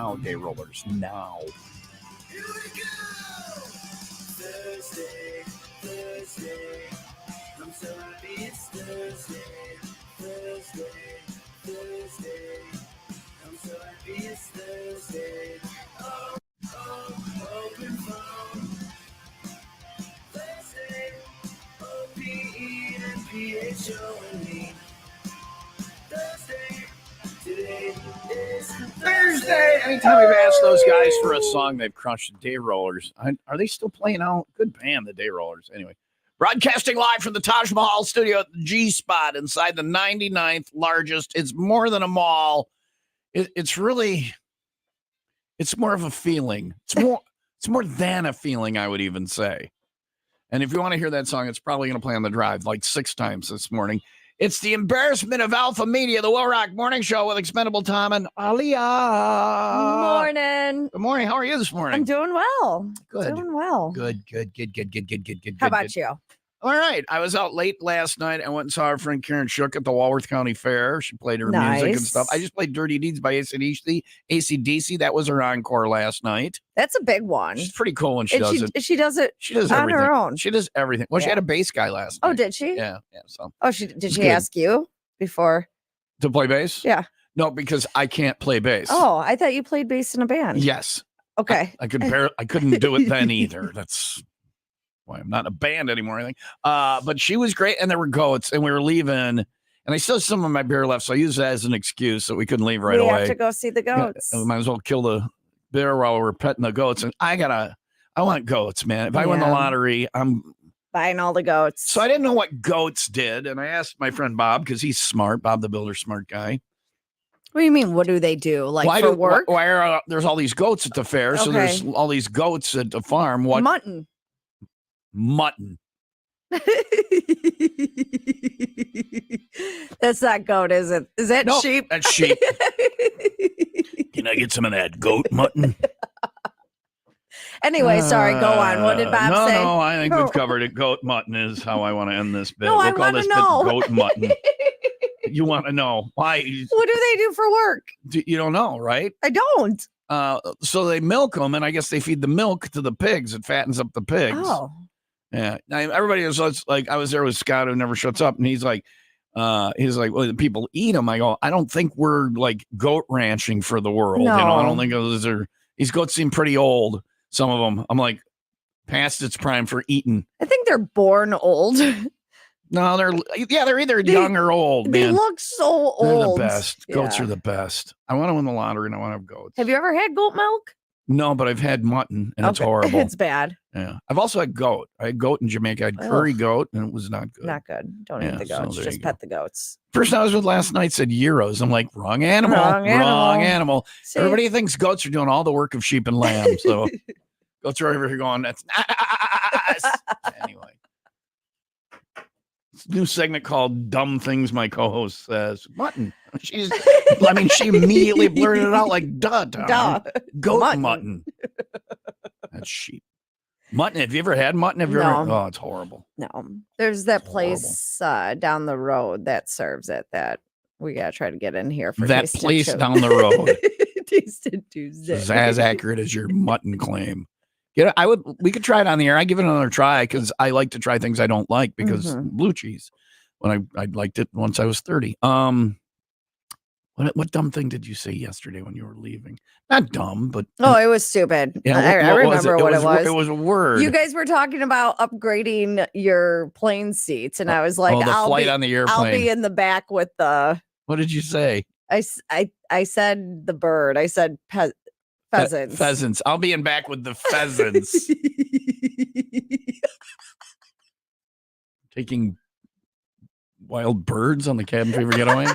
now, day rollers. Now. Here we go! Thursday. I'm so happy it's Thursday. I'm so happy it's Thursday. Open phone. Thursday. O-P-E and P-H-O and me. Thursday. Today is Thursday. Anytime we've asked those guys for a song, they've crushed. The Day Rollers. Are they still playing out? Good band, the Day Rollers. Anyway, broadcasting live from the Taj Mahal studio at the G-Spot inside the 99th largest. It's more than a mall. It's really, it's more of a feeling. It's more than a feeling, I would even say. And if you want to hear that song, it's probably going to play on the drive like 6 times this morning. It's the embarrassment of Alpha Media, the WIIL Rock Morning Show with Expendable Tom and Aliyah. Morning. Good morning. How are you this morning? I'm doing well. Good. Doing well. Good. How about you? All right. I was out late last night. I went and saw our friend Karen Shook at the Walworth County Fair. She played her music and stuff. I just played Dirty Deeds by AC/DC. That was her encore last night. That's a big one. She's pretty cool when she does it. She does it. She does on everything. her own. She does everything. Well, she had a bass guy last night. Oh, did she? Yeah. So. Oh, did she good. ask you before to play bass? Yeah. No, because I can't play bass. Oh, I thought you played bass in a band. Yes. Okay. I couldn't do it then either. That's why I'm not in a band anymore or anything. But she was great, and there were goats, and we were leaving, and I still have some of my beer left, so I used that as an excuse that we couldn't leave right away. We have to go see the goats. We might as well kill the bear while we're petting the goats. And I want goats, man. If I win the lottery, I'm buying all the goats. So I didn't know what goats did, and I asked my friend Bob, because he's smart, Bob the Builder, smart guy. What do you mean? What do they do? Like for work? Why are there's all these goats at the fair? So there's all these goats at the farm. What? Mutton. That's not goat, is it? Is that sheep? That's sheep. Can I get some of that goat mutton? Anyway, sorry, go on. What did Bob say? No, I think we've covered it. Goat mutton is how I want to end this bit. No, I want to know. Goat mutton. You want to know why? What do they do for work? You don't know, right? I don't. So they milk them, and I guess they feed the milk to the pigs. It fattens up the pigs. Oh. Yeah. Now, everybody is like, I was there with Scott, who never shuts up, and he's like, well, people eat them. I go, I don't think we're like goat ranching for the world. No. You know, I don't think these goats seem pretty old. Some of them, I'm like, past its prime for eating. I think they're born old. No, they're either young or old. They man. look so old. They're the best. Goats are the best. I want to win the lottery, and I want to have goats. Have you ever had goat milk? No, but I've had mutton, and it's horrible. It's bad. Yeah, I've also had goat. I had goat in Jamaica. I had curry goat, and it was not good. Not good. Don't eat the goats. So just pet the goats. Person I was with last night said gyros. I'm like, wrong animal. Wrong animal. See? Everybody thinks goats are doing all the work of sheep and lamb. So goats are over here going, that's anyway. New segment called Dumb Things My Co-Host Says. Mutton. She immediately blurted it out like, duh. Goat mutton. That's sheep. Mutton. Have you ever had mutton? Oh, it's horrible. No. There's that place down the road that serves it that we got to try to get in here for that Taste place down the road. Tasted Tuesday. It's as accurate as your mutton claim. We could try it on the air. I give it another try because I like to try things I don't like because blue cheese. When I liked it once I was 30. What dumb thing did you say yesterday when you were leaving? Not dumb, but it was stupid. Yeah, I remember what it was. It was a word. You guys were talking about upgrading your plane seats, and I was like, on the airplane. I'll be in the back with the. What did you say? I said the bird. I said pheasants. Pheasants. I'll be in back with the pheasants. Taking wild birds on the cabin fever getaway.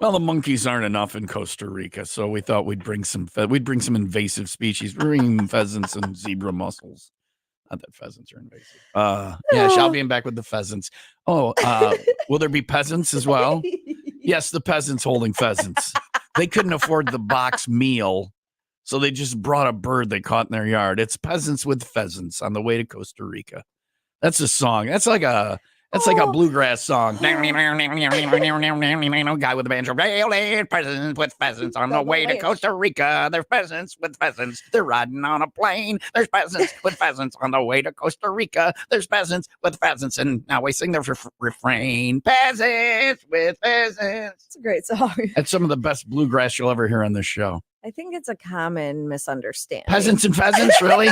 Well, the monkeys aren't enough in Costa Rica, so we thought we'd bring some invasive species. We're bringing pheasants and zebra mussels. Not that pheasants are invasive. I'll be in back with the pheasants. Oh, will there be peasants as well? Yes, the peasants holding pheasants. They couldn't afford the box meal, so they just brought a bird they caught in their yard. It's peasants with pheasants on the way to Costa Rica. That's a song. That's like That's like a bluegrass song. Guy with a banjo. Presents with pheasants on the way to Costa Rica. There's peasants with pheasants. They're riding on a plane. There's peasants with pheasants on the way to Costa Rica. There's peasants with pheasants. And now we sing the refrain. Peasants with pheasants. It's a great song. That's some of the best bluegrass you'll ever hear on this show. I think it's a common misunderstanding. Peasants and pheasants, really?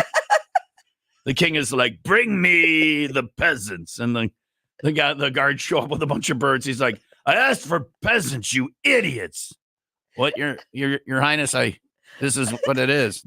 The king is like, bring me the peasants. And the guards show up with a bunch of birds. He's like, I asked for peasants, you idiots. What, your highness, this is what it is.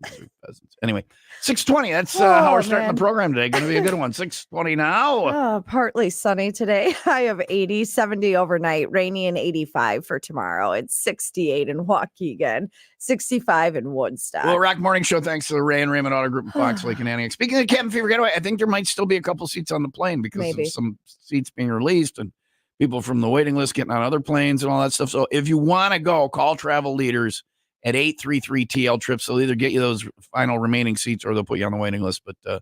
Anyway, 6:20. That's how we're starting the program today. Going to be a good one. 6:20 now. Partly sunny today. High of 80, 70 overnight, rainy and 85 for tomorrow. It's 68 in Waukegan, 65 in Woodstock. Well, Rock Morning Show, thanks to the Ray and Raymond Auto Group and Fox Lake and Antioch. Speaking of Cabin Fever Getaway, I think there might still be a couple seats on the plane because of some seats being released and people from the waiting list getting on other planes and all that stuff. So if you want to go, call Travel Leaders at 833 TL trips. They'll either get you those final remaining seats or they'll put you on the waiting list. But a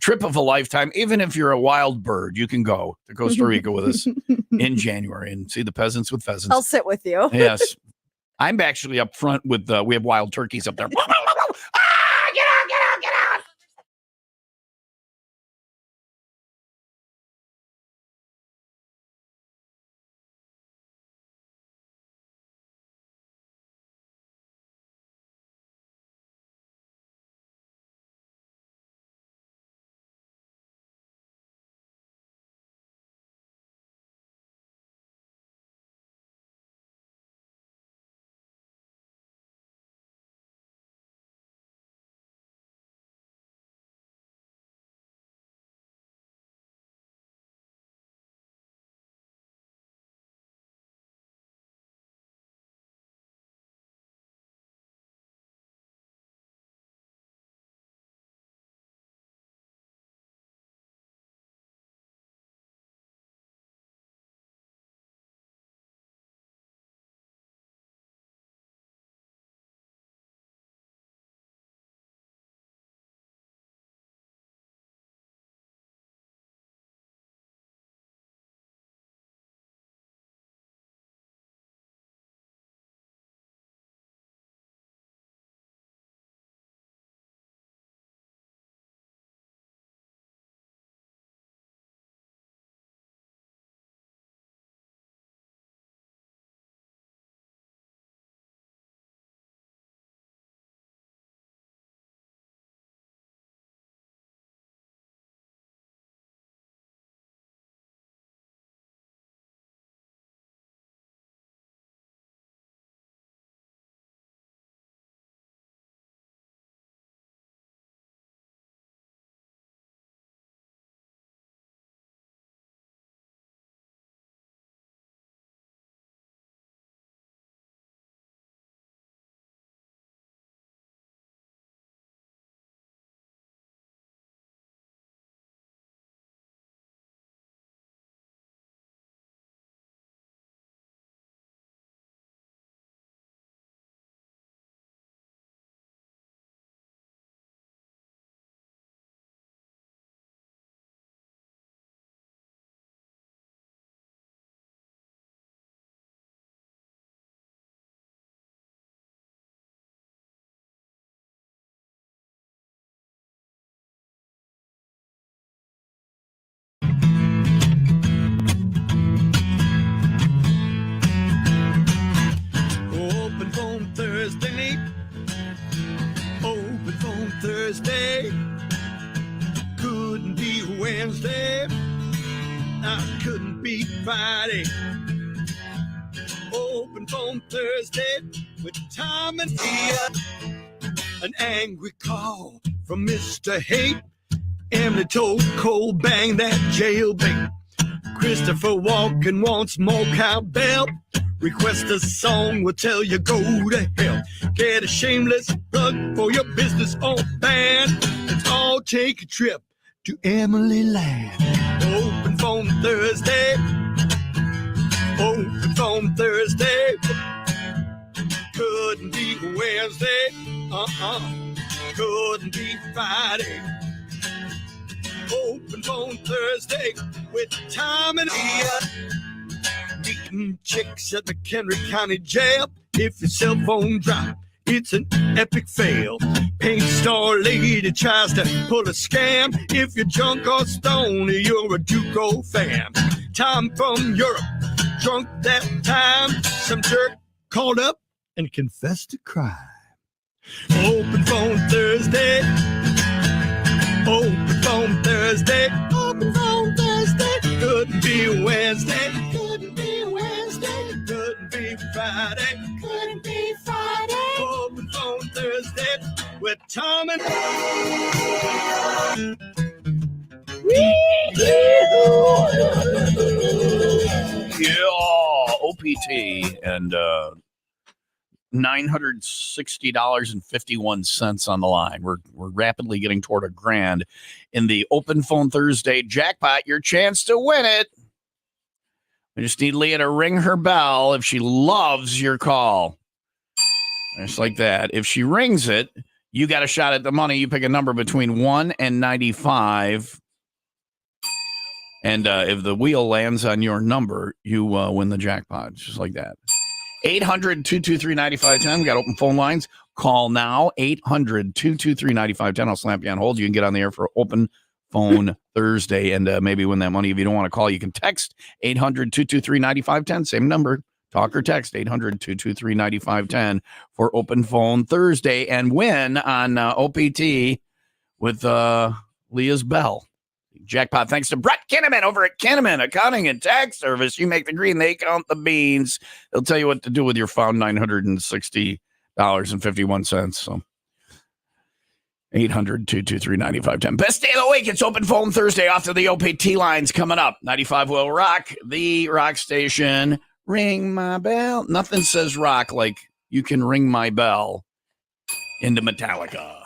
trip of a lifetime, even if you're a wild bird, you can go to Costa Rica with us in January and see the peasants with pheasants. I'll sit with you. Yes. I'm actually up front with, we have wild turkeys up there. Get out. Thursday. Couldn't be Wednesday. I couldn't be Friday. Open phone Thursday with Tom and Tia. An angry call from Mr. Hate. Emily told Cole bang that jailbait. Christopher Walken wants more cowbell. Request a song, will tell you go to hell. Get a shameless plug for your business on band. Let's all take a trip to Emily Land. Open phone Thursday. Open phone Thursday. Couldn't be Wednesday. Couldn't be Friday. Open phone Thursday. with Tom and meeting chicks at McHenry County Jail. If your cell phone drops, it's an epic fail. Paint store lady tries to pull a scam. If you're drunk or stoned, you're a Duco fan. Tom from Europe, drunk that time. Some jerk called up and confessed to crime. Open phone Thursday. Open phone Thursday. Open phone Thursday. Couldn't be Wednesday. Couldn't be Wednesday. Couldn't be Friday. Couldn't be Friday. Open phone Thursday with Tom and Yeah, OPT and $960.51 on the line. We're rapidly getting toward $1,000 in the Open Phone Thursday jackpot. Your chance to win it. We just need Leah to ring her bell if she loves your call. Just like that. If she rings it, you got a shot at the money. You pick a number between 1 and 95. And if the wheel lands on your number, you win the jackpot. Just like that. 800-223-9510. We got open phone lines. Call now. 800-223-9510. I'll slap you on hold. You can get on the air for Open Phone Thursday and maybe win that money. If you don't want to call, you can text 800-223-9510. Same number. Talk or text 800-223-9510 for Open Phone Thursday and win on OPT with Leah's Bell. Jackpot thanks to Brett Kinnaman over at Kinnaman Accounting and Tax Service. You make the green, they count the beans. They'll tell you what to do with your found $960.51. So 800-223-9510. Best day of the week. It's Open Phone Thursday off to the OPT lines coming up. 95 WIIL Rock, the rock station. Ring my bell. Nothing says rock like you can ring my bell into Metallica.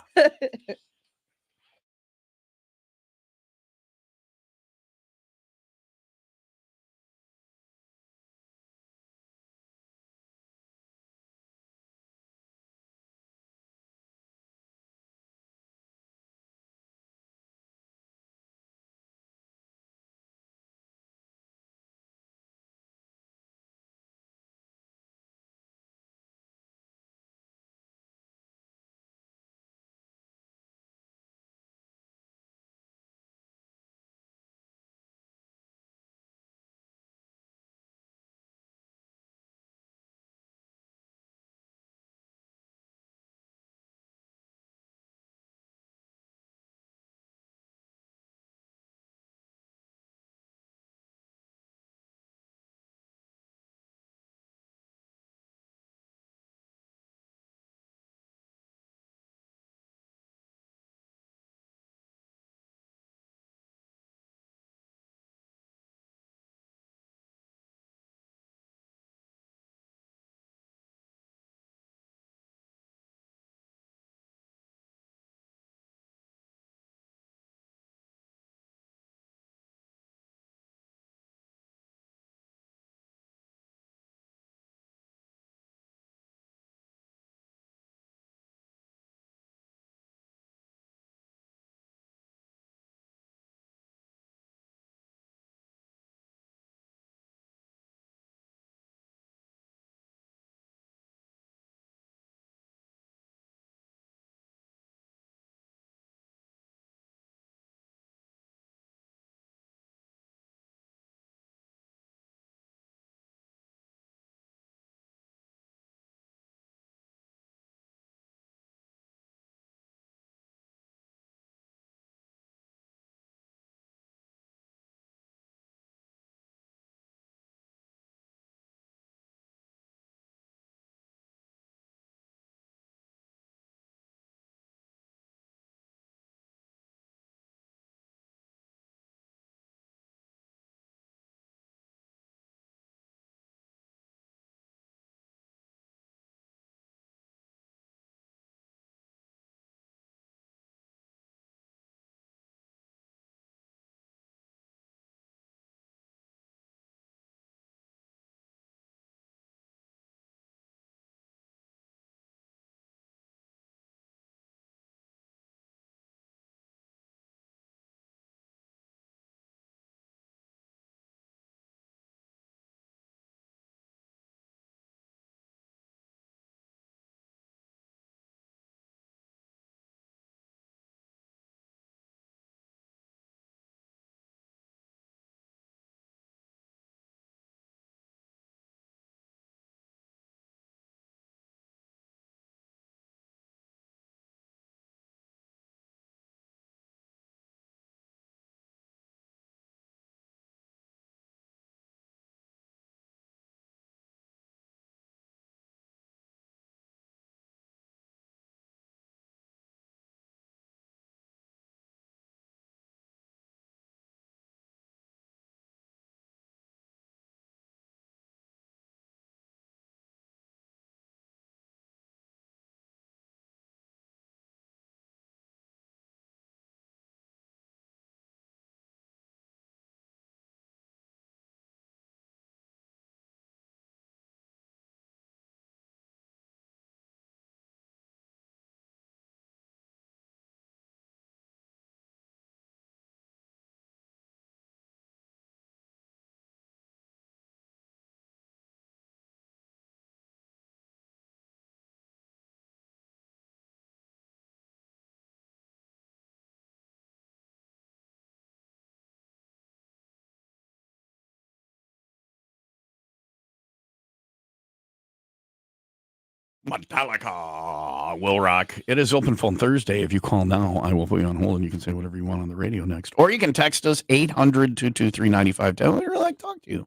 Metallica will rock. It is Open Phone Thursday. If you call now, I will put you on hold and you can say whatever you want on the radio next. Or you can text us 800-223-9510. We'd really like to talk to you.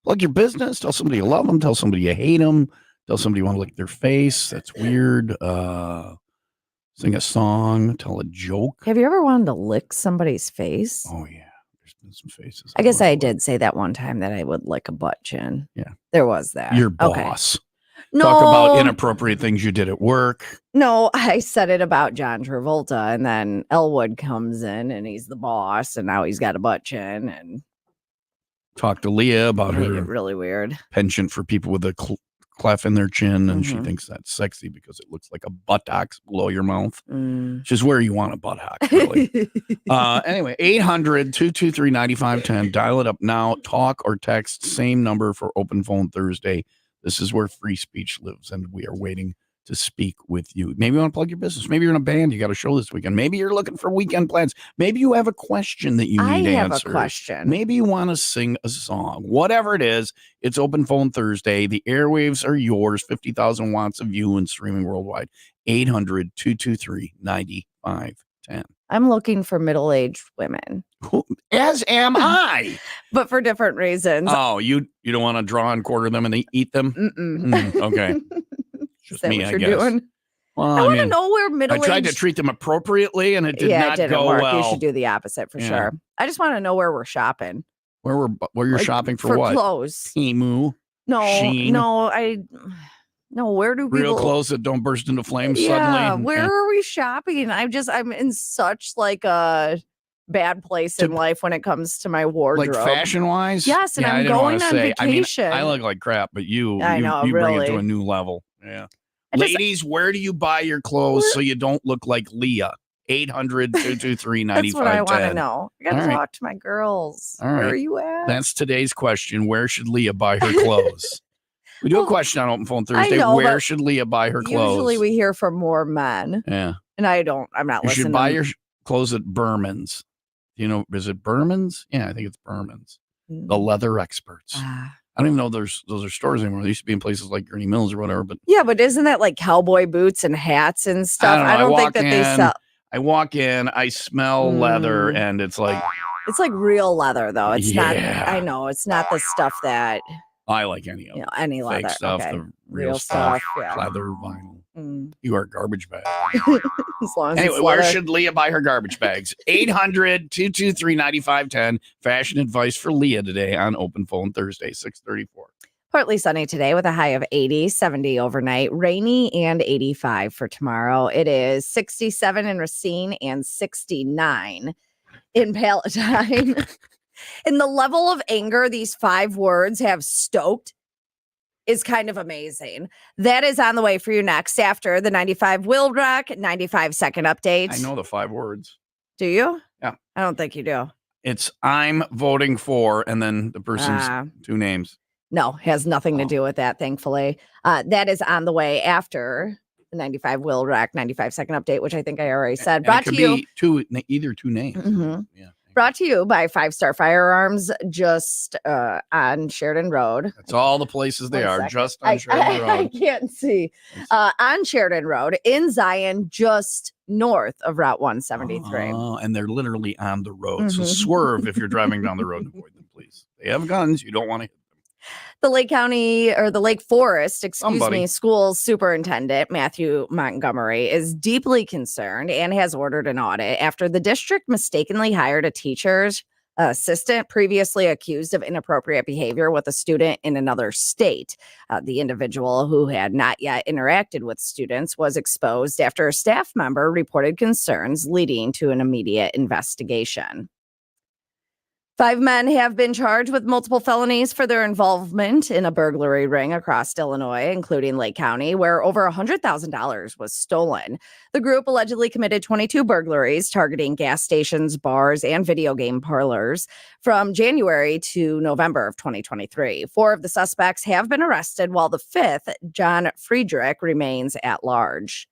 Plug your business. Tell somebody you love them. Tell somebody you hate them. Tell somebody you want to lick their face. That's weird. Sing a song. Tell a joke. Have you ever wanted to lick somebody's face? Oh, yeah. There's been some faces. I guess I did say that one time that I would lick a butt chin. Yeah. There was that. Your Okay. boss. No, Talk about inappropriate things you did at work. No, I said it about John Travolta, and then Elwood comes in, and he's the boss, and now he's got a butt chin, and Talk to Leah about made her it really weird. penchant for people with a clef in their chin, and she Mhm. thinks that's sexy because it looks like a buttocks below your mouth, Mm. which is where you want a buttock, really. Anyway, 800-223-9510. Dial it up now. Talk or text, same number for Open Phone Thursday. This is where free speech lives, and we are waiting to speak with you. Maybe you want to plug your business. Maybe you're in a band. You got a show this weekend. Maybe you're looking for weekend plans. Maybe you have a question that you need I have answered. a question. Maybe you want to sing a song. Whatever it is, it's Open Phone Thursday. The airwaves are yours. 50,000 watts of you and streaming worldwide. 800-223-9510. I'm looking for middle-aged women, As am I. but for different reasons. Oh, you don't want to draw and quarter them and eat them? Okay. Is Just that me, what I you're guess. doing? Well, I want to know where I middle-aged... tried to treat them appropriately, and it did it not didn't go work. well. You should do the opposite for Yeah. sure. I just want to know where we're shopping. Where you're Like, shopping for what? Clothes. Temu. No, Shein. no. Where do Real people? clothes that don't burst into flames Yeah, suddenly. where are we shopping? I'm in such like a bad place in life when it comes to my wardrobe. Like fashion wise? Yes, and yeah, I'm I didn't going wanna on say. vacation. I look like crap, but you I know, you bring it to really. a new level. Yeah. Just- Ladies, where do you buy your clothes so you don't look like Leah? 800-223-9510. That's what I want to know. I got to All right. talk to my girls. All Where right. are you at? That's today's question. Where should Leah buy her clothes? We do a Well, question on Open Phone Thursday. know, Where but should Leah buy her clothes? Usually we hear from more men, Yeah. and I'm not You listening. should buy your clothes at Berman's. You know, is it Berman's? Yeah, I think it's Berman's. The leather experts. Ah. I don't even know those are stores anymore. They used to be in places like Gurney Mills or whatever. But Yeah, but isn't that like cowboy boots and hats and stuff? I don't know. think that they sell. I walk in, I smell leather, and it's like It's like real leather, though. It's not. Yeah. I know it's not the stuff that I like any of it. any Fake leather. stuff, Okay. the real stuff, yeah. leather, vinyl. Mm. You are a garbage bag. As long as Anyway, it's where leather. should Leah buy her garbage bags? 800-223-9510. Fashion advice for Leah today on Open Phone Thursday, 634. Partly sunny today with a high of 80, 70 overnight, rainy and 85 for tomorrow. It is 67 in Racine and 69 in Palatine. And the level of anger these 5 words have stoked is kind of amazing. That is on the way for you next after the 95 WIIL Rock 95-second update. I know the 5 words. Do you? Yeah. I don't think you do. It's I'm voting for, and then the person's 2 names. No, has nothing to do with that, thankfully. That is on the way after the 95 WIIL Rock 95-second update, which I think I already said. And Brought it to could you. be either two names. Mhm. Yeah. Brought to you by 5-Star Firearms, just on Sheridan Road. That's all the places they One are, second. just on Sheridan I Road. can't see. On Sheridan Road in Zion, just north of Route 173. Oh, and they're literally on the road. So Mhm. swerve if you're driving down the road and avoid them, please. They have guns. You don't want to hit them. The Lake County or the Lake Forest, Somebody. school superintendent Matthew Montgomery is deeply concerned and has ordered an audit after the district mistakenly hired a teacher's assistant previously accused of inappropriate behavior with a student in another state. The individual, who had not yet interacted with students, was exposed after a staff member reported concerns, leading to an immediate investigation. 5 men have been charged with multiple felonies for their involvement in a burglary ring across Illinois, including Lake County, where over $100,000 was stolen. The group allegedly committed 22 burglaries targeting gas stations, bars, and video game parlors from January to November of 2023. 4 of the suspects have been arrested, while the 5th, John Friedrich, remains at large.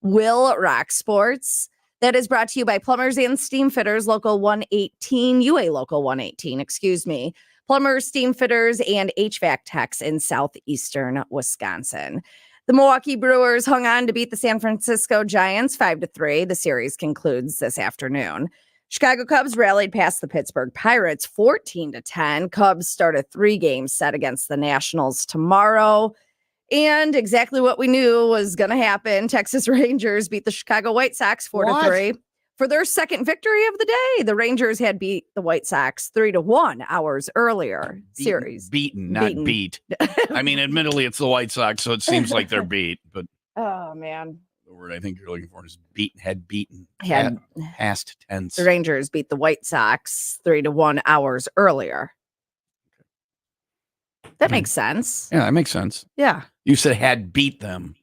WIIL Rock Sports. That is brought to you by Plumbers and Steam Fitters, Local 118, UA Local 118, Plumbers, steam fitters, and HVAC techs in southeastern Wisconsin. The Milwaukee Brewers hung on to beat the San Francisco Giants 5-3. The series concludes this afternoon. Chicago Cubs rallied past the Pittsburgh Pirates 14-10. Cubs start a 3-game set against the Nationals tomorrow. And exactly what we knew was going to happen. Texas Rangers beat the Chicago White Sox 4-3 for their second victory of the day. The Rangers had beat the White Sox 3-1 hours earlier. Beaten, not beat. I mean, admittedly, it's the White Sox, so it seems like they're beat. But oh, man. The word I think you're looking for is beaten. Had beaten. Past tense. The Rangers beat the White Sox 3-1 hours earlier. That makes sense. Yeah, that makes sense. Yeah. You said had beat them.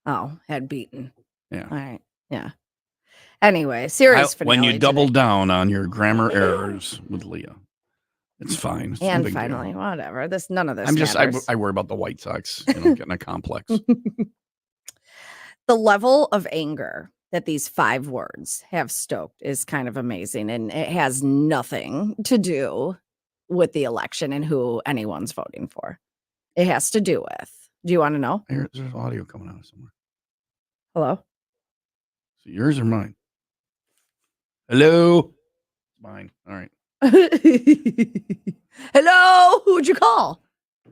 Oh, had beaten. Yeah. All right. Yeah. Anyway, series finale. When you double today. down on your grammar errors with Leah, it's fine. It's no and big finally, deal. whatever. None of this. I worry about the White Sox, getting a complex. The level of anger that these 5 words have stoked is kind of amazing, and it has nothing to do with the election and who anyone's voting for. It has to do with. Do you want to know? There's audio coming out of somewhere. Hello? So yours or mine? Hello? Mine. All right. Hello? Who'd you call?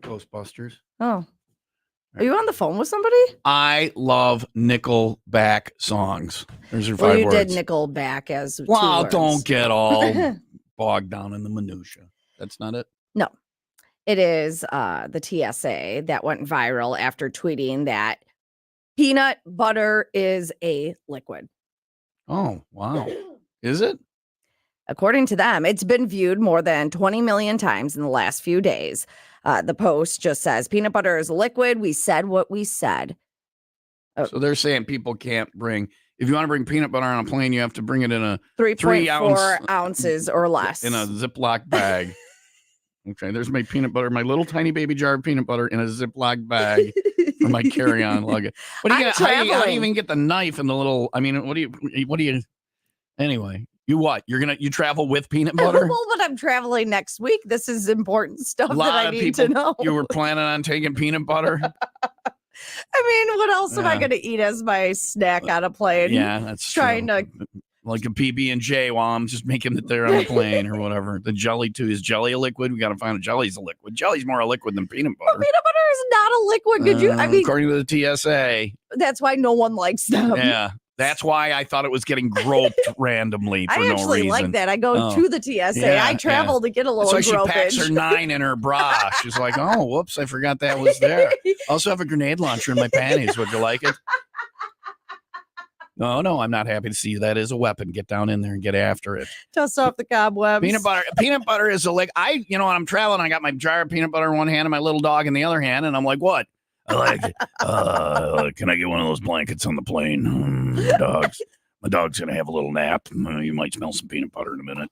Ghostbusters. Oh. Are you on the phone with somebody? I love Nickelback songs. There's your 5 words. You did Nickelback as 2 Well, words. don't get all bogged down in the minutia. That's not it? No. It is the TSA that went viral after tweeting that peanut butter is a liquid. Oh, wow. Is it? According to them, it's been viewed more than 20 million times in the last few days. The post just says, peanut butter is a liquid. We said what we said. Oh. So they're saying people can't bring, if you want to bring peanut butter on a plane, you have to bring it in a 3.4 ounces or less. In a Ziploc bag. Okay, there's my peanut butter, my little tiny baby jar of peanut butter in a Ziploc bag for my carry-on luggage. What do you get? How do you even get the knife and the little? I mean, what do you? Anyway, you travel with peanut butter? Well, but I'm traveling next week. This is important stuff A lot that I of need people, to know. You were planning on taking peanut butter? I mean, what else am I going to eat as my snack on a plane? Yeah, that's trying true. to. Like a PB&J while I'm just making it there on the plane or whatever. The jelly too. Is jelly a liquid? We got to find out. Jelly's a liquid. Jelly's more a liquid than peanut butter. Well, peanut butter is not a liquid. Could you? I mean, according to the TSA. That's why no one likes them. Yeah. That's why I thought it was getting groped randomly for no reason. I actually like that. I go to the TSA. Yeah, I travel to get a little so gropage. She packs her 9 in her bra. She's like, oh, whoops, I forgot that was there. Also have a grenade launcher in my panties. Would you like it? No, I'm not happy to see you. That is a weapon. Get down in there and get after it. Dust off the cobwebs. Peanut butter is a lick. When I'm traveling, I got my jar of peanut butter in one hand and my little dog in the other hand, and I'm like, what? I like it. Can I get one of those blankets on the plane? My dog's gonna have a little nap. You might smell some peanut butter in a minute.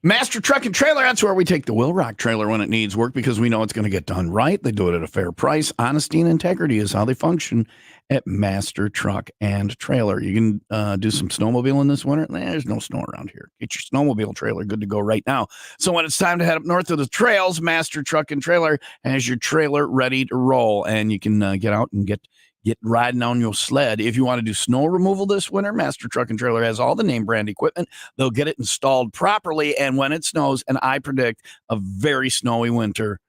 Master Truck and Trailer, that's where we take the WIIL Rock trailer when it needs work because we know it's going to get done right. They do it at a fair price. Honesty and integrity is how they function at Master Truck and Trailer. You can do some snowmobiling this winter. There's no snow around here. Get your snowmobile trailer good to go right now. So when it's time to head up north to the trails, Master Truck and Trailer has your trailer ready to roll, and you can get out and get riding on your sled. If you want to do snow removal this winter, Master Truck and Trailer has all the name brand equipment. They'll get it installed properly. And when it snows, and I predict a very snowy winter,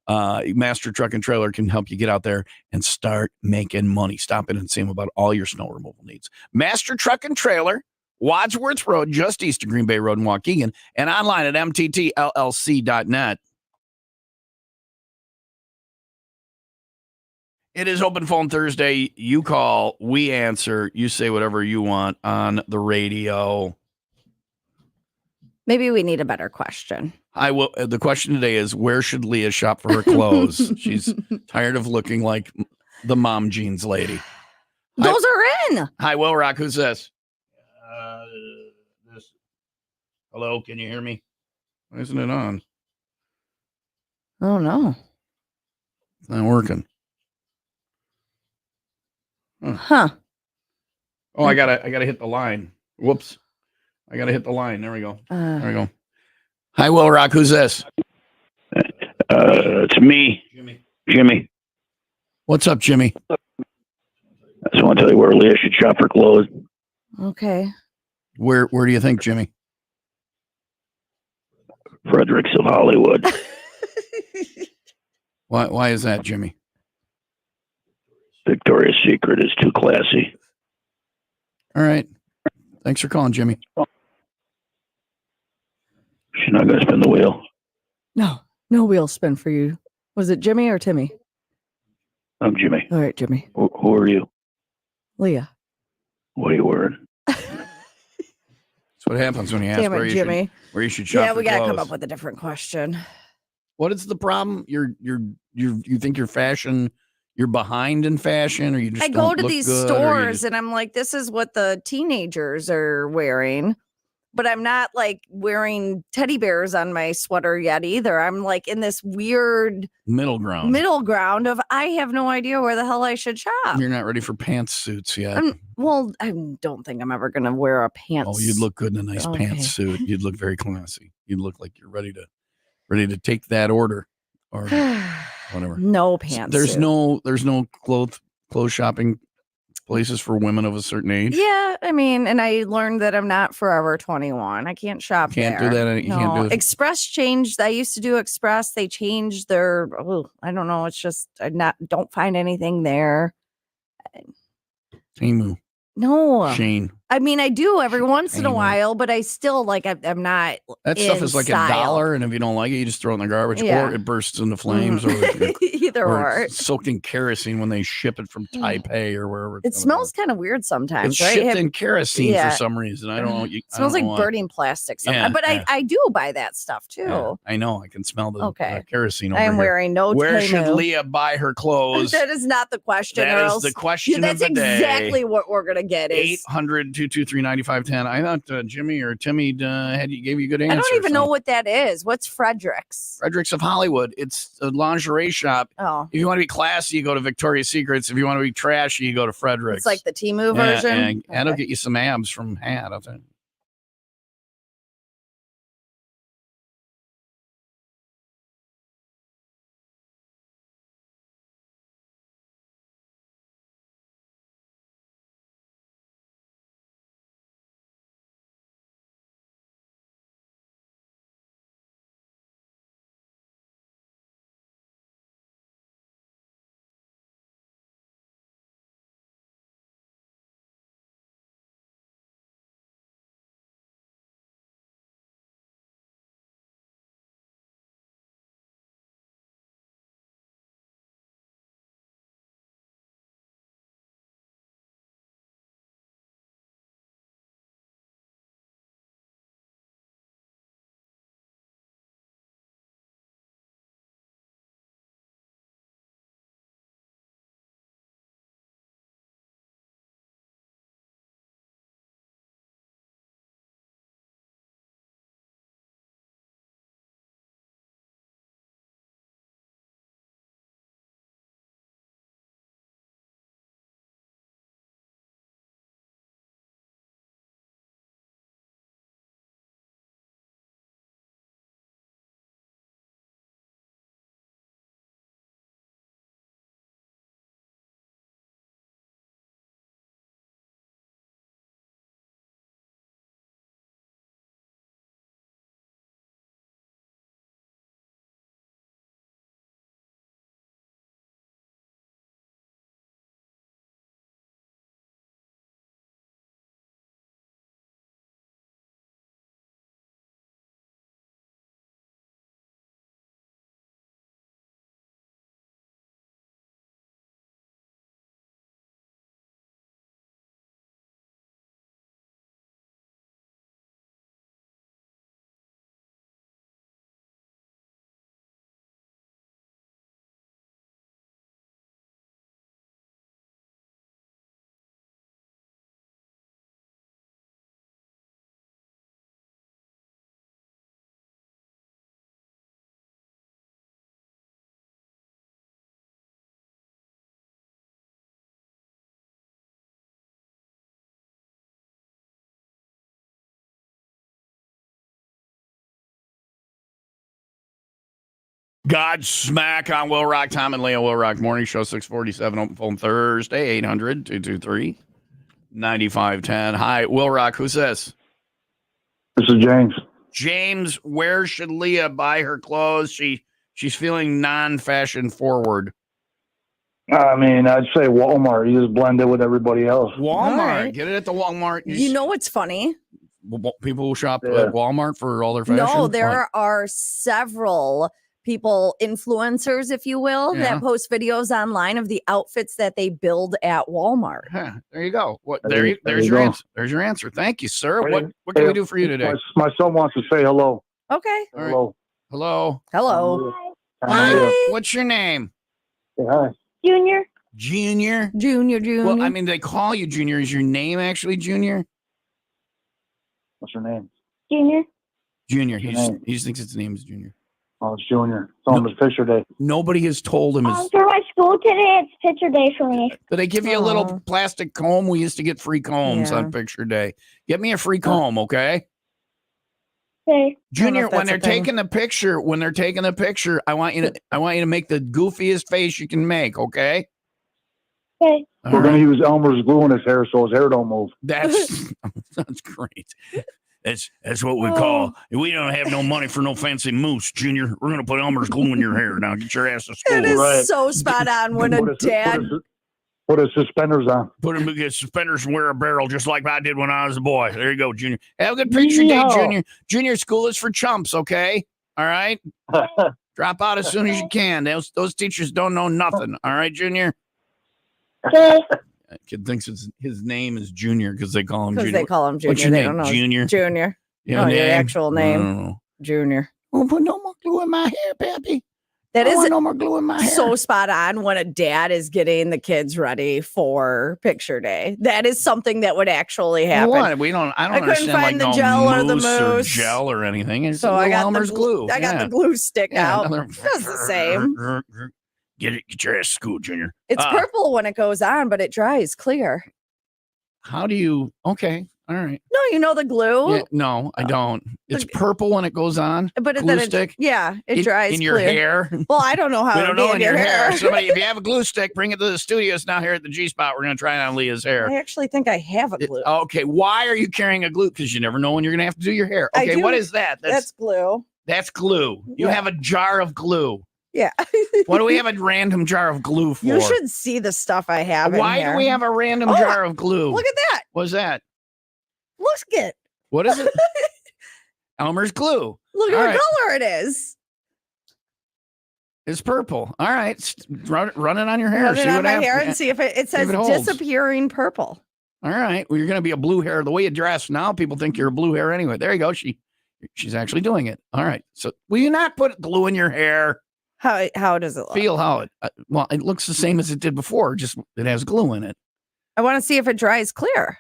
Master Truck and Trailer can help you get out there and start making money. Stop in and see them about all your snow removal needs. Master Truck and Trailer, Wadsworth Road, just east of Green Bay Road in Waukegan, and online at mttllc.net. It is Open Phone Thursday. You call, we answer, you say whatever you want on the radio. Maybe we need a better question. I will. The question today is, where should Leah shop for her clothes? She's tired of looking like the mom jeans lady. Those are in. Hi, Will Rock. Who's this? Hello, can you hear me? Why isn't it on? Oh no. It's not working. Huh. Oh, I gotta hit the line. Whoops. I gotta hit the line. There we go. There we go. Hi, Will Rock. Who's this? It's me, Jimmy. What's up, Jimmy? I just want to tell you where Leah should shop for clothes. Okay. Where do you think, Jimmy? Fredericks of Hollywood. Why is that, Jimmy? Victoria's Secret is too classy. All right. Thanks for calling, Jimmy. She's not going to spin the wheel. No wheel spin for you. Was it Jimmy or Timmy? I'm Jimmy. All right, Jimmy. Who are you? Leah. What are you wearing? That's what happens when you ask Damn it, Jimmy. where you should shop. Yeah, we gotta clothes. come up with a different question. What is the problem? You think you're behind in fashion, or you just I go to these stores and I'm like, this is what the teenagers are wearing, but I'm not like wearing teddy bears on my sweater yet either. I'm like in this weird middle ground of I have no idea where the hell I should shop. You're not ready for pantsuits yet. I don't think I'm ever gonna wear a pants. Oh, you'd look good in a nice pantsuit. You'd look very classy. You'd look like you're ready to take that order or whatever. No pants. There's no clothes shopping places for women of a certain age. Yeah, I mean, and I learned that I'm not forever 21. I can't shop Can't there. do that. You can't do it. Express changed. I used to do Express. They changed their. I don't know. It's just don't find anything there. Temu. No. Shane. I mean, I do every once in a while, but I still I'm not. That stuff is like $1, and if you don't like it, you just throw it in the garbage, or it bursts into flames, or it's soaked in kerosene when they ship it from Taipei or wherever. It smells kind of weird sometimes. It's right? shipped in kerosene for some reason. I don't know. It smells like burning plastic. But I do buy that stuff too. Yeah, I know. I can smell the kerosene. I am wearing no. Where should Leah buy her clothes? That is not the question. That is the question of the day. That's exactly what we're gonna get. 800-223-9510. I thought Jimmy or Timmy gave you a good answer. I don't even know what that is. What's Fredericks? Fredericks of Hollywood. It's a lingerie shop. Oh. If you want to be classy, you go to Victoria's Secrets. If you want to be trashy, you go to Fredericks. It's like the Temu version. And that'll get you some abs from Hat, I think. Godsmack on Will Rock. Tom and Leah Will Rock Morning Show 647 open phone Thursday 800-223-9510. Hi, Will Rock. Who's this? This is James. James, where should Leah buy her clothes? She's feeling non-fashion forward. I mean, I'd say Walmart. You just blend it with everybody else. Walmart. right. Get it at the Walmart. You know what's funny? People who shop Yeah. at Walmart for all their fashion? No, there What? are several people, influencers, if you will, Yeah. that post videos online of the outfits that they build at Walmart. Huh, there you go. What? There There's you your go. answer. There's your answer. Thank you, sir. Hey, What can we do for you today? My son wants to say hello. Okay. All right. Hello. Hello. Hello. Hi. What's your name? Say hi. Junior. Junior. Junior. Well, I mean, they call you Junior. Is your name actually Junior? What's your name? Junior. Junior. What's your name? He just thinks his name is Junior. Oh, it's Junior. It's on his picture day. Nobody has told him. For my school today, it's picture day for me. Did they give you a little Aw. plastic comb? We used to get free combs Yeah. on picture day. Get me a free comb, okay? Okay. Junior, if when that's they're a thing. taking the picture, I want you to make the goofiest face you can make, okay? Okay. All We're right. going to use Elmer's glue in his hair so his hair don't move. That's great. That's what we call. We don't have no money for no fancy mousse, Junior. We're gonna put Elmer's glue in your hair. Now get your ass to school. It is Right. so spot on when a dad. Put his suspenders on. Put him get suspenders and wear a barrel just like I did when I was a boy. There you go, Junior. Have a good picture day, No. Junior. Junior, school is for chumps, okay? All right. Drop out as soon as you can. Those teachers don't know nothing. All right, Junior. Okay. Kid thinks his name is Junior because they call him Because Junior. they call him Junior. What's your They name? don't know. Junior. Junior. You have No, a your name? actual name. I don't know. Junior. Don't put no more glue in my hair, Pappy. That I is want no more glue in my hair. so spot on when a dad is getting the kids ready for picture day. That is something that would actually happen. What? I don't I couldn't understand find like the no gel or the mousse mousse. gel or anything. It's So I got Elmer's the glue. I got the glue stick out. another- Does the same. Get your ass to school, Junior. It's purple when it goes on, but it dries clear. How do you? Okay, all right. No, you know the glue, Yeah, no, I don't. It's purple when it goes on. but glue then stick? it dries in your clear. hair. Well, I don't know how We it don't would be know in your hair. hair. Somebody, if you have a glue stick, bring it to the studios now here at the G Spot. We're gonna try it on Leah's hair. I actually think I have a glue. Okay, why are you carrying a glue? Because you never know when you're gonna have to do your hair. I Okay, do. what is that? That's glue. That's glue. You Yeah. have a jar of glue. Yeah. What do we have a random jar of glue for? You should see the stuff I have. Why in do here. we have a random Oh, jar of glue? Look at that. What's that? Look at What is it? Elmer's glue. Look at All what right. color it is. It's purple. All right. Run it on your hair. Run it See on what my happens. hair and see if it says it holds. disappearing purple. All right. Well, you're going to be a blue hair. The way you dress now, people think you're a blue hair anyway. There you go. She's actually doing it. All right. So will you not put glue in your hair? How does it look? Feel how it, well, it looks the same as it did before. Just it has glue in it. I want to see if it dries clear.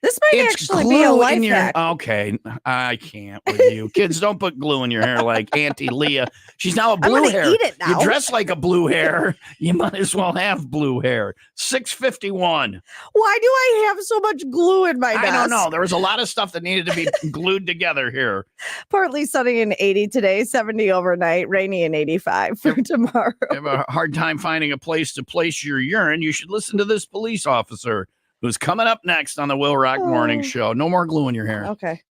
This might It's actually be a glue life in your. hack. Okay, I can't with you. Kids, don't put glue in your hair like Auntie Leah. She's now a I'm blue gonna hair. eat it now. You dress like a blue hair. You might as well have blue hair. 651. Why do I have so much glue in my desk? I don't know. There was a lot of stuff that needed to be glued together here. Partly sunny and 80 today, 70 overnight, rainy and 85 for tomorrow. You have a hard time finding a place to place your urine. You should listen to this police officer who's coming up next on the Will Rock Morning Show. No more glue in your hair. Okay.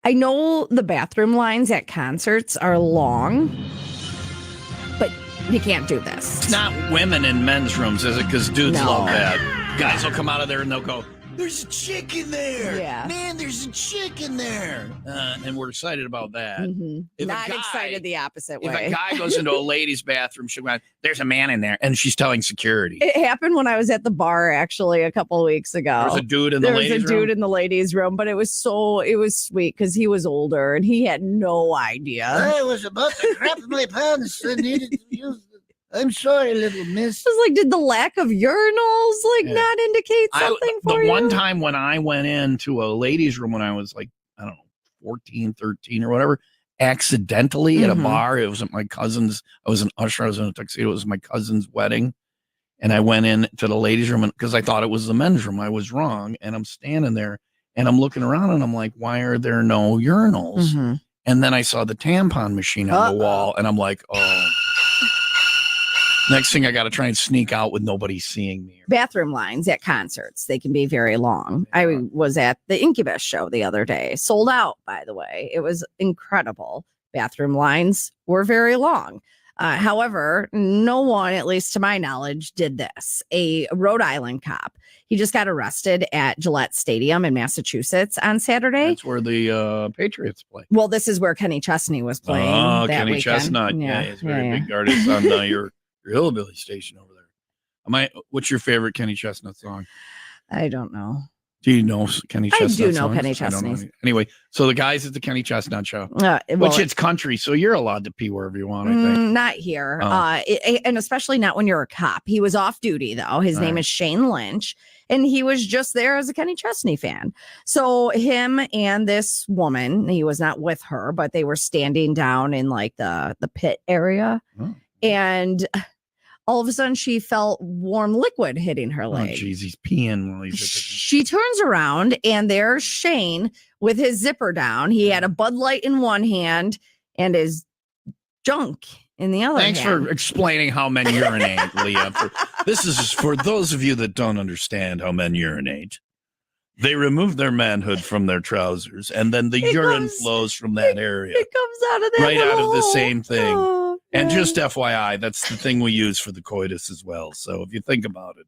I know the bathroom lines at concerts are long, but you can't do this. It's not women in men's rooms, is it? Because dudes No. love that. Guys will come out of there and they'll go, "There's a chick in there. Yeah. Man, there's a chick in there." And we're excited about that. Mhm. If a Not guy- excited the opposite If way. a guy goes into a lady's bathroom, she'll go, "There's a man in there," and she's telling security. It happened when I was at the bar actually a couple of weeks ago. There's a dude in the There was ladies' a dude room. in the ladies' room, but it was sweet because he was older and he had no idea. I was about to crap my pants and needed to use the... I'm sorry, little miss. It was like, did the lack of urinals Yeah. not indicate something for the you? one time when I went into a ladies' room when I was like, I don't know, 14, 13 or whatever, accidentally at a Mhm. bar. It was at my cousin's. I was an usher. I was in a tuxedo. It was my cousin's wedding. And I went in to the ladies' room because I thought it was the men's room. I was wrong. And I'm standing there and I'm looking around and I'm like, why are there no urinals? Mhm. And then I saw the tampon machine on the wall and I'm like, oh. Next thing I got to try and sneak out with nobody seeing me. Bathroom lines at concerts, they can be very long. I Yeah. was at the Incubus show the other day, sold out, by the way. It was incredible. Bathroom lines were very long. However, no one, at least to my knowledge, did this. A Rhode Island cop, he just got arrested at Gillette Stadium in Massachusetts on Saturday. That's where the Patriots play. Well, this is where Kenny Chesney was playing. Oh, that Kenny weekend. Chestnut. Yeah, he's a very big artist on your hillbilly station over there. What's your favorite Kenny Chestnut song? I don't know. Do you know Kenny I Chestnut? do know songs? Kenny I don't know Chesney's. any. Anyway, so the guys at the Kenny Chestnut show, Well, which it's country, so you're allowed to pee wherever you want, I think. not here. Oh. And especially not when you're a cop. He was off duty, though. His name Right. is Shane Lynch, and he was just there as a Kenny Chesney fan. So him and this woman, he was not with her, but they were standing down in like the pit area. Oh. And all of a sudden she felt warm liquid hitting her Oh, leg. geez, he's peeing while he's at the She turns around and there's Shane with his zipper down. He had a Bud Light in one hand and his junk in the other Thanks hand. for explaining how men urinate, Leah. This is for those of you that don't understand how men urinate. They remove their manhood from their trousers, and then the It urine comes- flows from that area. It comes out of that Right out of the little same thing. hole. And yeah. just FYI, that's the thing we use for the coitus as well. So if you think about it,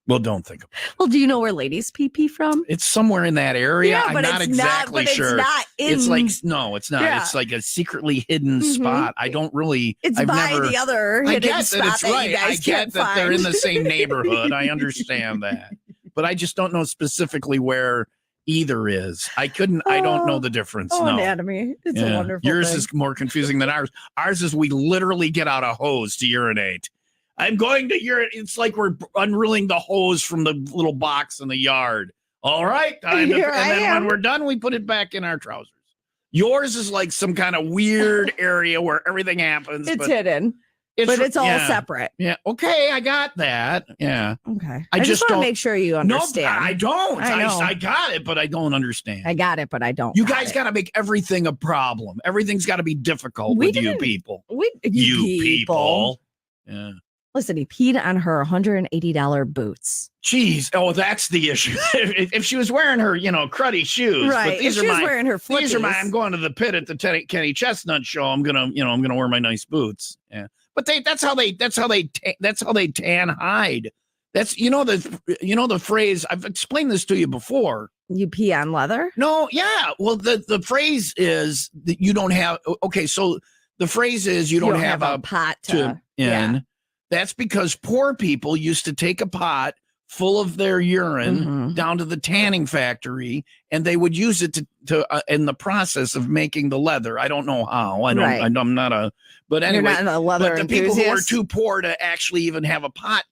well, don't think about it. Well, do you know where ladies pee from? It's somewhere in that area. Yeah, I'm but not it's exactly not, but sure. It's not in. It's like no, it's not. Yeah. It's like a secretly hidden Mhm. spot. I don't really. It's I've by never, the other I hidden get spot that it's that right. you guys I get can't that find. they're in the same neighborhood. I understand that, but I just don't know specifically where either is. I don't know the difference. Oh, no. anatomy. It's a Yeah. wonderful Yours thing. is more confusing than ours. Ours is we literally get out a hose to urinate. I'm going to urinate. It's like we're unreeling the hose from the little box in the yard. All right. Time to, Here and I then am. when we're done, we put it back in our trousers. Yours is like some kind of weird area where everything happens. It's but hidden, but it's all yeah. separate. Yeah. Okay. I got that. Yeah. Okay. I I just just want to don't- make sure you No, understand. I don't. I know. I got it, but I don't understand. I got it, but I don't. You got guys it. got to make everything a problem. Everything's got to be difficult We with you didn't- people. You people. Yeah. Listen, he peed on her $180 boots. Jeez. Oh, that's the issue. if she was wearing her, cruddy shoes. Right. But these if are she was my. wearing her flippies. These are my. I'm going to the pit at the Kenny Chestnut show. I'm gonna wear my nice boots. Yeah. But that's how they tan hide. That's the phrase. I've explained this to you before. You pee on leather? No, yeah. Well, the phrase is that you don't have. Okay, so the phrase is you don't have a pot to in. yeah. That's because poor people used to take a pot full of their urine Mhm. down to the tanning factory, and they would use it to in the process of making the leather. I don't know how. I don't. Right. I'm not a. But You're anyway, not a leather but the people who are enthusiast? too poor to actually even have a pot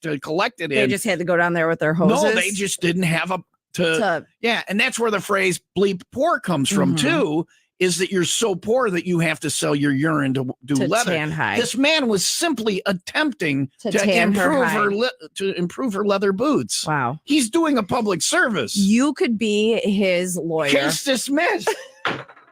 to collect it They in. just had to go down there with their hoses. No, they just didn't have a to yeah, and that's where the phrase "bleep poor" comes from Mhm. too. Is that you're so poor that you have to sell your urine to do to leather? tan hide. This man was simply attempting To tan her improve hide. to improve her leather boots. Wow. He's doing a public service. You could be his lawyer. Case dismissed.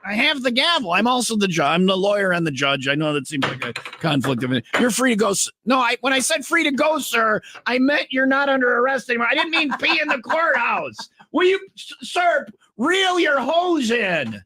I have the gavel. I'm also the judge. I'm the lawyer and the judge. I know that seems like a conflict of interest. You're free to go. No, when I said free to go, sir, I meant you're not under arrest anymore. I didn't mean pee in the courthouse. Will you, sir, Reel your hose in.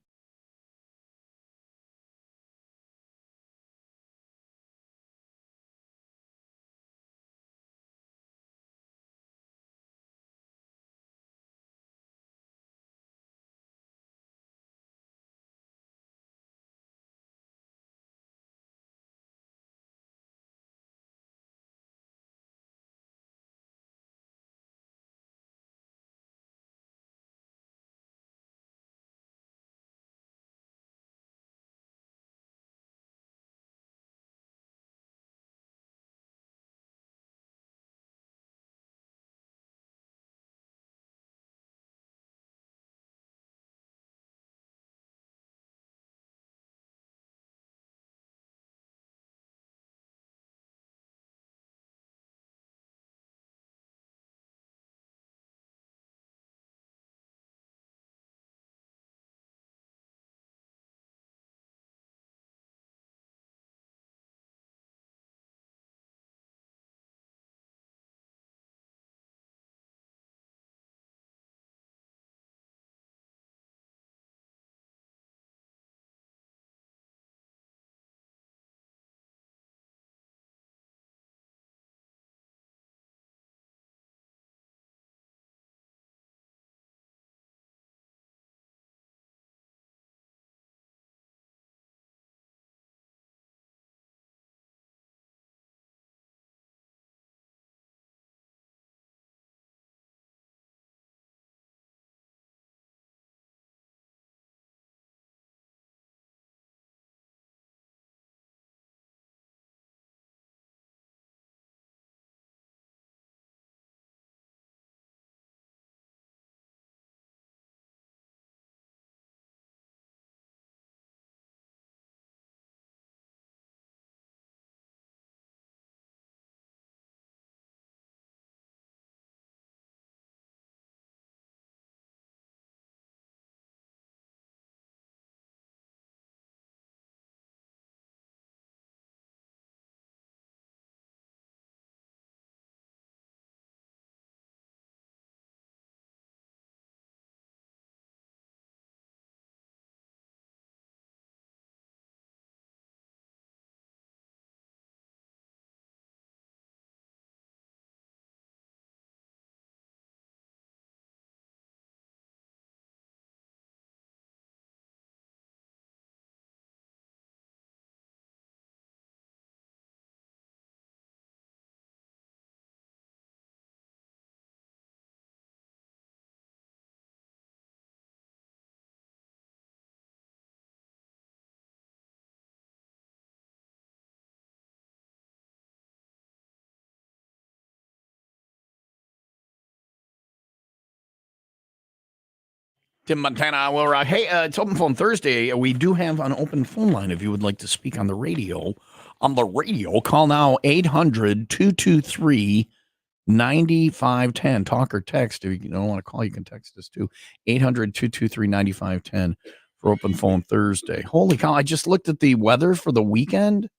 Tim Montana, will rock. Hey, it's Open Phone Thursday. We do have an open phone line if you would like to speak on the radio. On the radio, call now 800-223-9510. Talk or text. If you don't want to call, you can text us too. 800-223-9510 for Open Phone Thursday. Holy cow, I just looked at the weather for the weekend.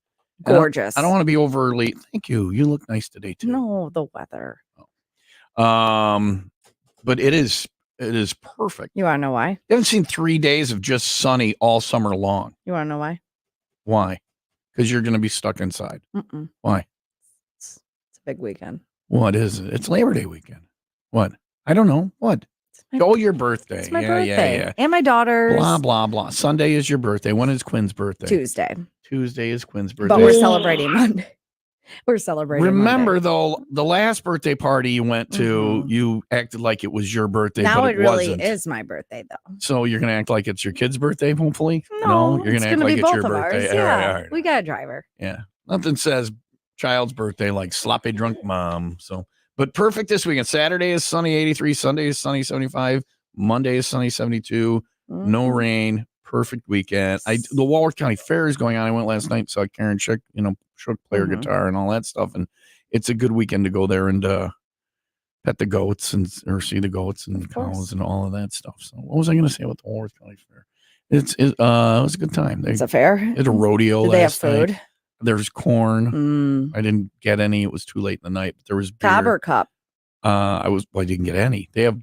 Gorgeous. I don't want to be overly. Thank you. You look nice today too. No, the weather. But it is perfect. You want to know why? You haven't seen 3 days of just sunny all summer long. You want to know why? Why? Because you're going to be stuck inside. Mm-mm. Why? It's a big weekend. What is it? It's Labor Day weekend. What? I don't know. What? Your birthday. It's my birthday. Yeah. And my daughter's. Blah, blah, blah. Sunday is your birthday. When is Quinn's birthday? Tuesday. Tuesday is Quinn's birthday. But we're celebrating Monday. Remember, Monday. though, the last birthday party you went to, you acted like it was your birthday, now but it really wasn't. is my birthday, though. So you're going to act like it's your kid's birthday, hopefully? No, you're going to act like it's your birthday. Ours. Yeah, all right. We got a driver. Yeah. Nothing says child's birthday like sloppy drunk mom. So, but perfect this weekend. Saturday is sunny 83. Sunday is sunny 75. Monday is sunny 72. No rain. Perfect weekend. The Walworth County Fair is going on. I went last night, saw Karen Schick, play her guitar and all that stuff. And it's a good weekend to go there and pet the goats or see the goats and cows and all of that stuff. So what was I going to say about the Walworth County Fair? It was a good time. It's a fair. It's a rodeo. Did they have food? Night. There's corn. I didn't get any. It was too late in the night. But there was beer. Cobb or cup? I didn't get any. They have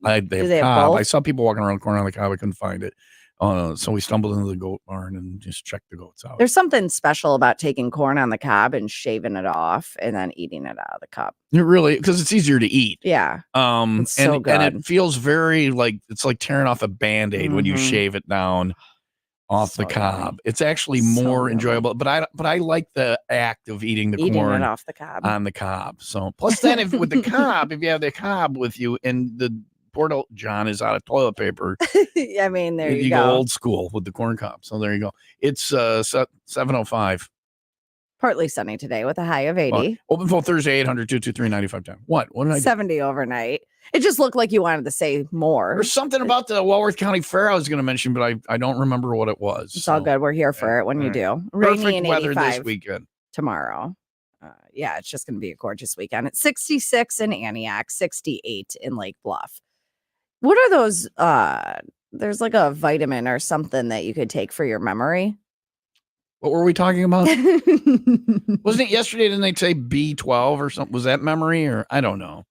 they have they have Cobb. both? I saw people walking around the corner on the Cobb. I couldn't find it. So we stumbled into the goat barn and just checked the goats out. There's something special about taking corn on the cob and shaving it off and then eating it out of the cup. It really, because it's easier to eat. Yeah. And It's so good. it feels very like it's like tearing off a Band-Aid when you Mhm. shave it down off So the cob. yummy. It's actually So more yummy. enjoyable. But I like the act of eating the Eating corn it off the cob. on the cob. So plus then if with the cob, if you have the cob with you and the Portal John is out of toilet paper. I mean, there you go go. old school with the corn cob. So there you go. It's 7:05. Partly sunny today with a high of 80. Open phone Thursday 800-223-9510. What did I do? 70 overnight. It just looked like you wanted to say more. There's something about the Walworth County Fair I was going to mention, but I don't remember what it was. It's all good. We're here for it when you do. Rainy Perfect and weather 85 this weekend. tomorrow. Yeah, it's just going to be a gorgeous weekend. It's 66 in Antioch, 68 in Lake Bluff. What are those? There's like a vitamin or something that you could take for your memory. What were we talking about? Wasn't it yesterday? Didn't they say B12 or something? Was that memory or I don't know.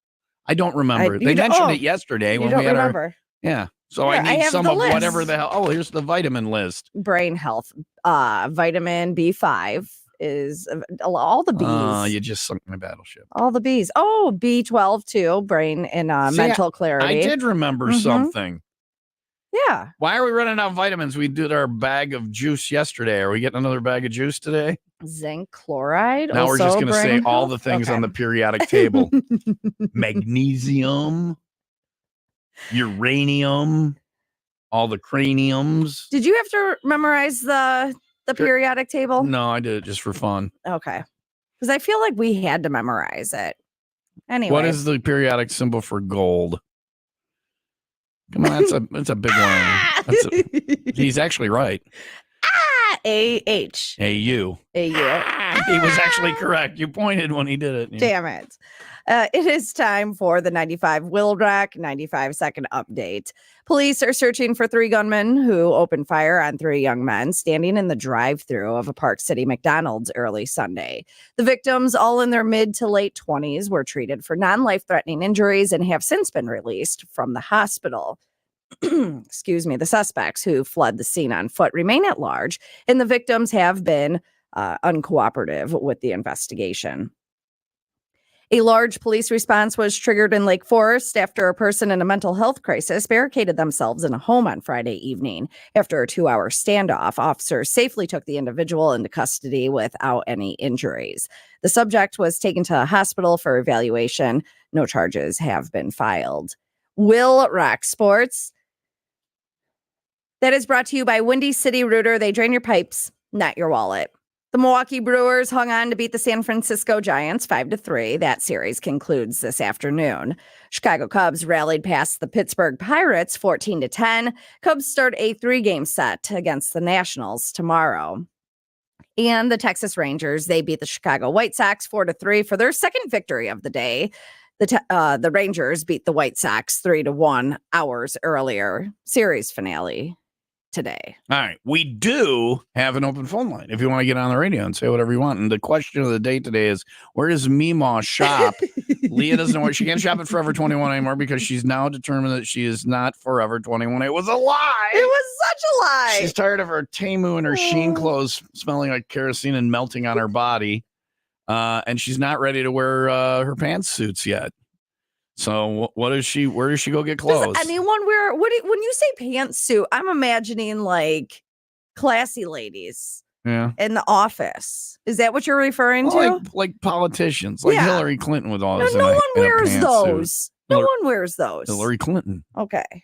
I don't remember. They mentioned it yesterday You when don't we had remember. yeah. So Here, I need have some the of whatever list. the hell. Oh, here's the vitamin list. Brain health. Vitamin B5 is all the B's. You just sunk my battleship. All the B's. Oh, B12 too. Brain and mental clarity. I did remember something. Yeah. Why are we running out of vitamins? We did our bag of juice yesterday. Are we getting another bag of juice today? Zinc chloride. Now we're just going to say all health? the things on Okay. the periodic table. Magnesium, uranium, all the craniums. Did you have to memorize the periodic table? No, I did it just for fun. Okay. Because I feel like we had to memorize it. Anyway. What is the periodic symbol for gold? Come on, that's a big one. He's actually right. A-H. A-U. A-U. He was actually correct. You pointed when he did it. Yeah. Damn it. It is time for the 95 WIIL Rack 95-second update. Police are searching for 3 gunmen who opened fire on 3 young men standing in the drive-thru of a Park City McDonald's early Sunday. The victims, all in their mid to late 20s, were treated for non-life-threatening injuries and have since been released from the hospital. Excuse me. The suspects who fled the scene on foot remain at large, and the victims have been uncooperative with the investigation. A large police response was triggered in Lake Forest after a person in a mental health crisis barricaded themselves in a home on Friday evening. After a 2-hour standoff, officers safely took the individual into custody without any injuries. The subject was taken to a hospital for evaluation. No charges have been filed. WIIL Rock Sports. That is brought to you by Windy City Rooter. They drain your pipes, not your wallet. The Milwaukee Brewers hung on to beat the San Francisco Giants 5-3. That series concludes this afternoon. Chicago Cubs rallied past the Pittsburgh Pirates 14-10. Cubs start a 3-game set against the Nationals tomorrow. And the Texas Rangers, they beat the Chicago White Sox 4-3 for their second victory of the day. The Rangers beat the White Sox 3-1 hours earlier. Series finale today. All right. We do have an open phone line if you want to get on the radio and say whatever you want. And the question of the day today is, where does Meemaw shop? Leah doesn't know where she can't shop at Forever 21 anymore because she's now determined that she is not Forever 21. It was a lie. It was such a lie. She's tired of her Temu and her Sheen clothes smelling like kerosene and melting on her body. And she's not ready to wear her pantsuits yet. So where does she go get clothes? Does anyone wear when you say pantsuit, I'm imagining like classy ladies in the office. Is that what you're referring to? Like politicians, like Hillary Clinton with all this. No one wears those. No one wears those. Hillary Clinton. Okay.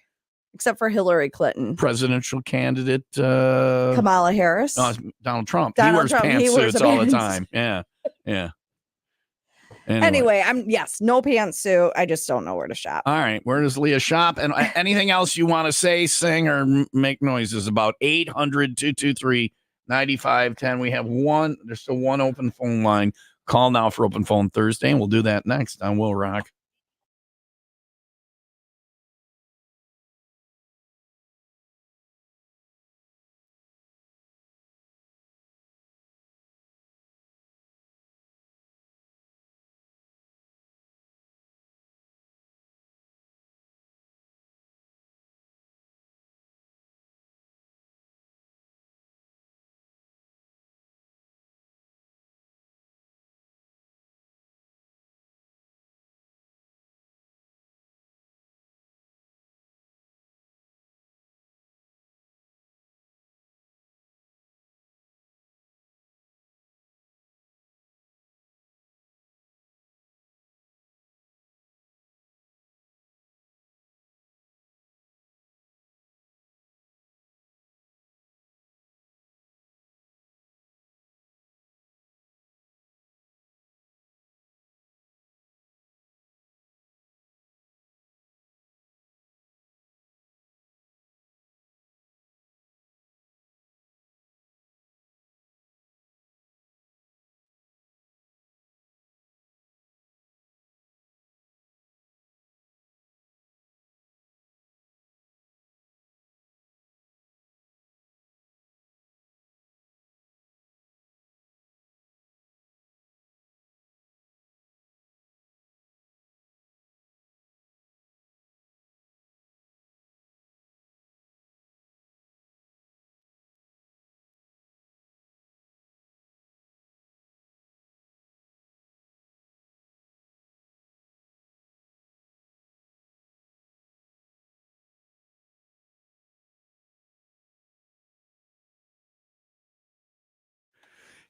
Except for Hillary Clinton. Presidential candidate Kamala Harris. No, Donald Trump. He wears pantsuits all the time. Yeah. Anyway, no pantsuit. I just don't know where to shop. All right. Where does Leah shop? And anything else you want to say, sing, or make noises about? 800-223-9510. We have there's still one open phone line. Call now for Open Phone Thursday, and we'll do that next on WIIL Rock.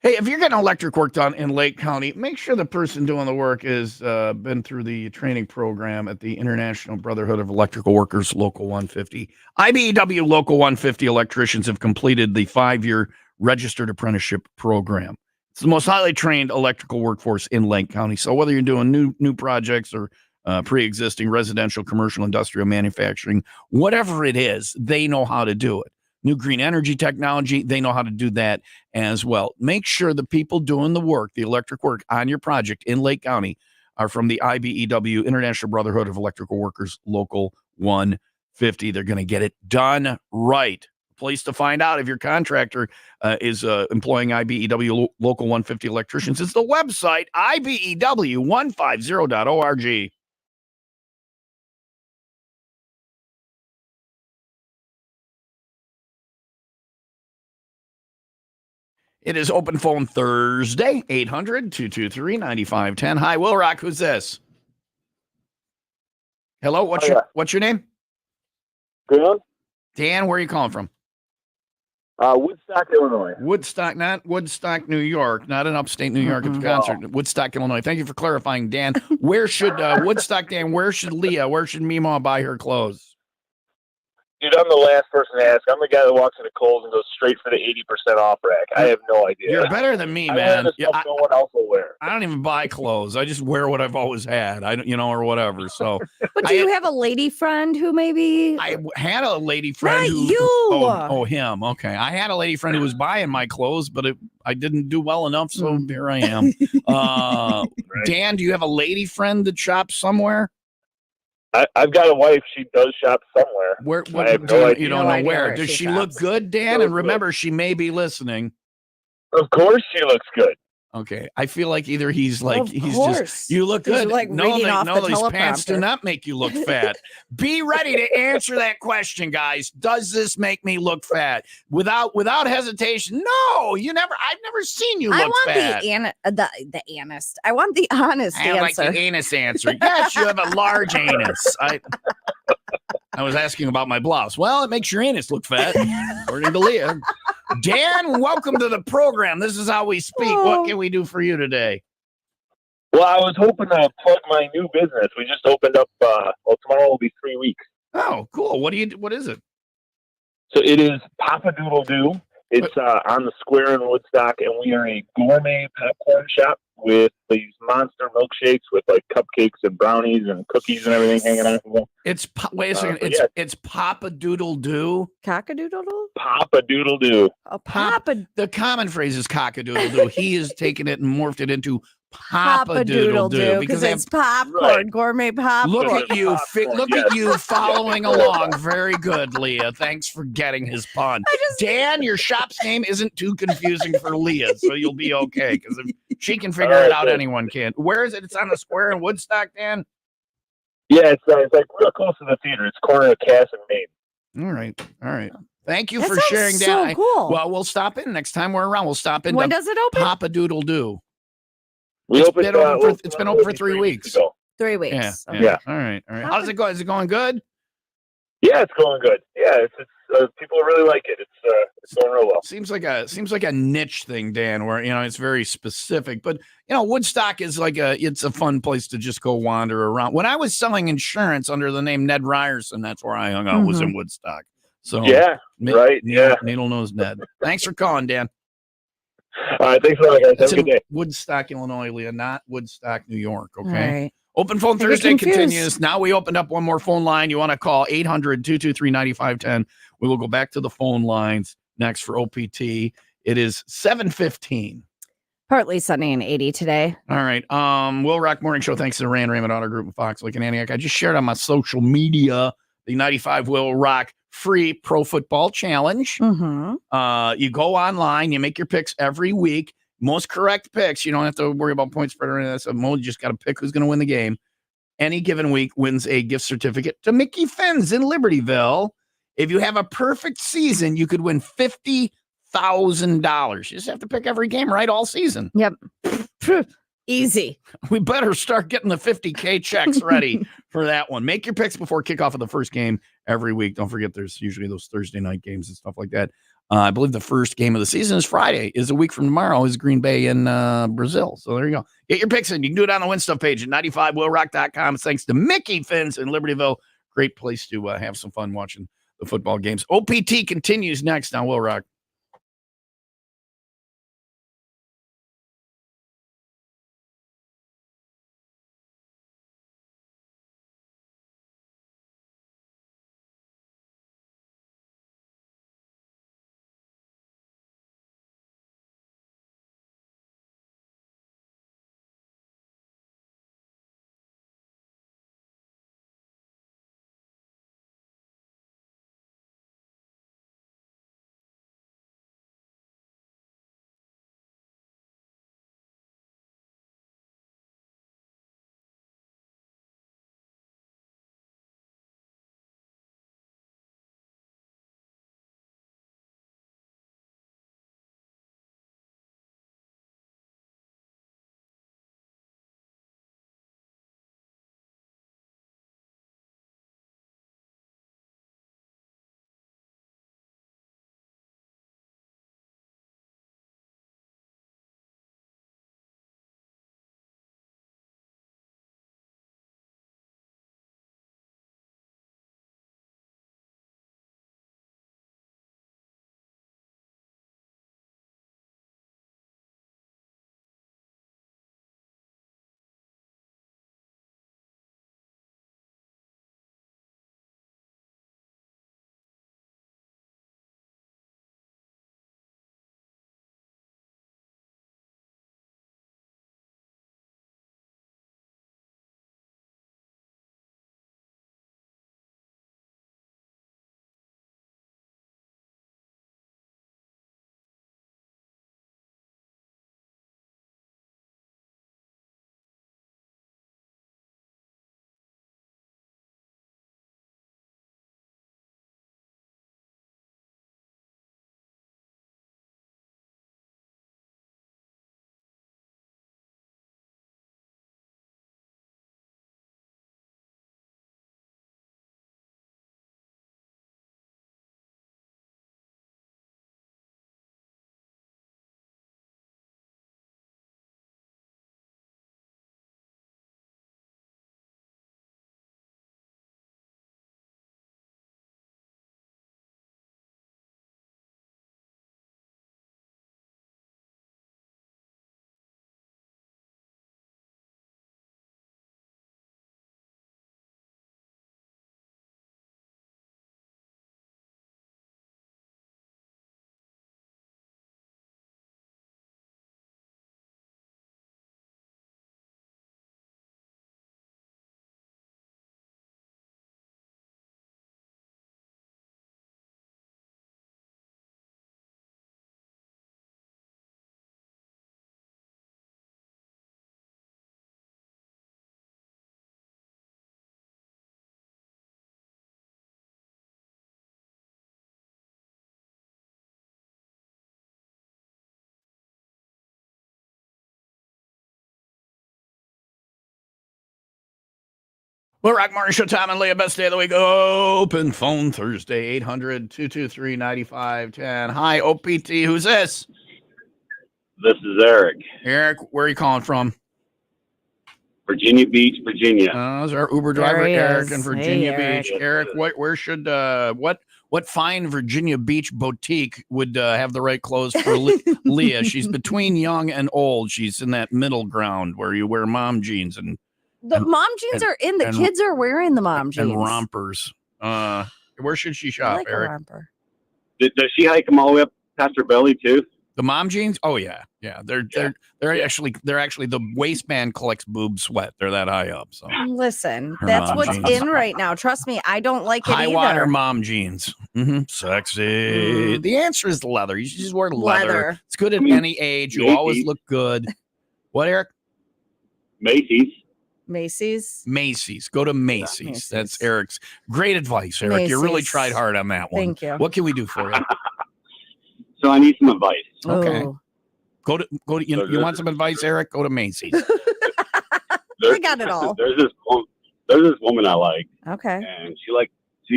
Hey, if you're getting electric work done in Lake County, make sure the person doing the work has been through the training program at the International Brotherhood of Electrical Workers, Local 150. IBEW Local 150 electricians have completed the 5-year registered apprenticeship program. It's the most highly trained electrical workforce in Lake County. So whether you're doing new projects or pre-existing residential, commercial, industrial, manufacturing, whatever it is, they know how to do it. New green energy technology, they know how to do that as well. Make sure the people doing the work, the electric work on your project in Lake County, are from the IBEW, International Brotherhood of Electrical Workers, Local 150. They're going to get it done right. Place to find out if your contractor is employing IBEW Local 150 electricians is the website, IBEW150.org. It is Open Phone Thursday, 800-223-9510. Hi, Will Rock. Who's this? Hello, what's your name? Dan? Dan, where are you calling from? Woodstock, Illinois. Woodstock, not Woodstock, New York, not in upstate New York at the concert. Woodstock, Illinois. Thank you for clarifying, Dan. Where should Woodstock, Dan, where should Meemaw buy her clothes? Dude, I'm the last person to ask. I'm the guy that walks into Kohl's and goes straight for the 80% off rack. I have no idea. You're better than me, I man. wear the stuff no one else will wear. I don't even buy clothes. I just wear what I've always had. I don't, or whatever. So, but do you have a lady friend who maybe? I had a lady friend. Right, who, you. Oh, him. Okay, I had a lady friend who was buying my clothes, but I didn't do well enough, so here I am. Right. Dan, do you have a lady friend that shops somewhere? I've got a wife. She does shop somewhere. Where? I have no idea. You don't know where. where Does she she look shops. good, Dan? And remember, she may be listening. Of course, she looks good. Okay, I feel like either he's course. just you look He's good. like reading off the these pants do teleprompter. not make you look fat. Be ready to answer that question, guys. Does this make me look fat? Without hesitation. No, I've never seen you look I want fat. the honest. I want the honest I like answer. the anus answer. Yes, you have a large anus. I was asking about my blouse. Well, it makes your anus look fat, according to Leah. Dan, welcome to the program. This is how we speak. What can we do for you today? Well, I was hoping to plug my new business. We just opened up. Tomorrow will be 3 weeks. Oh, cool. What is it? So it is Papa Doodle Doo. It's on the square in Woodstock, and we are a gourmet popcorn shop with these monster milkshakes with like cupcakes and brownies and cookies and everything hanging out. Wait a second. It's Papa Doodle Doo. Cockadoodle-doo? Papa Doodle Doo. A Papa The common phrase is cockadoodle doo. He has taken it and morphed it into Papa Doodle Doo because they it's popcorn, Right. gourmet popcorn. Look at you, Popcorn, look yes. at you following along. Very good, Leah. Thanks for getting his pun. Dan, your shop's name isn't too confusing for Leah, so you'll be okay. Because if she can figure it out, good. anyone can. Where is it? It's on the square in Woodstock, Dan? Yeah, it's like real close to the theater. It's corner of Cass and Main. All right. Thank you That for sounds sharing so that. cool. Well, we'll stop in next time we're around. We'll stop in When to does it open? Papa Doodle Doo. It's been open for 3 weeks. ago. 3 weeks. Yeah. Okay. Yeah. All right. How's it going? Is it going good? Yeah, it's going good. Yeah, it's people really like it. It's going real well. Seems like a niche thing, Dan, where it's very specific. But Woodstock is it's a fun place to just go wander around. When I was selling insurance under the name Ned Ryerson, that's where I hung out. Was in Woodstock. So Yeah, right. Yeah. Needle Nose Ned. Thanks for calling, Dan. All right, thanks a lot, guys. It's Have a in good day. Woodstock, Illinois, Leah, not Woodstock, New York. Okay. All right. Open Phone I get Thursday confused. continues. Now we opened up one more phone line. You want to call 800-223-9510. We will go back to the phone lines next for OPT. It is 7:15. Partly sunny and 80 today. All right. Will Rock Morning Show. Thanks to Rand Raymond Auto Group and Fox Lake and Antioch. I just shared on my social media the 95 Will Rock free pro football challenge. Mm-hmm. You go online, you make your picks every week. Most correct picks. You don't have to worry about point spread or anything. So you just got to pick who's going to win the game. Any given week wins a gift certificate to Mickey Finn's in Libertyville. If you have a perfect season, you could win $50,000. You just have to pick every game right all season. Yep. Easy. We better start getting the 50K checks ready for that one. Make your picks before kickoff of the first game every week. Don't forget there's usually those Thursday night games and stuff like that. I believe the first game of the season is Friday. Is a week from tomorrow is Green Bay in Brazil. So there you go. Get your picks in. You can do it on the Win Stuff page at 95willrock.com. Thanks to Mickey Fins in Libertyville. Great place to have some fun watching the football games. OPT continues next on Will Rock. Well, Rock Morning Show, Tom and Leah, best day of the week. Open phone Thursday, 800-223-9510. Hi, OPT. Who's this? This is Eric, Eric, where are you calling from? Virginia Beach, Virginia. Is our Uber driver, There he Eric, is. in Virginia Hey, Beach. Eric, where should, what fine Virginia Beach boutique would have the right clothes for Leah? She's between young and old. She's in that middle ground where you wear mom jeans and The mom jeans are in. The kids are wearing the mom jeans. and rompers. Where should she I shop, like a Eric? romper. Does she hike them all the way up past her belly too? The mom jeans? Oh yeah. They're actually the waistband collects boob sweat. They're that high up. So Listen, Her that's mom what's jeans. in right now. Trust me, I don't like it high either. water mom jeans. Sexy. The answer is leather. You should just wear leather. It's good at any age. You always look good. What, Eric? Macy's. Go to Macy's. Macy's. That's Eric's great advice, Eric. You really Macy's. tried hard on that one. Thank you. What can we do for you? So I need some advice. Okay. Ooh. Go to you want some advice, Eric? Go to Macy's. I got it all. There's this woman I like, Okay. and she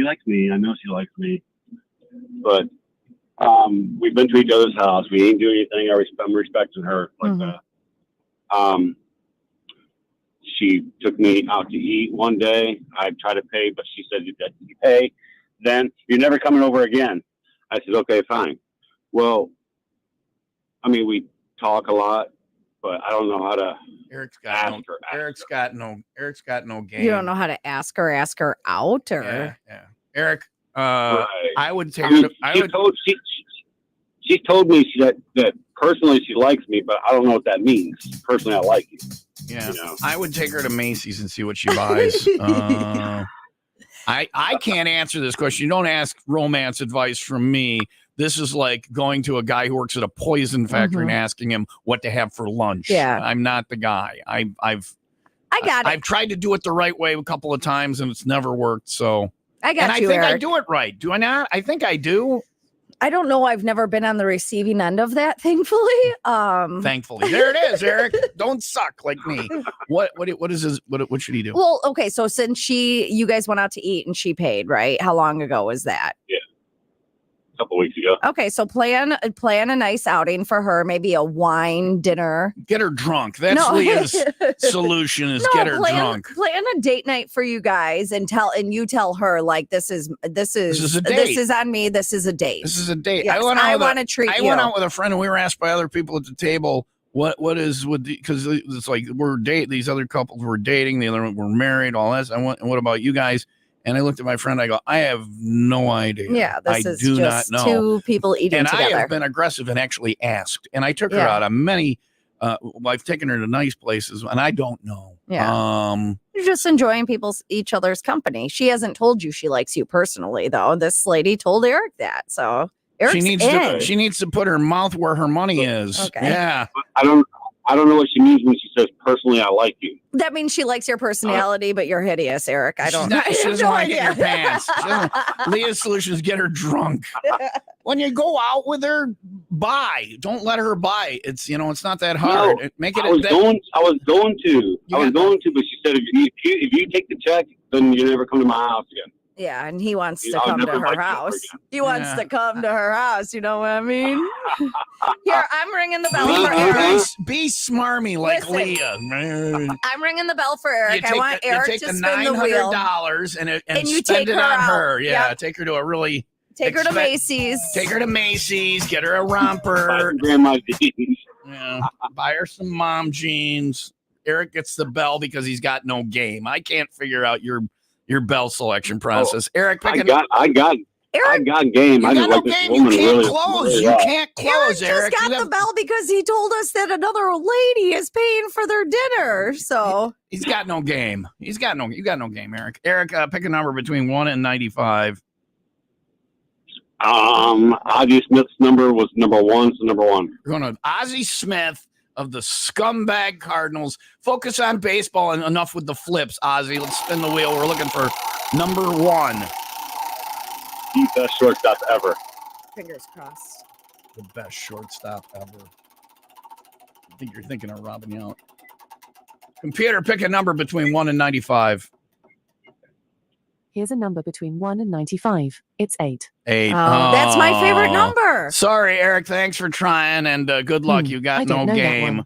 likes me. I know she likes me, but We've been to each other's house. We ain't doing anything. I'm respecting her like that. She took me out to eat one day. I tried to pay, but she said, if you pay, then you're never coming over again. I said, okay, fine. Well, I mean, we talk a lot, but I don't know how to Eric's got no game. You don't know how to ask her out, or yeah. Eric, right. I would take. She told me that personally she likes me, but I don't know what that means. Personally, I like you. Yeah, You know? I would take her to Macy's and see what she buys. I can't answer this question. You don't ask romance advice from me. This is like going to a guy who works at a poison factory and asking him what to have for lunch. Yeah. I'm not the guy. I got it. I've tried to do it the right way a couple of times and it's never worked. So I and I think Eric. I do it right. Do I not? I think I do. I don't know. I've never been on the receiving end of that, thankfully. Thankfully, there it is, Eric. Don't suck like me. What is his? What should he do? Well, okay. So since you guys went out to eat and she paid, right? How long ago was that? Yeah, a couple weeks ago. Okay, so plan a nice outing for her. Maybe a wine dinner. Get her drunk. That's Leah's solution. Is get her drunk. Plan a date night for you guys and you tell her like this is a date. This is on me. This is a date. This is a date. Yes, I want to treat you. I went out with a friend and we were asked by other people at the table what is with because it's like these other couples were dating, the other one were married, all that. I went, and what about you guys? And I looked at my friend. I go, I have no idea. Yeah, I do not know. Two people eating and together. I have been aggressive and actually asked. And I took her out on many. I've taken her to nice places, and I don't know. Yeah, you're just enjoying each other's company. She hasn't told you she likes you personally, though. This lady told Eric that, so Eric's she needs to put her mouth where her money is. Okay. Yeah. I don't know what she means when she says, personally, I like you. That means she likes your personality, but you're hideous, Eric. I don't know. She doesn't like it in your pants. Leah's solution is get her drunk. When you go out with her, buy. Don't let her buy. It's not that hard. No, Make it. I was going to, but she said if you take the check, then you never come to my house again. Yeah, and he wants to come to her house. He wants to come to her house. You know what I mean? Here, I'm ringing the bell for Eric. Be smarmy like Leah. I'm ringing the bell for Eric. I want Eric to spin the wheel. $900 and you spend take it her on out. her. Yeah, Yep. take her to a really. Take her to Macy's. Take her to Macy's. Get her a romper. Grandma jeans. Yeah, buy her some mom jeans. Eric gets the bell because he's got no game. I can't figure out your bell selection process. Eric, I got game. You I got just no like this game. woman You can't really, close. really You well. can't close, Eric just got the bell because he told us that another lady is paying for their dinner. So he's got no game. You got no game, Eric. Eric, pick a number between 1 and 95. Ozzie Smith's number was number 1, so number 1. We're going to Ozzie Smith of the scumbag Cardinals. Focus on baseball and enough with the flips, Ozzie. Let's spin the wheel. We're looking for number 1. The best shortstop ever. fingers crossed. The best shortstop ever. I think you're thinking of Robin Yount. Computer, pick a number between 1 and 95. Here's a number between 1 and 95. It's 8. 8. Oh, that's my favorite number. Sorry, Eric. Thanks for trying, and good luck. You got no game.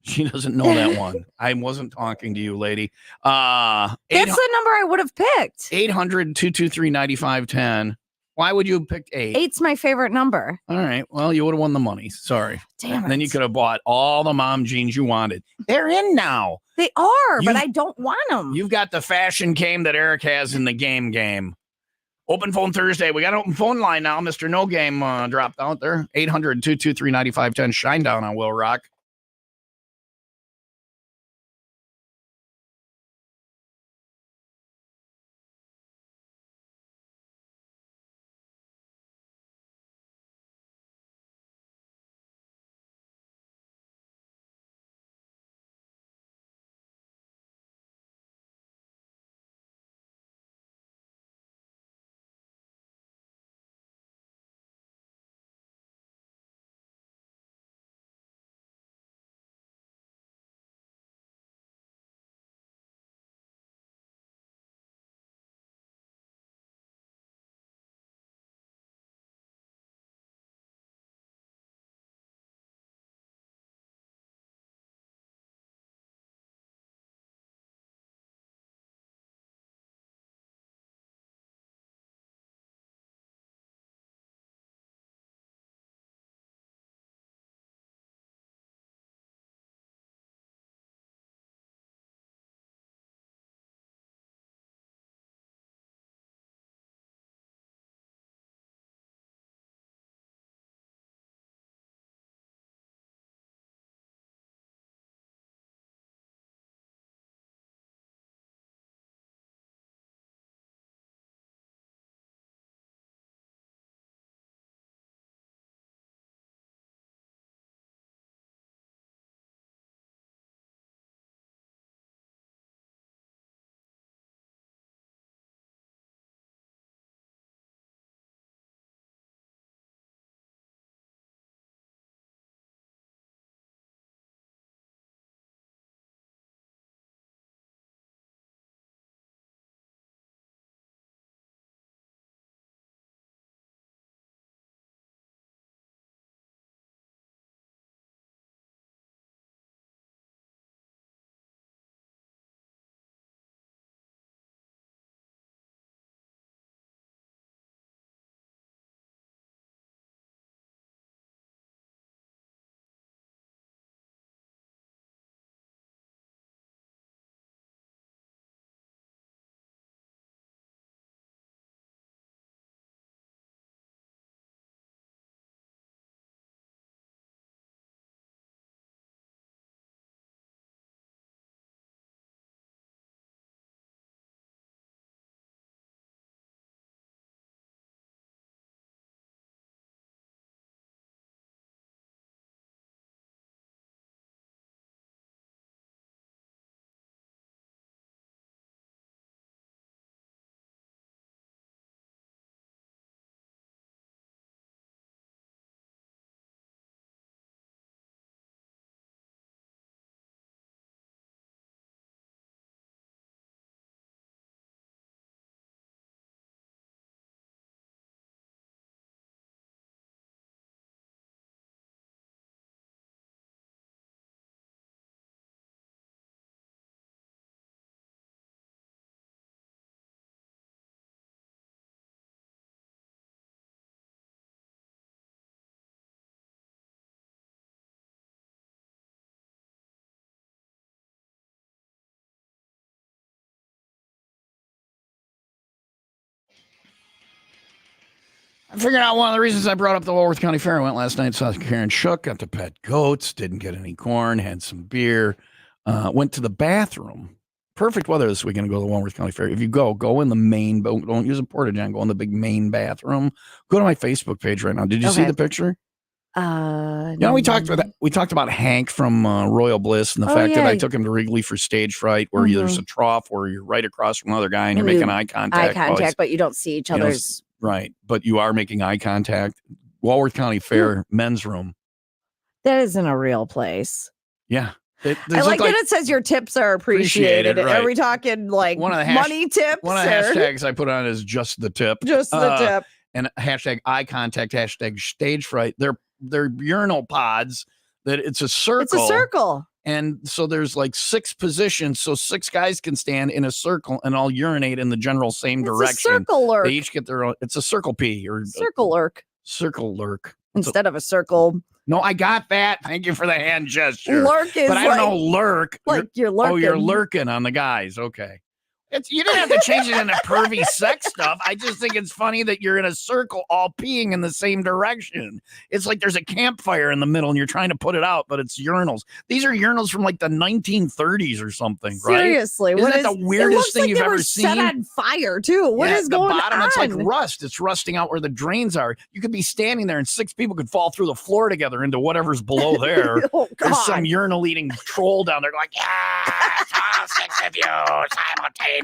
She doesn't know that one. I wasn't talking to you, lady. That's the number I would have picked. 800-223-9510. Why would you have picked 8? 8's my favorite number. All right. Well, you would have won the money. Sorry. Damn it. Then you could have bought all the mom jeans you wanted. They're in now. They are, but I don't want them. You've got the fashion game that Eric has in the game. Open phone Thursday. We got an open phone line now. Mr. No Game dropped out there. 800-223-9510. Shine down on Will Rock. I figured out one of the reasons I brought up the Walworth County Fair. I went last night, saw Karen Shook, got to pet goats, didn't get any corn, had some beer, went to the bathroom. Perfect weather this weekend to go to the Walworth County Fair. If you go in the main, don't use a porta john, go in the big main bathroom. Go to my Facebook page right now. Did you see the picture? We talked about Hank from Royal Bliss and the fact that I took him to Wrigley for stage fright, where there's a trough where you're right across from another guy and you're making eye contact. But you don't see each other's. Right, but you are making eye contact. Walworth County Fair men's room. That isn't a real place. Yeah. I like that it says your tips are appreciated. Right. Are we talking like money tips? One of the hashtags I put on is just the tip. Just the tip. And hashtag eye contact, hashtag stage fright. They're urinal pods that it's a circle. It's a circle. And so there's like 6 positions. So 6 guys can stand in a circle and all urinate in the general same direction. It's a circle lurk. They each get their own. It's a circle P or circle lurk. Circle lurk. Instead of a circle. No, I got that. Thank you for the hand gesture. Lurk is, but I don't know lurk. Like you're lurking. Oh, you're lurking on the guys. Okay. You didn't have to change it into pervy sex stuff. I just think it's funny that you're in a circle all peeing in the same direction. It's like there's a campfire in the middle and you're trying to put it out, but it's urinals. These are urinals from like the 1930s or something, right? Seriously. Isn't that the weirdest thing you've ever seen? Set on fire too. What is going on? The bottom, it's like rust. It's rusting out where the drains are. You could be standing there and 6 people could fall through the floor together into whatever's below there. There's some urinal eating troll down there like, all 6 of you simultaneously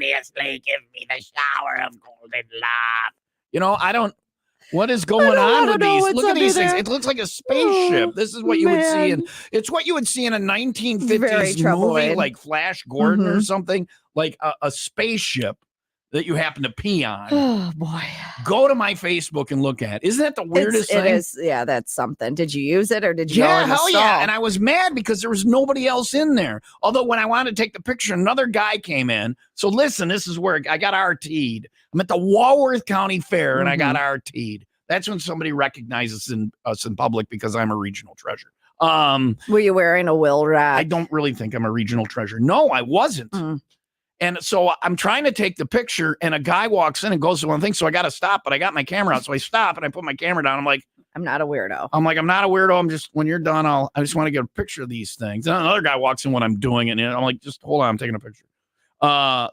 give me the shower of golden love. What is going on with these? Look at these things. It looks like a spaceship. This is what you would see it's what you would see in a 1950s movie like Flash Gordon or something, like a spaceship that you happen to pee on. Oh boy. Go to my Facebook and look at it. Isn't that the weirdest thing? It is. Yeah, that's something. Did you use it or did you? Yeah, hell yeah. And I was mad because there was nobody else in there. Although when I wanted to take the picture, another guy came in. So listen, this is where I got RT'd. I'm at the Walworth County Fair and I got RT'd. That's when somebody recognizes us in public because I'm a regional treasure. Were you wearing a WIIL wrap? I don't really think I'm a regional treasure. No, I wasn't. And so I'm trying to take the picture and a guy walks in and goes to one thing. So I got to stop, but I got my camera out. So I stop and I put my camera down. I'm like, I'm not a weirdo. I'm not a weirdo. I'm just, when you're done, I just want to get a picture of these things. And another guy walks in when I'm doing it. And I'm like, just hold on, I'm taking a picture.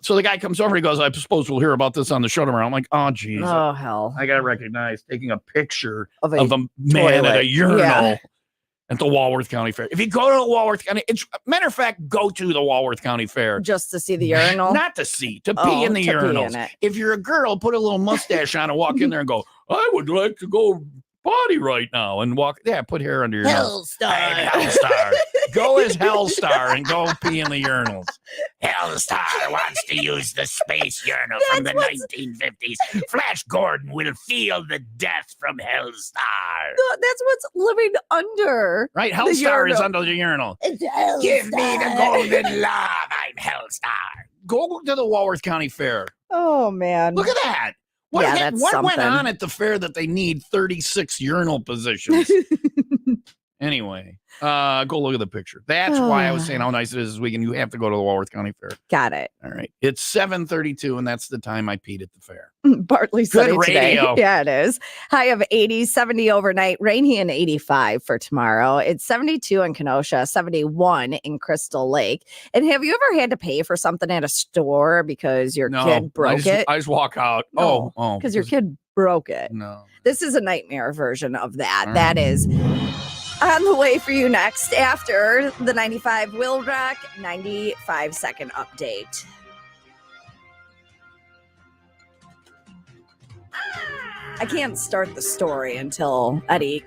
So the guy comes over, he goes, I suppose we'll hear about this on the show tomorrow. I'm like, oh, geez. Oh, hell. I got to recognize taking a picture of a man at a urinal at the Walworth County Fair. If you go to the Walworth County, matter of fact, go to the Walworth County Fair. Just to see the urinal? Not to see, to pee in the urinals. If you're a girl, put a little mustache on and walk in there and go, I would like to go potty right now and walk. Yeah, put hair under your nose. Hellstar. Go as Hellstar and go pee in the urinals. Hellstar wants to use the space urinal from the 1950s. Flash Gordon will feel the death from Hellstar. That's what's living under. Right, Hellstar is under the urinal. Give me the golden love. I'm Hellstar. Go to the Walworth County Fair. Oh, man. Look at that. What went on at the fair that they need 36 urinal positions? Anyway, go look at the picture. That's why I was saying how nice it is this weekend. You have to go to the Walworth County Fair. Got it. All right. It's 7:32, and that's the time I peed at the fair. Partly sunny Good radio. Today. Yeah, it is. High of 80, 70 overnight, rainy and 85 for tomorrow. It's 72 in Kenosha, 71 in Crystal Lake. And have you ever had to pay for something at a store because your kid broke it? I just walk out. No, because your kid broke it. No. This is a nightmare version of that. That is on the way for you next after the 95 WIIL Rock 95-second update. I can't start the story until Eddie.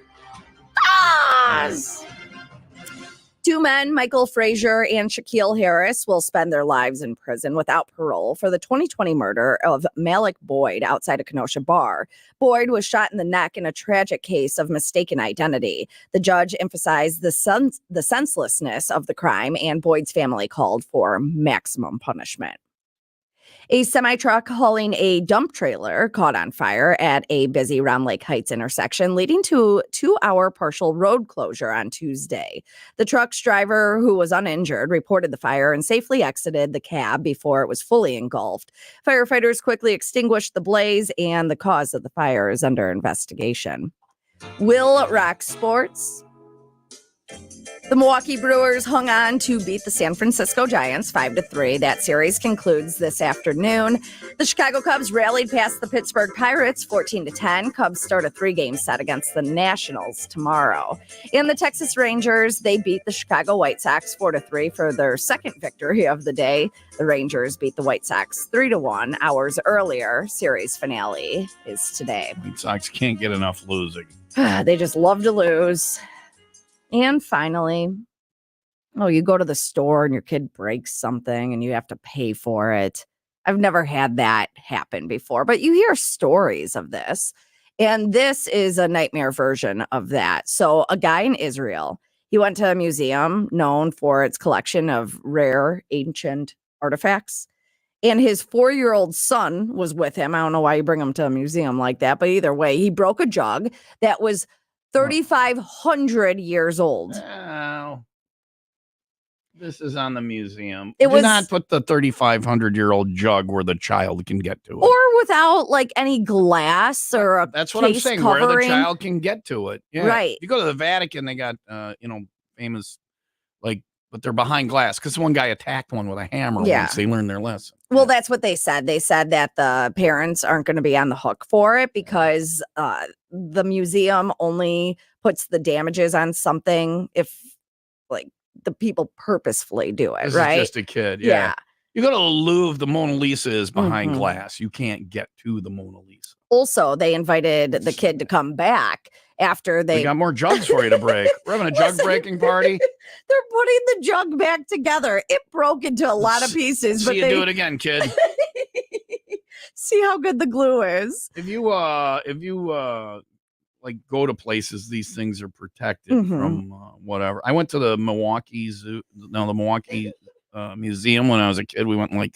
Two men, Michael Frazier and Shaquille Harris, will spend their lives in prison without parole for the 2020 murder of Malik Boyd outside a Kenosha bar. Boyd was shot in the neck in a tragic case of mistaken identity. The judge emphasized the senselessness of the crime, and Boyd's family called for maximum punishment. A semi-truck hauling a dump trailer caught on fire at a busy Round Lake Heights intersection, leading to a 2-hour partial road closure on Tuesday. The truck's driver, who was uninjured, reported the fire and safely exited the cab before it was fully engulfed. Firefighters quickly extinguished the blaze, and the cause of the fire is under investigation. WIIL rock sports. The Milwaukee Brewers hung on to beat the San Francisco Giants 5-3. That series concludes this afternoon. The Chicago Cubs rallied past the Pittsburgh Pirates 14-10. Cubs start a 3-game set against the Nationals tomorrow. And the Texas Rangers, they beat the Chicago White Sox 4-3 for their second victory of the day. The Rangers beat the White Sox 3-1 hours earlier. Series finale is today. White Sox can't get enough losing. They just love to lose. And finally, you go to the store and your kid breaks something and you have to pay for it. I've never had that happen before, but you hear stories of this. And this is a nightmare version of that. So a guy in Israel, he went to a museum known for its collection of rare ancient artifacts. And his 4-year-old son was with him. I don't know why you bring him to a museum like that, but either way, he broke a jug that was 3,500 years old. Oh. This is on the museum. It was not put the 3,500-year-old jug where the child can get to it. Or without like any glass or a That's what I'm case saying, covering. where the child can get to it. Yeah. Right. You go to the Vatican, they got, famous, but they're behind glass because one guy attacked one with a hammer once. They learned their lesson. Well, that's what they said. They said that the parents aren't going to be on the hook for it because the museum only puts the damages on something if, the people purposefully do it, This right? is just a kid. Yeah. You go to the Louvre, the Mona Lisa is behind glass. You can't get to the Mona Lisa. Also, they invited the kid to come back after they got more jugs for you to break. We're having a jug breaking party. They're putting the jug back together. It broke into a lot of pieces. See you do it again, kid. See how good the glue is. If you go to places, these things are protected from whatever. I went to the Milwaukee Museum when I was a kid. We went in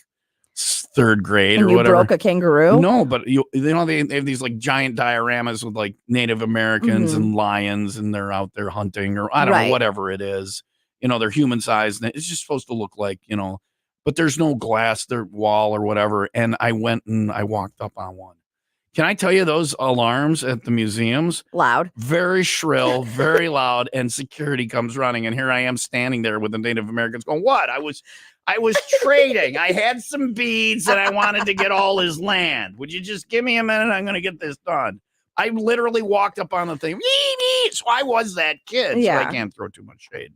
third grade and or you whatever. Broke a kangaroo? No, but they have these giant dioramas with Native Americans and lions, and they're out there hunting or I don't know, whatever it is. They're human sized. It's just supposed to look like, but there's no glass, their wall or whatever. And I went and I walked up on one. Can I tell you those alarms at the museums? Loud. Very shrill, very loud, and security comes running. And here I am standing there with the Native Americans going, what? I was trading. I had some beads and I wanted to get all his land. Would you just give me a minute? I'm going to get this done. I literally walked up on the thing. So I was that kid. So I can't throw too much shade.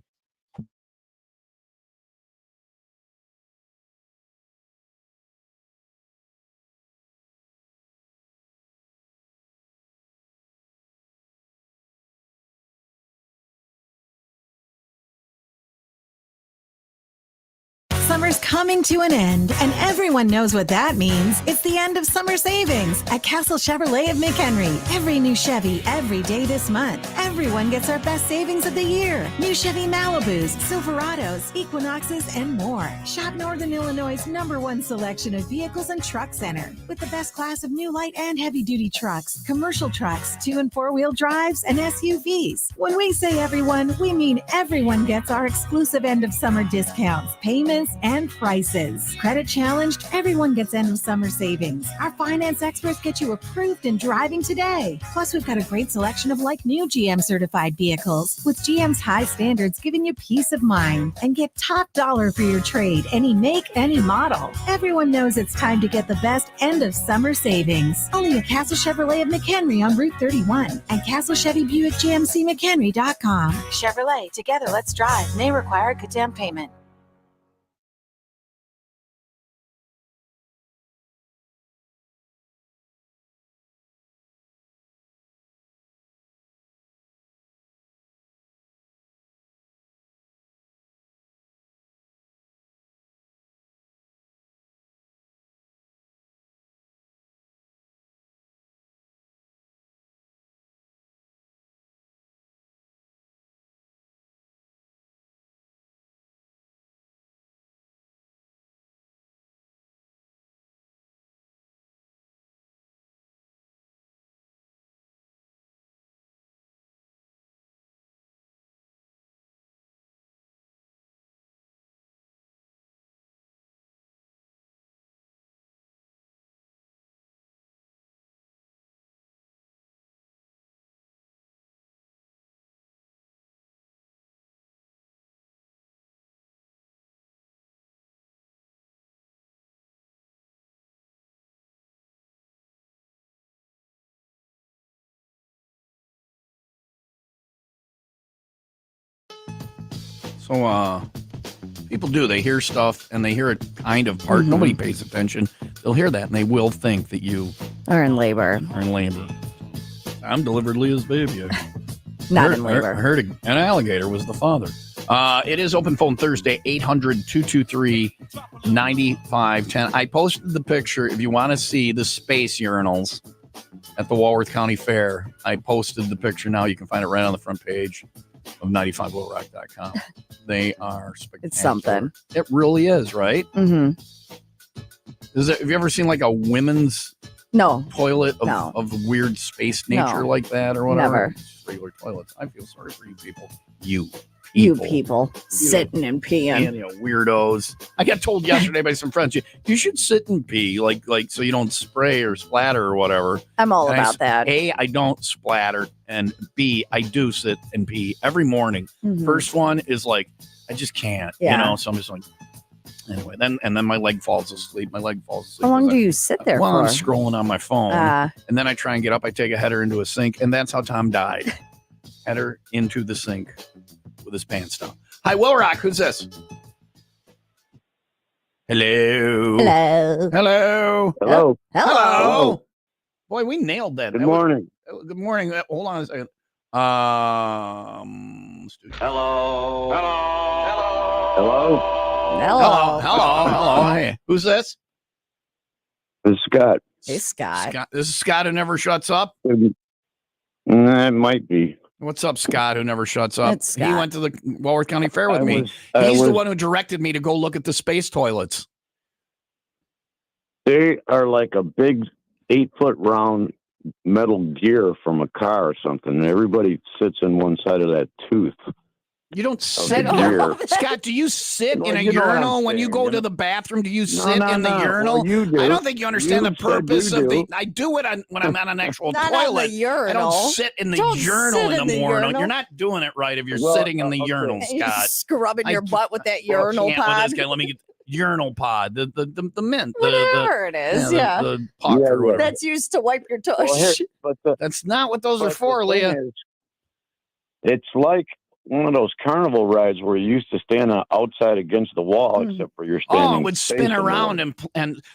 Summer's coming to an end, and everyone knows what that means. It's the end of summer savings at Castle Chevrolet of McHenry. Every new Chevy, every day this month. Everyone gets our best savings of the year. New Chevy Malibus, Silverados, Equinoxes, and more. Shop Northern Illinois' #1 selection of vehicles and truck center with the best class of new light and heavy-duty trucks, commercial trucks, 2- and 4-wheel drives, and SUVs. When we say everyone, we mean everyone gets our exclusive end of summer discounts, payments, and prices. Credit challenged, everyone gets end of summer savings. Our finance experts get you approved and driving today. Plus, we've got a great selection of new GM certified vehicles with GM's high standards giving you peace of mind. And get top dollar for your trade, any make, any model. Everyone knows it's time to get the best end of summer savings. Only at Castle Chevrolet of McHenry on Route 31 and Castle Chevy Buick GMC McHenry.com. Chevrolet, together let's drive. May require good down payment. So people do. They hear stuff and they hear it kind of part. Nobody pays attention. They'll hear that and they will think that you Are in labor. are in labor. I'm delivered Leah's baby. Not in labor. I heard an alligator was the father. It is open phone Thursday, 800-223-9510. I posted the picture. If you want to see the space urinals at the Walworth County Fair, I posted the picture. Now you can find it right on the front page of 95WIILrock.com. They are spectacular. It's something. It really is, right? Mm-hmm. Have you ever seen like a women's toilet of weird space nature like that or whatever? Never. It's just regular toilets. I feel sorry for you people. You people sitting and peeing. You weirdos. I got told yesterday by some friends, you should sit and pee, like so you don't spray or splatter or whatever. I'm all about that. A, I don't splatter, and B, I do sit and pee every morning. First one is like, I just can't, so I'm just like, anyway, then my leg falls asleep. How long do you sit there for? I'm for? scrolling on my phone, and then I try and get up. I take a header into a sink, and that's how Tom died. Header into the sink with his pants down. Hi, Will Rock. Who's this? Hello. Hello. Hello. Hello. Hello. Boy, we nailed that. Good morning. Good morning. Hold on a second. Hello. Hello. Hello. Hey, who's this? This is Scott. Hey, Scott. This is Scott who never shuts up. It might be. What's up, Scott, who never shuts up? It's Scott. He went to the Walworth County Fair with me. He's the one who directed me to go look at the space toilets. They are like a big 8-foot round metal gear from a car or something. Everybody sits in one side of that tooth. You don't sit Scott, do you sit in a urinal when you go to the bathroom? Do you sit in the urinal? Well, you do. I don't think you understand the purpose of the. do. I do it when I'm on an actual Not toilet. on the urinal. I don't sit in the Don't urinal sit in the urinal. morning. You're not doing it right if you're Well, sitting in the okay. urinal, You're Scott. scrubbing your butt with that urinal Can't with pod. this guy. Let me get urinal pod. The mint. Whatever it is, The puck Yeah, or whatever. That's used to wipe your tush. Well, here, but That's not what those are but for, the thing Leah. is, it's like one of those carnival rides where you used to stand outside against the wall, except for you're standing. Oh, it would spin around and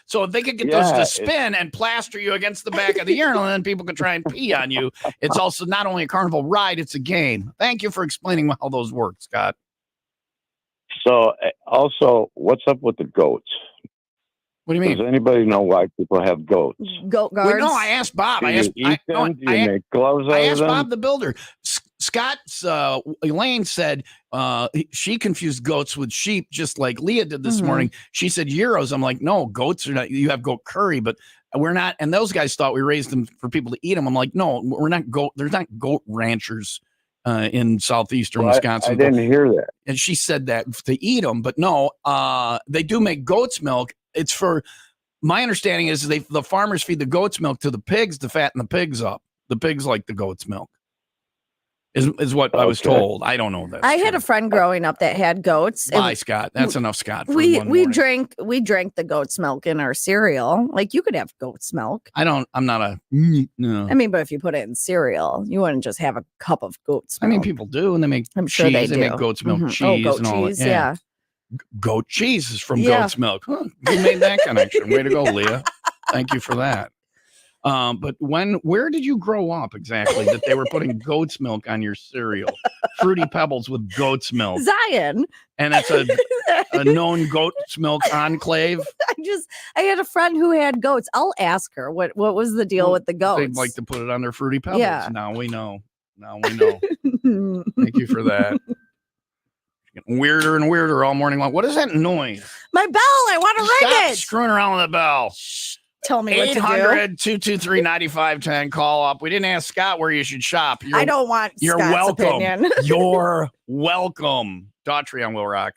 so if they could get those to spin and plaster you against the back of the urinal, and then people could try and pee on you. It's also not only a carnival ride; it's a game. Thank you for explaining how those work, Scott. So, also, what's up with the goats? What do you mean? Does anybody know why people have goats? Goat guards. Well, no, I asked Bob. Do you eat them? Do you make gloves out I of asked them? Bob the builder. Scott's Elaine said she confused goats with sheep, just like Leah did this morning. She said gyros. I'm like, no, goats are not. You have goat curry, but we're not. And those guys thought we raised them for people to eat them. I'm like, no, we're not goat. There's not goat ranchers in southeastern Wisconsin. I didn't hear that. And she said that to eat them, but no, they do make goat's milk. It's for my understanding is the farmers feed the goat's milk to the pigs to fatten the pigs up. The pigs like the goat's milk. Is what I was told. I don't know that. I had a friend growing up that had goats. Bye, Scott. That's enough, Scott. For We one morning. drank the goat's milk in our cereal. Like you could have goat's milk. I'm not a no. I mean, but if you put it in cereal, you wouldn't just have a cup of goat's milk. I mean, people do, and they make. I'm sure cheese. they They do. make goat's milk cheese goat and all cheese, that. yeah. Goat cheese is from Yeah. goat's milk. Huh, you made that connection. Way to go, Leah. Thank you for that. But where did you grow up exactly that they were putting goat's milk on your cereal? Fruity Pebbles with goat's milk. Zion. And that's a known goat's milk enclave. I had a friend who had goats. I'll ask her what was the deal with the goats. They'd like to put it on their Fruity Pebbles. Yeah. Now we know. Thank you for that. Getting weirder and weirder all morning long. What is that noise? My bell. I want to ring Stop it. screwing around with the bell. Tell me what to do. 800-223-9510. Call up. We didn't ask Scott where you should shop. I don't want You're Scott's welcome. opinion. You're welcome. Daughtry on Will Rock.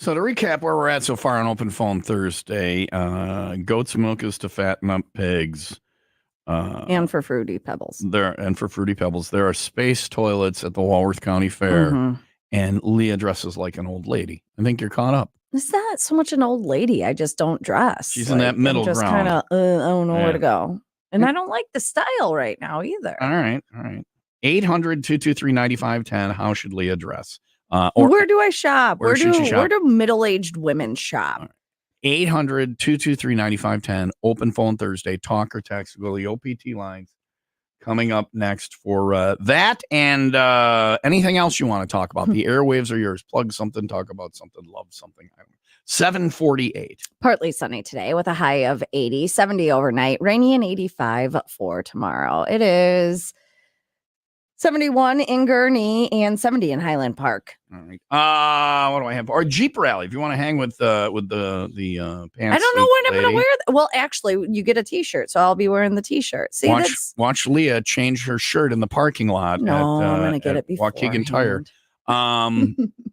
So to recap where we're at so far on Open Phone Thursday, goat's milk is to fatten up pigs. And for Fruity Pebbles. For Fruity Pebbles. There are space toilets at the Walworth County Fair, and Leah dresses like an old lady. I think you're caught up. It's not so much an old lady. I just don't dress. She's in that middle I'm just ground. kind of, I don't know where to go. And I don't like the style right now either. All right. 800-223-9510. How should Leah dress? Where do I shop? Where should she shop? Where do middle-aged women shop? 800-223-9510. Open Phone Thursday. Talk or text. Go to the OPT lines. Coming up next for that and anything else you want to talk about. The airwaves are yours. Plug something, talk about something, love something. 7:48. Partly sunny today with a high of 80, 70 overnight, rainy and 85 for tomorrow. It is 71 in Gurnee and 70 in Highland Park. All right. What do I have? Or Jeep Rally. If you want to hang with the pants. I don't know when I'm going to wear that. Well, actually, you get a T-shirt, so I'll be wearing the T-shirt. See, watch Leah change her shirt in the parking lot. No, I'm going to get it before. Waukegan Tire.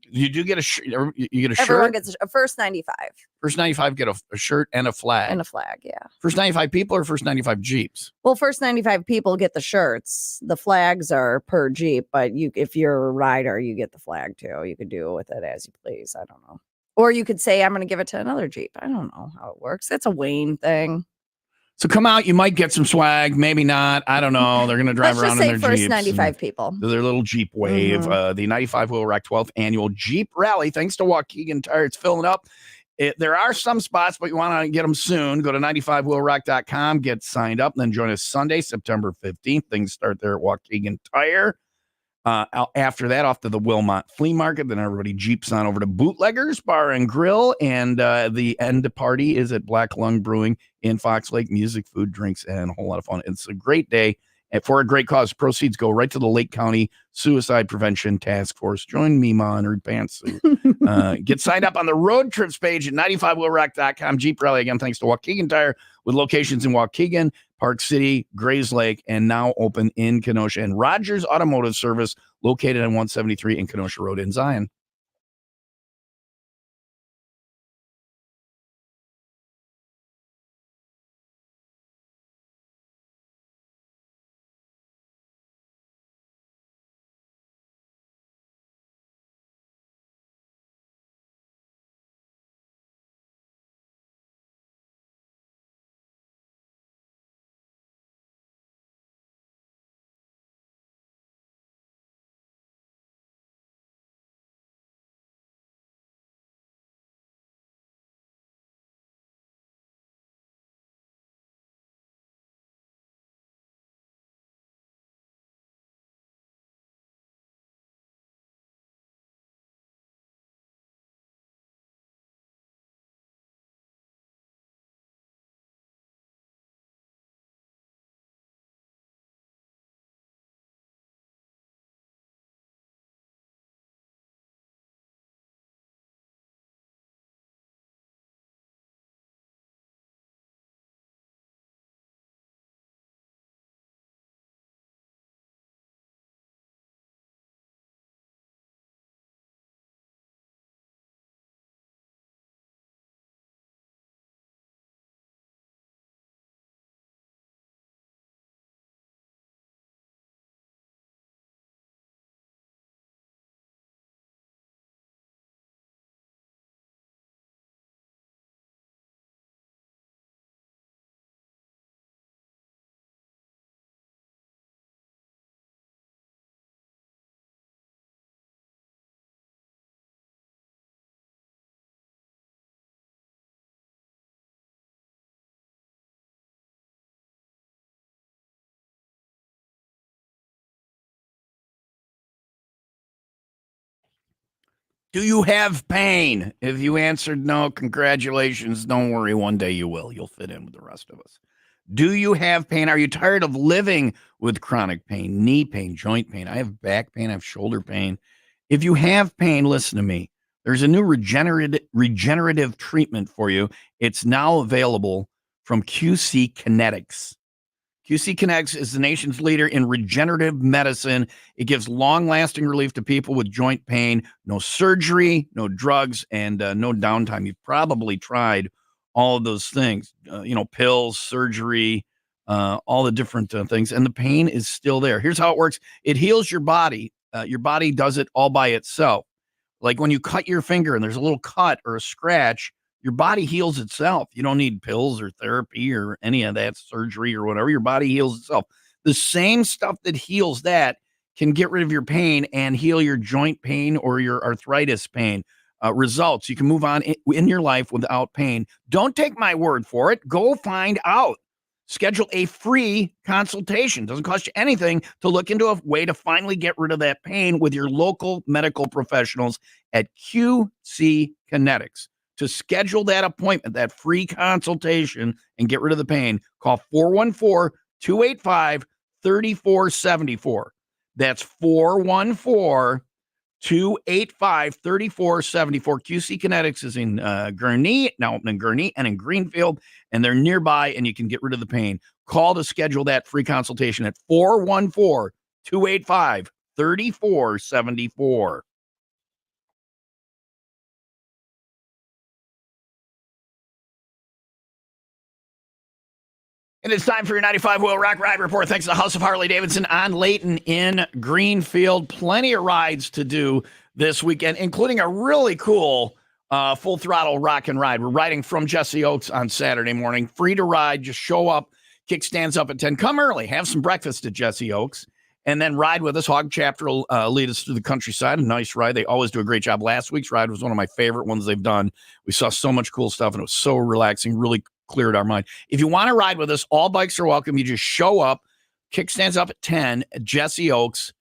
You do get a shirt. You get a Everyone shirt. gets a first 95. First 95 get a shirt and a flag. And a flag, yeah. First 95 people or first 95 Jeeps? Well, first 95 people get the shirts. The flags are per Jeep, but if you're a rider, you get the flag too. You could do with it as you please. I don't know. Or you could say, I'm going to give it to another Jeep. I don't know how it works. It's a Wayne thing. So come out. You might get some swag. Maybe not. I don't know. They're going to drive around in their first Jeeps. 95 people. Their little Jeep wave. The 95 Wheel Rack 12th annual Jeep Rally. Thanks to Waukegan Tire. It's filling up. There are some spots, but you want to get them soon. Go to 95wheelrack.com. Get signed up. And then join us Sunday, September 15th. Things start there at Waukegan Tire. After that, off to the Wilmot Flea Market. Then everybody Jeeps on over to Bootleggers Bar and Grill. And the end party is at Black Lung Brewing in Fox Lake. Music, food, drinks, and a whole lot of fun. It's a great day. And for a great cause, proceeds go right to the Lake County Suicide Prevention Task Force. Join Mima in her pantsuit. Get signed up on the road trips page at 95wheelrack.com. Jeep Rally, again, thanks to Waukegan Tire, with locations in Waukegan, Park City, Grays Lake, and now open in Kenosha. And Rogers Automotive Service, located on 173 in Kenosha Road in Zion. Do you have pain? If you answered no, congratulations. Don't worry. One day you will. You'll fit in with the rest of us. Do you have pain? Are you tired of living with chronic pain, knee pain, joint pain? I have back pain. I have shoulder pain. If you have pain, listen to me. There's a new regenerative treatment for you. It's now available from QC Kinetics. QC Kinetics is the nation's leader in regenerative medicine. It gives long-lasting relief to people with joint pain. No surgery, no drugs, and no downtime. You've probably tried all of those things, pills, surgery, all the different things, and the pain is still there. Here's how it works. It heals your body. Your body does it all by itself. Like when you cut your finger and there's a little cut or a scratch, your body heals itself. You don't need pills or therapy or any of that, surgery or whatever. Your body heals itself. The same stuff that heals that can get rid of your pain and heal your joint pain or your arthritis pain. Results. You can move on in your life without pain. Don't take my word for it. Go find out. Schedule a free consultation. Doesn't cost you anything to look into a way to finally get rid of that pain with your local medical professionals at QC Kinetics. To schedule that appointment, that free consultation, and get rid of the pain, call 414-285-3474. That's 414-285-3474. QC Kinetics is in Gurnee, now open in Gurnee and in Greenfield, and they're nearby, and you can get rid of the pain. Call to schedule that free consultation at 414-285-3474. And it's time for your 95 WIIL Rock Ride Report. Thanks to the House of Harley Davidson on Layton in Greenfield. Plenty of rides to do this weekend, including a really cool full throttle rock and ride. We're riding from Jesse Oaks on Saturday morning. Free to ride. Just show up. Kickstands up at 10. Come early. Have some breakfast at Jesse Oaks. And then ride with us. Hog Chapter will lead us through the countryside. A nice ride. They always do a great job. Last week's ride was one of my favorite ones they've done. We saw so much cool stuff, and it was so relaxing. Really cleared our mind. If you want to ride with us, all bikes are welcome. You just show up. Kickstands up at 10 at Jesse Oaks,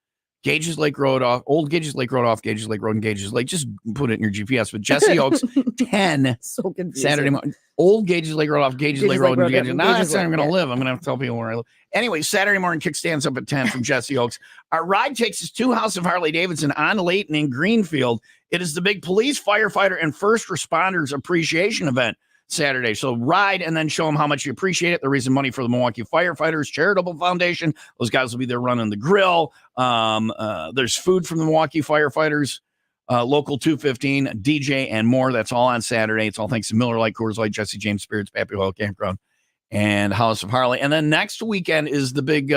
Gages Lake Road off, Old Gages Lake Road off Gages Lake Road and Gages Lake. Just put it in your GPS. But Jesse Oaks, 10 So confusing. Saturday morning. Old Gages Lake Road off Gages Lake Road. And Gages. Now that's where I'm going to live. I'm going to have to tell people where I live. Anyway, Saturday morning kickstands up at 10 from Jesse Oaks. Our ride takes us to House of Harley Davidson on Layton in Greenfield. It is the big police, firefighter, and first responders appreciation event Saturday. So ride and then show them how much you appreciate it. They're raising money for the Milwaukee Firefighters Charitable Foundation. Those guys will be there running the grill. There's food from the Milwaukee Firefighters, Local 215, DJ, and more. That's all on Saturday. It's all thanks to Miller Lite, Coors Light, Jesse James Spirits, Pappy Oil Campground, and House of Harley. And then next weekend is the big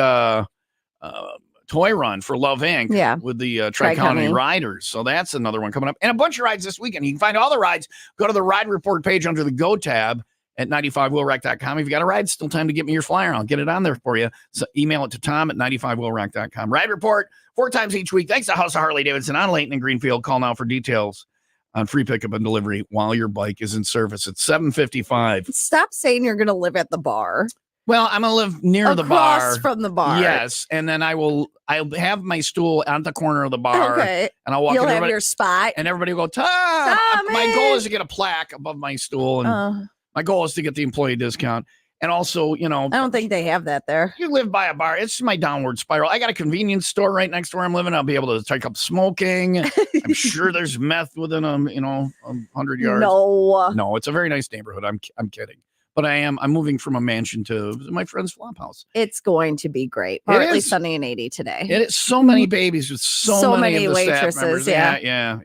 toy run for Love Inc. With the Tri-County Riders. So that's another one coming up. And a bunch of rides this weekend. You can find all the rides. Go to the Ride Report page under the Go tab at 95wheelrack.com. If you got a ride, still time to get me your flyer. I'll get it on there for you. So email it to Tom at 95wheelrack.com. Ride Report 4 times each week. Thanks to House of Harley Davidson on Layton and Greenfield. Call now for details on free pickup and delivery while your bike is in service. It's 7:55. Stop saying you're going to live at the bar. Well, I'm going to live near the bar. Across from the bar. Yes. And then I'll have my stool at the corner of the bar. Okay. And I'll walk in. You'll have your spot. And everybody will go, Tom! My goal is to get a plaque above my stool. And my goal is to get the employee discount. And also, I don't think they have that there. You live by a bar. It's my downward spiral. I got a convenience store right next to where I'm living. I'll be able to take up smoking. I'm sure there's meth within 100 yards. No, it's a very nice neighborhood. I'm kidding. But I'm moving from a mansion to my friend's flop house. It's going to be great. Partly sunny and 80 today. It is so many babies with so many of the waitresses. Staff members. Yeah.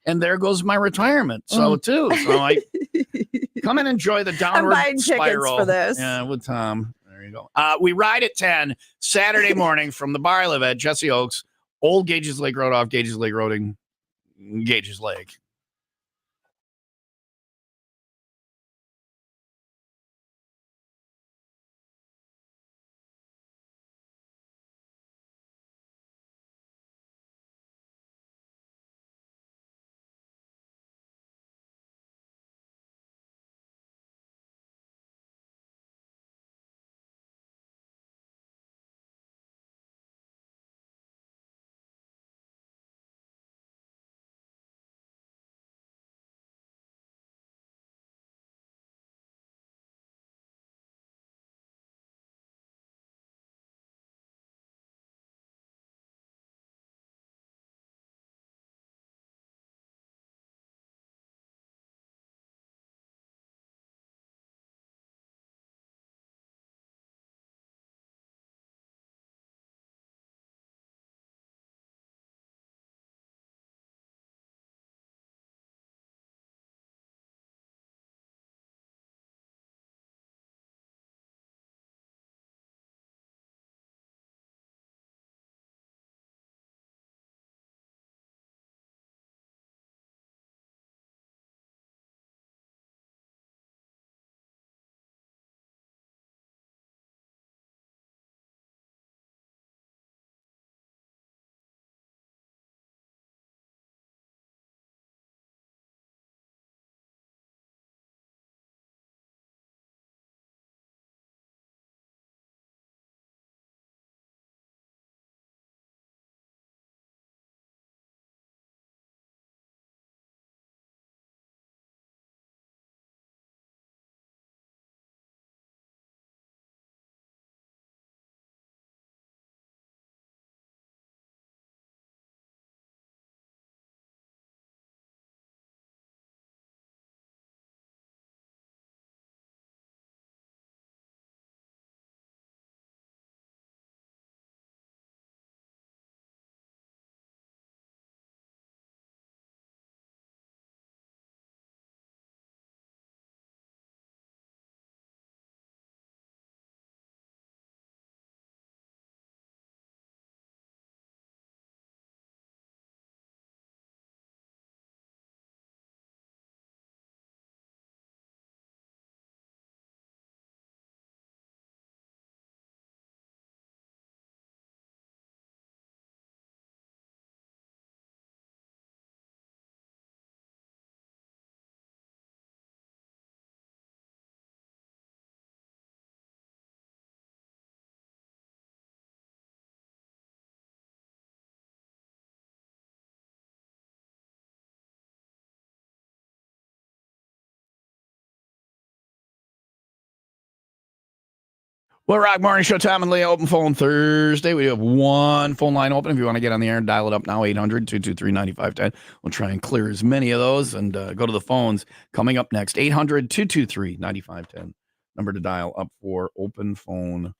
And there goes my retirement. So too. So I come and enjoy the downward I'm buying spiral. Tickets for this. Yeah, with Tom. There you go. We ride at 10 Saturday morning from the bar I live at, Jesse Oaks, Old Gages Lake Road off Gages Lake Road in Gages Lake. Well, Rock Morning Show, Tom and Leah, open phone Thursday. We have one phone line open. If you want to get on the air, dial it up now, 800-223-9510. We'll try and clear as many of those and go to the phones. Coming up next, 800-223-9510. Number to dial up for open phone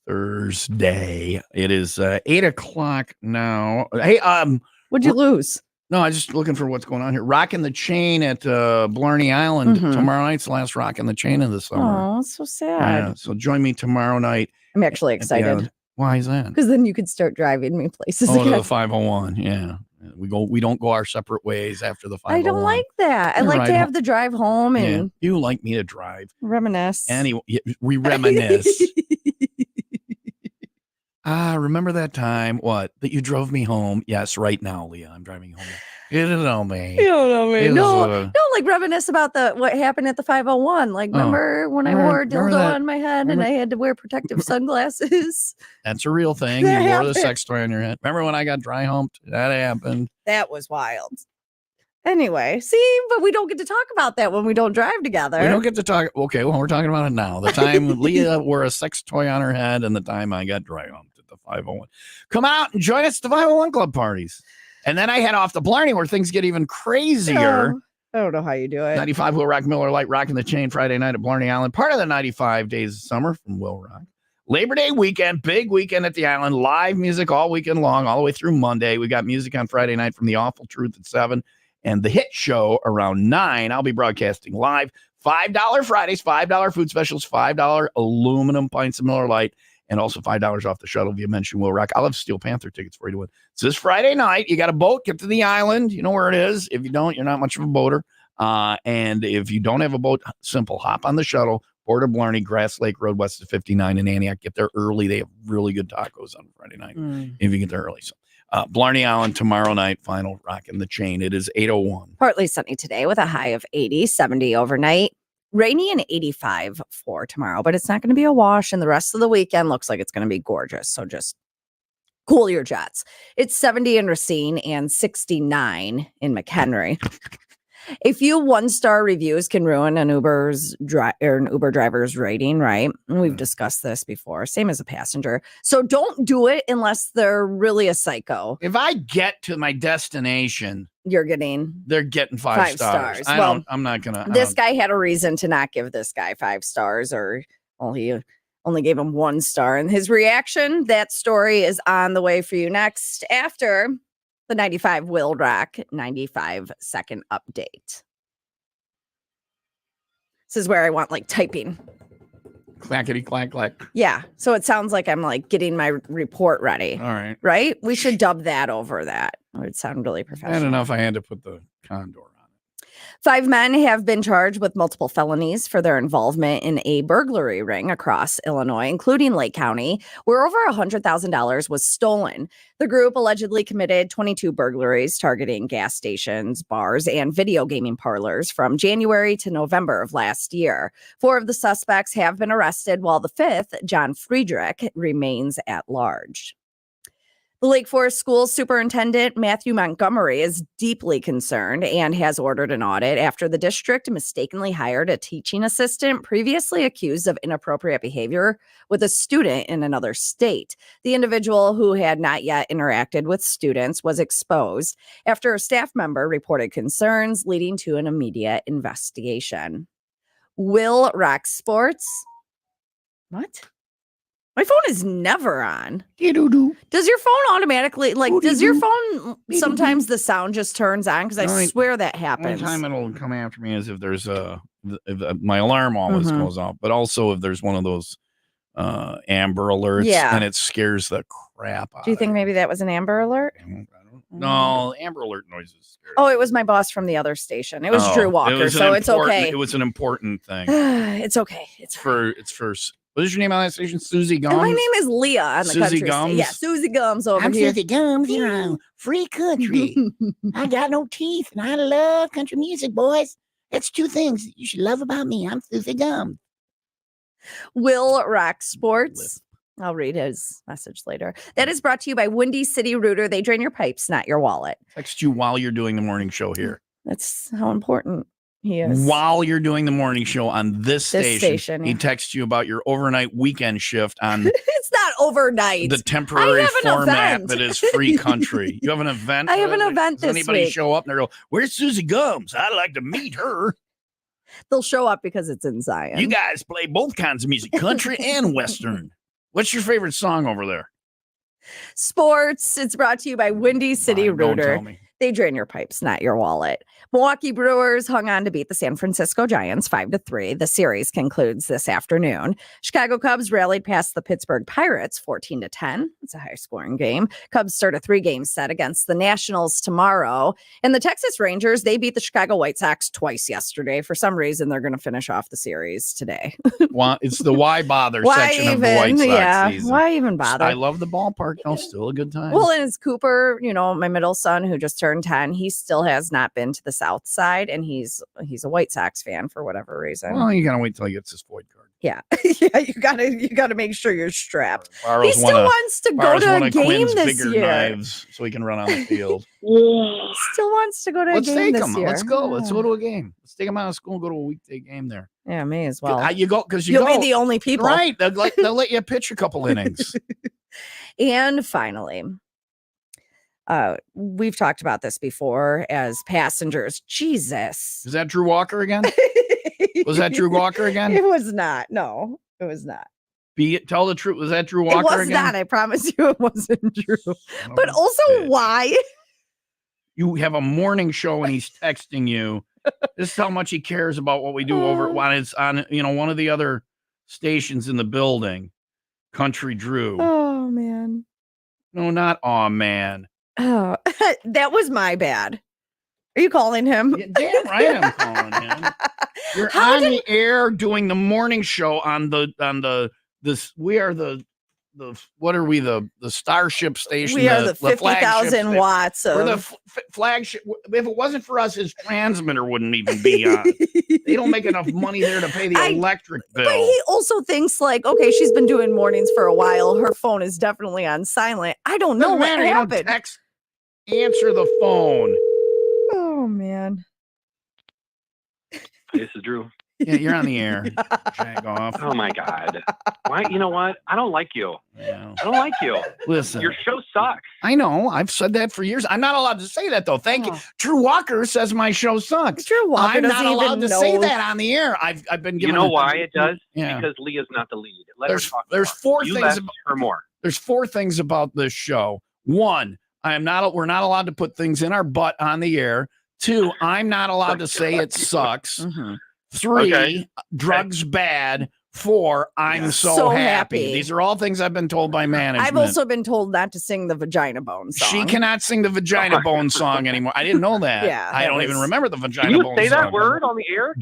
Thursday. It is 8 o'clock now. Hey, what'd you lose? No, I'm just looking for what's going on here. Rocking the Chain at Blarney Island tomorrow night's the last Rocking the Chain of the summer. Oh, it's so sad. So join me tomorrow night. I'm actually excited. Why is that? Because then you could start driving me places Oh, again. to the 501. Yeah. We don't go our separate ways after the 501. I don't like that. I like to have the drive home and you like me to drive. Reminisce. Anyway, we reminisce. Remember that time? What? That you drove me home? Yes, right now, Leah. I'm driving you home. You don't know me. You don't know me. No, like reminisce about what happened at the 501. Like, remember when I wore a dildo on my head and I had to wear protective sunglasses? That's a real thing. That You wore happened. the sex toy on your head. Remember when I got dry humped? That happened. That was wild. Anyway, see, but we don't get to talk about that when we don't drive together. We don't get to talk. Okay, well, we're talking about it now. The time Leah wore a sex toy on her head and the time I got dry humped at the 501. Come out and join us at the 501 Club parties. And then I head off to Blarney where things get even crazier. I don't know how you do it. 95 Will Rock Miller Lite Rocking the Chain Friday night at Blarney Island. Part of the 95 Days of Summer from Will Rock. Labor Day weekend, big weekend at the island. Live music all weekend long, all the way through Monday. We got music on Friday night from The Awful Truth at 7 and The Hit Show around 9. I'll be broadcasting live. $5 Fridays, $5 food specials, $5 aluminum pints of Miller Lite, and also $5 off the shuttle if you mention Will Rock. I'll have Steel Panther tickets for you to win. It's this Friday night. You got a boat, get to the island. You know where it is. If you don't, you're not much of a boater. And if you don't have a boat, simple. Hop on the shuttle, board of Blarney, Grass Lake Road, west of 59 in Antioch. Get there early. They have really good tacos on Friday night if you get there early. So Blarney Island tomorrow night, final Rocking the Chain. It is 8:01. Partly sunny today with a high of 80, 70 overnight. Rainy and 85 for tomorrow, but it's not going to be a wash. And the rest of the weekend looks like it's going to be gorgeous. So just cool your jets. It's 70 in Racine and 69 in McHenry. A few one-star reviews can ruin an Uber driver's rating, right? And we've discussed this before, same as a passenger. So don't do it unless they're really a psycho. If I get to my destination, they're getting five stars. I'm not gonna. This guy had a reason to not give this guy 5 stars, or he only gave him 1 star. And his reaction, that story is on the way for you next after the 95 WIIL Rock 95-second update. This is where I want like typing. Clackety clack clack. Yeah. So it sounds like I'm like getting my report ready. All right. Right? We should dub that over that. It would sound really professional. I don't know if I had to put the condor on it. 5 men have been charged with multiple felonies for their involvement in a burglary ring across Illinois, including Lake County, where over $100,000 was stolen. The group allegedly committed 22 burglaries targeting gas stations, bars, and video gaming parlors from January to November of last year. 4 of the suspects have been arrested, while the 5th, John Friedrich, remains at large. The Lake Forest School Superintendent Matthew Montgomery is deeply concerned and has ordered an audit after the district mistakenly hired a teaching assistant previously accused of inappropriate behavior with a student in another state. The individual, who had not yet interacted with students, was exposed after a staff member reported concerns, leading to an immediate investigation. WIIL Rock Sports. What? My phone is never on. Does your phone automatically, does your phone, sometimes the sound just turns on? Because I swear that happens. The only time it'll come after me is if there's my alarm always goes off, but also if there's one of those Amber Alerts and it scares the crap out of Do you think maybe that was an Amber Alert? No, Amber Alert noises. Oh, it was my boss from the other station. It was Drew Walker, so it's okay. It was an important thing. It's okay. It's for. What is your name on that station? Susie Gums? And my name is Leah on the Susie country Gums? station. Yeah, Susie Gums over I'm here. Susie Gums, you're on free country. I got no teeth, and I love country music, boys. That's 2 things you should love about me. I'm Susie Gums. WIIL Rock Sports. I'll read his message later. That is brought to you by Windy City Rooter. They drain your pipes, not your wallet. Text you while you're doing the morning show here. That's how important He is. While you're doing the morning show on this station, he yeah. texts you about your overnight weekend shift on It's not overnight. the temporary I have an format event. that is free country. You have an event? I have an event Does this anybody week. show up and they go, where's Susie Gums? I'd like to meet her. They'll show up because it's in Zion. You guys play both kinds of music, country and Western. What's your favorite song over there? Sports. It's brought to you by Windy City Fine, don't Rooter. tell me. They drain your pipes, not your wallet. Milwaukee Brewers hung on to beat the San Francisco Giants 5-3. The series concludes this afternoon. Chicago Cubs rallied past the Pittsburgh Pirates 14-10. It's a high-scoring game. Cubs start a 3-game set against the Nationals tomorrow. And the Texas Rangers, they beat the Chicago White Sox twice yesterday. For some reason, they're going to finish off the series today. It's the why bother Why section even? of the White Sox season. Why even bother? I love the ballpark. No, still a good time. Well, and it's Cooper, my middle son who just turned 10. He still has not been to the South Side, and he's a White Sox fan for whatever reason. Well, you gotta wait till he gets his void card. Yeah, yeah, you gotta make sure you're strapped. Barrow's He still wants to go to a game Quinn's this bigger year. knives so he can run on the field. Yeah. Still wants to go to a Let's game take this him. year. Let's go. Let's Yeah. go to a game. Let's take him out of school and go to a weekday game there. Yeah, may as well. You go because You'll go. be the only people, Right. They'll let you pitch a couple innings. And finally, we've talked about this before as passengers. Jesus, Is that Drew Walker again? Was that Drew Walker again? It was not. No, it was not. Tell the truth. Was that Drew Walker It was again? not. I promise you, it wasn't Drew. Son But of a also, bitch. why? You have a morning show and he's texting you. This is how much he cares about what we do over when it's on, one of the other stations in the building. Country Drew. Oh man. No, not aw man. Oh, that was my bad. Are you calling him? Yeah, damn right I'm calling him. You're on the air doing the morning show on this. We are the what are we, the Starship station? We are the flagship 50,000 station. watts We're the of. flagship. If it wasn't for us, his transmitter wouldn't even be on. They don't make enough money there to pay the electric bill. But he also thinks like, okay, she's been doing mornings for a while. Her phone is definitely on silent. I don't know Doesn't what matter. You don't happened. text, answer the phone. Oh man. This is Drew. Yeah, you're on the air. Jag off. Oh my God. Why? You know what? I don't like you. Yeah. I don't like you. Listen, Your show sucks. I know. I've said that for years. I'm not allowed to say that though. Thank you. Drew Walker says my show sucks. Drew Walker I'm not doesn't allowed even to know. say that on the air. I've been You given. know why it does? Yeah. Because Leah's not the lead. Let There's her talk. there's more. four You things. left her more. There's four things about this show. One, we're not allowed to put things in our butt on the air. Two, I'm not allowed to say it sucks. Mhm. Three, Okay. drugs bad. Four, I'm so, So happy. happy. These are all things I've been told by management. I've also been told not to sing the vagina bone song. She cannot sing the vagina bone song anymore. I didn't know that. Yeah, I that don't even was- remember the vagina Can you bone say song. that word on the air?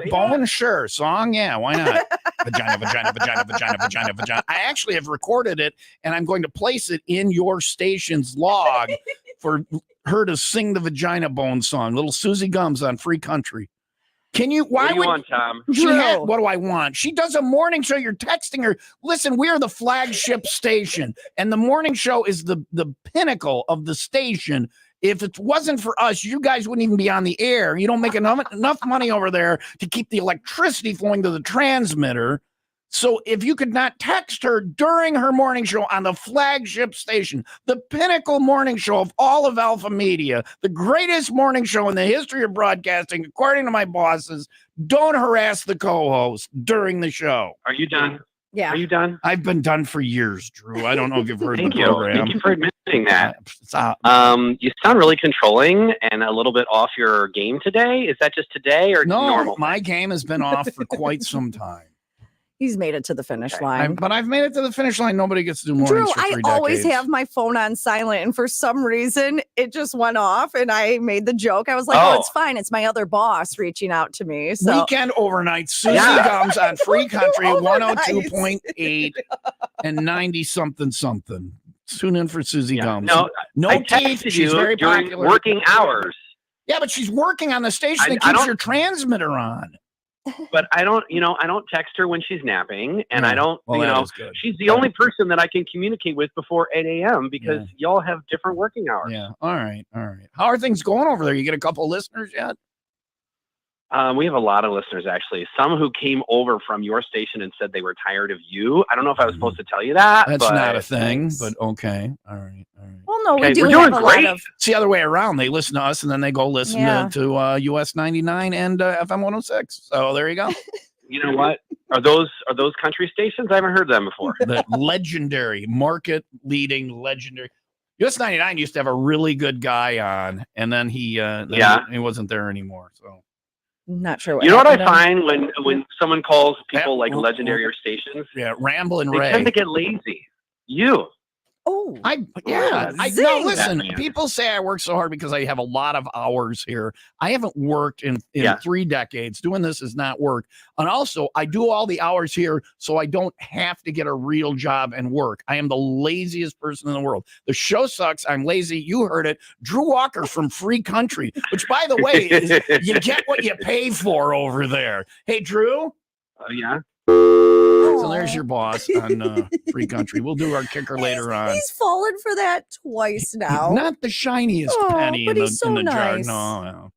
Bone, sure. Song, yeah, why not? Vagina. I actually have recorded it, and I'm going to place it in your station's log for her to sing the vagina bone song. Little Susie Gums on Free Country. Can you? Why What do you would want, Tom? she? Drew. What do I want? She does a morning show. You're texting her. Listen, we are the flagship station, and the morning show is the pinnacle of the station. If it wasn't for us, you guys wouldn't even be on the air. You don't make enough money over there to keep the electricity flowing to the transmitter. So if you could not text her during her morning show on the flagship station, the pinnacle morning show of all of Alpha Media, the greatest morning show in the history of broadcasting, according to my bosses, don't harass the co-host during the show. Are you done? Yeah. Are you done? I've been done for years, Drew. I don't know if you've heard Thank the you. program. Thank you for admitting that. It's out. You sound really controlling and a little bit off your game today. Is that just today or No, normal? my game has been off for quite some time. He's made it to the finish line. But I've made it to the finish line. Nobody gets to do mornings Drew, for I 3 always decades. have my phone on silent, and for some reason, it just went off, and I made the joke. I was like, oh, it's fine. It's my other boss reaching out to me. So Weekend overnight, Susie Yeah. Gums on Free Country Overnights. 102.8 and 90 something. Tune in for Susie Yeah. Gums. No, No I teeth. texted She's you very during popular. working hours, Yeah, but she's working on the station I that keeps don't- your transmitter on. but I don't text her when she's napping, and Yeah. I don't, Well, that is good. she's the only person that I can communicate with before 8 a.m. because y'all have different working hours. Yeah. All right. How are things going over there? You get a couple listeners yet? We have a lot of listeners, actually. Some who came over from your station and said they were tired of you. I don't know if I was supposed to tell you that. That's but not a thing, but okay. All right. Well, no, Okay, we do we're have doing a lot great. of. It's the other way around. They listen to us and then they go listen to US 99 and FM 106. So there you go. You know what? Are those country stations? I haven't heard them before. The legendary, market leading legendary. US 99 used to have a really good guy on, and then he wasn't there anymore. So Not sure what You know what I happened find when someone calls people like legendary stations? yeah, Ramblin' They Ray. tend to get lazy. You. Oh, now zing. listen, Batman. people say I work so hard because I have a lot of hours here. I haven't worked in 3 decades. Doing this is not work. And also, I do all the hours here so I don't have to get a real job and work. I am the laziest person in the world. The show sucks. I'm lazy. You heard it. Drew Walker from Free Country, which, by the way, is, you get what you pay for over there. Hey, Drew? Yeah. So there's your boss on Free Country. We'll do our kicker later on. He's fallen for that twice now. Not the shiniest penny but in he's the so jar. nice. No.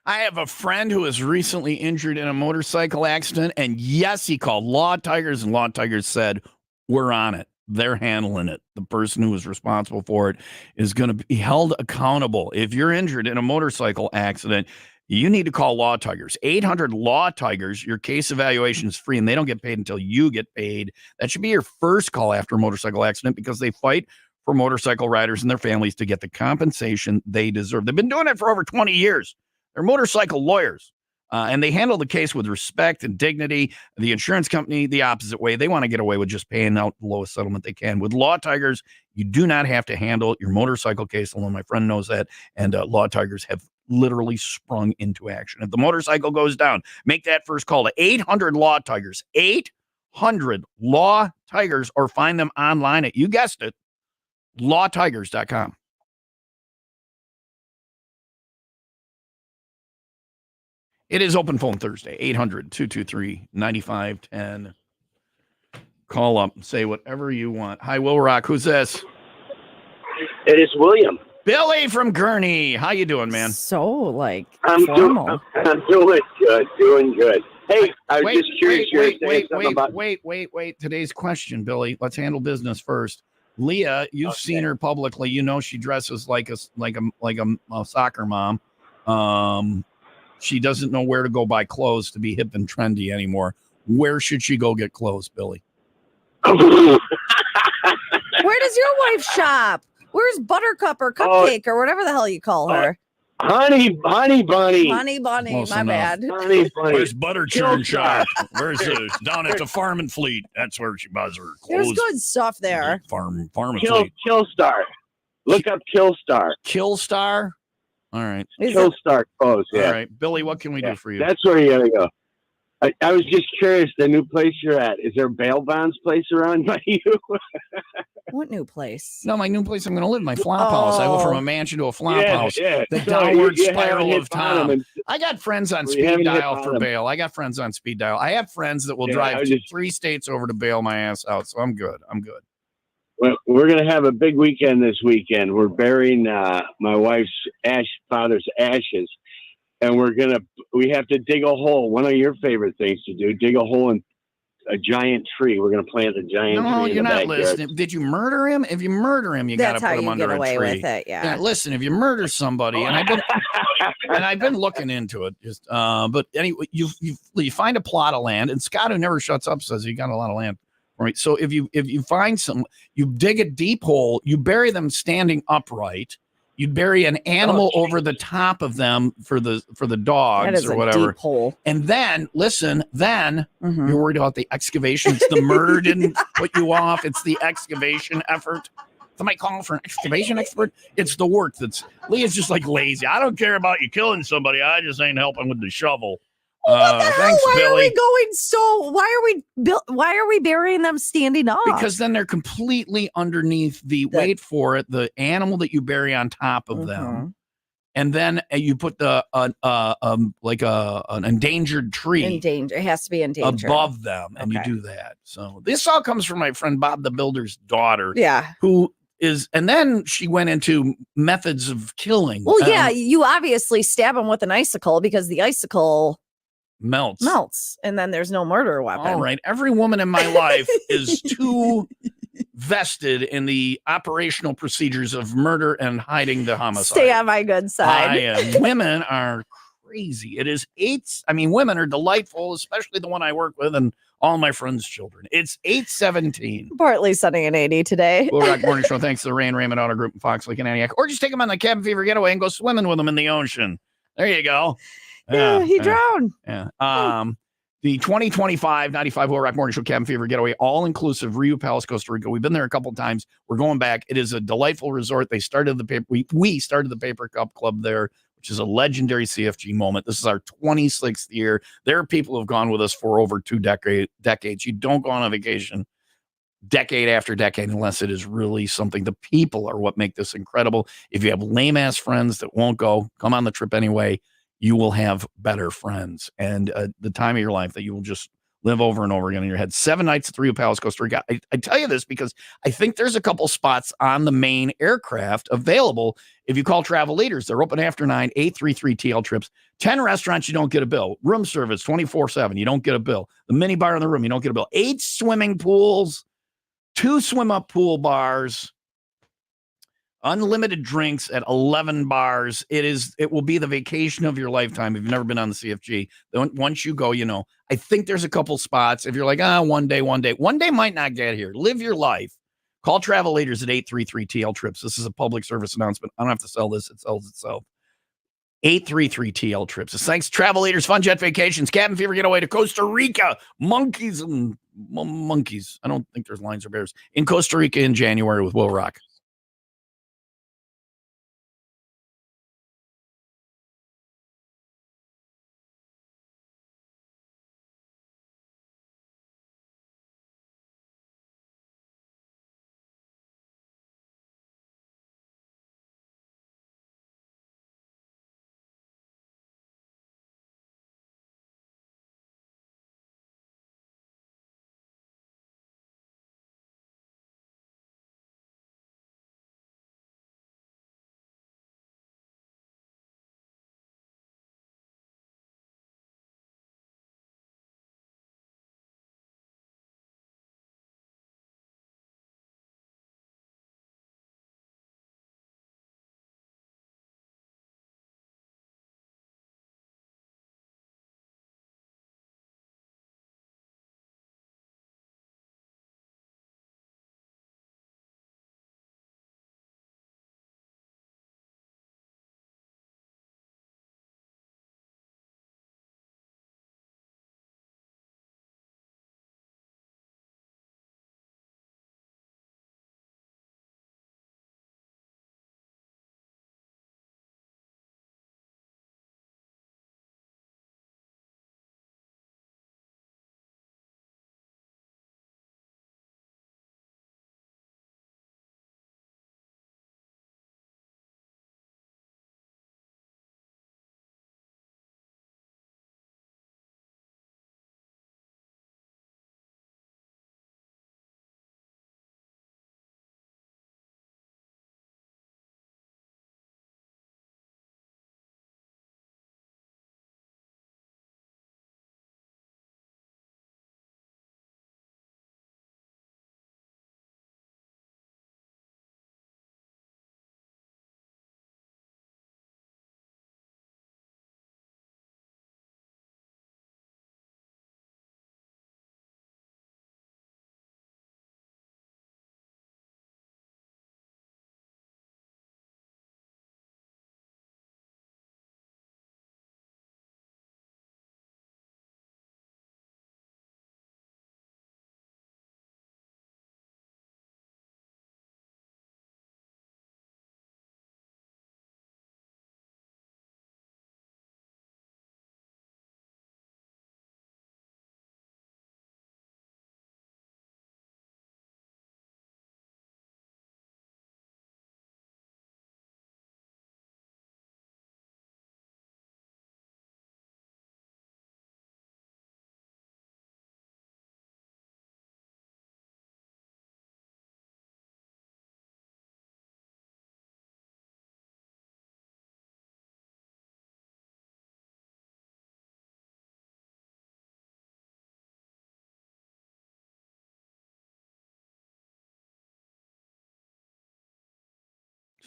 I have a friend who was recently injured in a motorcycle accident, and yes, he called Law Tigers, and Law Tigers said, we're on it. They're handling it. The person who was responsible for it is going to be held accountable. If you're injured in a motorcycle accident, you need to call Law Tigers. 800 Law Tigers. Your case evaluation is free, and they don't get paid until you get paid. That should be your first call after a motorcycle accident because they fight for motorcycle riders and their families to get the compensation they deserve. They've been doing it for over 20 years. They're motorcycle lawyers, and they handle the case with respect and dignity. The insurance company, the opposite way. They want to get away with just paying out the lowest settlement they can. With Law Tigers, you do not have to handle your motorcycle case alone. My friend knows that, and Law Tigers have literally sprung into action. If the motorcycle goes down, make that first call to 800 Law Tigers, 800 Law Tigers, or find them online at, you guessed it, lawtigers.com. It is Open Phone Thursday, 800-223-9510. Call up, say whatever you want. Hi, Will Rock. Who's this? It is William. Billy from Gurney. How you doing, man? So, I'm formal. I'm doing good. Hey, I was just curious. Wait. Today's question, Billy. Let's handle business first. Leah, you've seen her publicly. You know she dresses like a soccer mom. She doesn't know where to go buy clothes to be hip and trendy anymore. Where should she go get clothes, Billy? Where does your wife shop? Where's Buttercup or Cupcake or whatever the hell you call her? Honey Bunny. Honey Bunny, Close my enough. bad. Honey Bunny. Where's Butter Churn Shop? Where's this? Down at the Farm and Fleet. That's where she buys her There's clothes. good stuff there. Farm and Fleet. Killstar. Look up Killstar. Killstar? All right. Killstar clothes, yeah. All right. Billy, what can we do for you? That's where you gotta go. I was just curious, the new place you're at, is there bail bonds place around by you? What new place? No, my new place I'm going to live, my flop house. I go from a mansion to a flop house. Yeah. The So downward you spiral haven't hit of Tom. bottom. I got friends on You speed haven't hit dial for bottom. bail. I got friends on speed dial. I have friends that will drive to 3 states over to bail my ass out. So I'm good. Well, we're going to have a big weekend this weekend. We're burying my wife's father's ashes. And we have to dig a hole. One of your favorite things to do, dig a hole in a giant tree. We're going to plant a giant tree. No, in you're the not backyard. listening. Did you murder him? If you murder him, you got to put him under a tree. That's how you get away with it, yeah. Listen, if you murder somebody, and I've been looking into it, but anyway, you find a plot of land, and Scott, who never shuts up, says you got a lot of land. Right. So if you find you dig a deep hole, you bury them standing upright. You bury an animal over the top of them for the dogs or whatever. Deep hole. And then you're worried about the excavation. It's the murder didn't put you off. It's the excavation effort. Somebody calling for an excavation expert. It's the work Leah's just like lazy. I don't care about you killing somebody. I just ain't helping with the shovel. What the hell? Thanks, Why Billy. are we going so? Why are we burying them standing up? Because then they're completely underneath wait for it, the animal that you bury on top of them, and then you put an endangered tree. It has to be endangered above them, and you do that. So this all comes from my friend Bob the Builder's daughter. Yeah, and then she went into methods of killing. Well, yeah, you obviously stab them with an icicle because the icicle melts, and then there's no murder weapon. All right. Every woman in my life is too vested in the operational procedures of murder and hiding the homicide. Stay on my good side. Women are crazy. It is women are delightful, especially the one I work with and all my friends' children. It's 8:17. Partly sunny and 80 today. WIIL Rock Morning Show. Thanks to the Raymond Auto Group, Fox Lake, and Antioch. Or just take them on the Cabin Fever getaway and go swimming with them in the ocean. There you go. Yeah, he drowned. Yeah. The 2025 95 WIIL Rock Morning Show Cabin Fever Getaway, all inclusive, Rio Palace, Costa Rica. We've been there a couple of times. We're going back. It is a delightful resort. They started we started the Paper Cup Club there, which is a legendary CFG moment. This is our 26th year. There are people who have gone with us for over 2 decades. You don't go on a vacation decade after decade unless it is really something. The people are what make this incredible. If you have lame ass friends that won't go, come on the trip anyway. You will have better friends and the time of your life that you will just live over and over again in your head. 7 nights at Rio Palace, Costa Rica. I tell you this because I think there's a couple spots on the main aircraft available. If you call Travel Leaders, they're open after 9, 833-TL trips. 10 restaurants, you don't get a bill. Room service, 24/7, you don't get a bill. The mini bar in the room, you don't get a bill. 8 swimming pools, 2 swim-up pool bars, unlimited drinks at 11 bars. It will be the vacation of your lifetime if you've never been on the CFG. Once you go, I think there's a couple spots. If you're like, one day might not get here. Live your life. Call Travel Leaders at 833-TL trips. This is a public service announcement. I don't have to sell this. It sells itself. 833-TL trips. Thanks, Travel Leaders, Fun Jet Vacations, Cabin Fever Getaway to Costa Rica, monkeys. I don't think there's lions or bears in Costa Rica in January with WIIL Rock.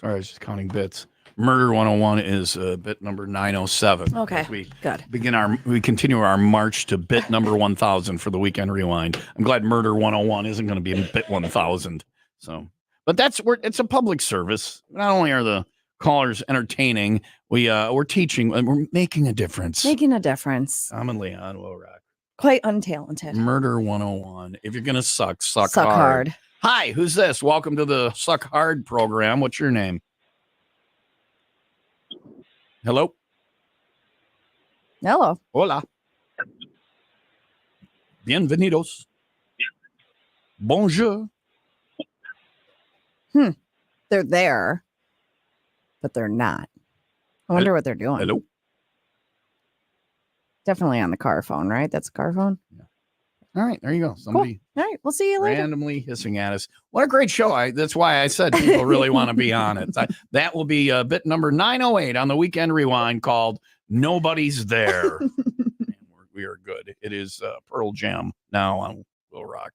Sorry, I was just counting bits. Murder 101 is bit number 907. Okay, As we good. we continue our march to bit number 1000 for the weekend rewind. I'm glad Murder 101 isn't going to be bit 1000. So, but it's a public service. Not only are the callers entertaining, we're teaching and we're making a difference. Making a difference. I'm and Leon will rock. Quite untalented. Murder 101. If you're gonna suck Suck hard. hard. Hi, who's this? Welcome to the Suck Hard program. What's your name? Hello. Hello. Hola. Bienvenidos. Bonjour. They're there, but they're not. I wonder what they're doing. Hello. Definitely on the car phone, right? That's a car phone. All right, there you go. Somebody All right, we'll see you later. randomly hissing at us. What a great show. That's why I said people really want to be on it. That will be bit number 908 on the weekend rewind called Nobody's There. And we are good. It is Pearl Jam now on Will Rock.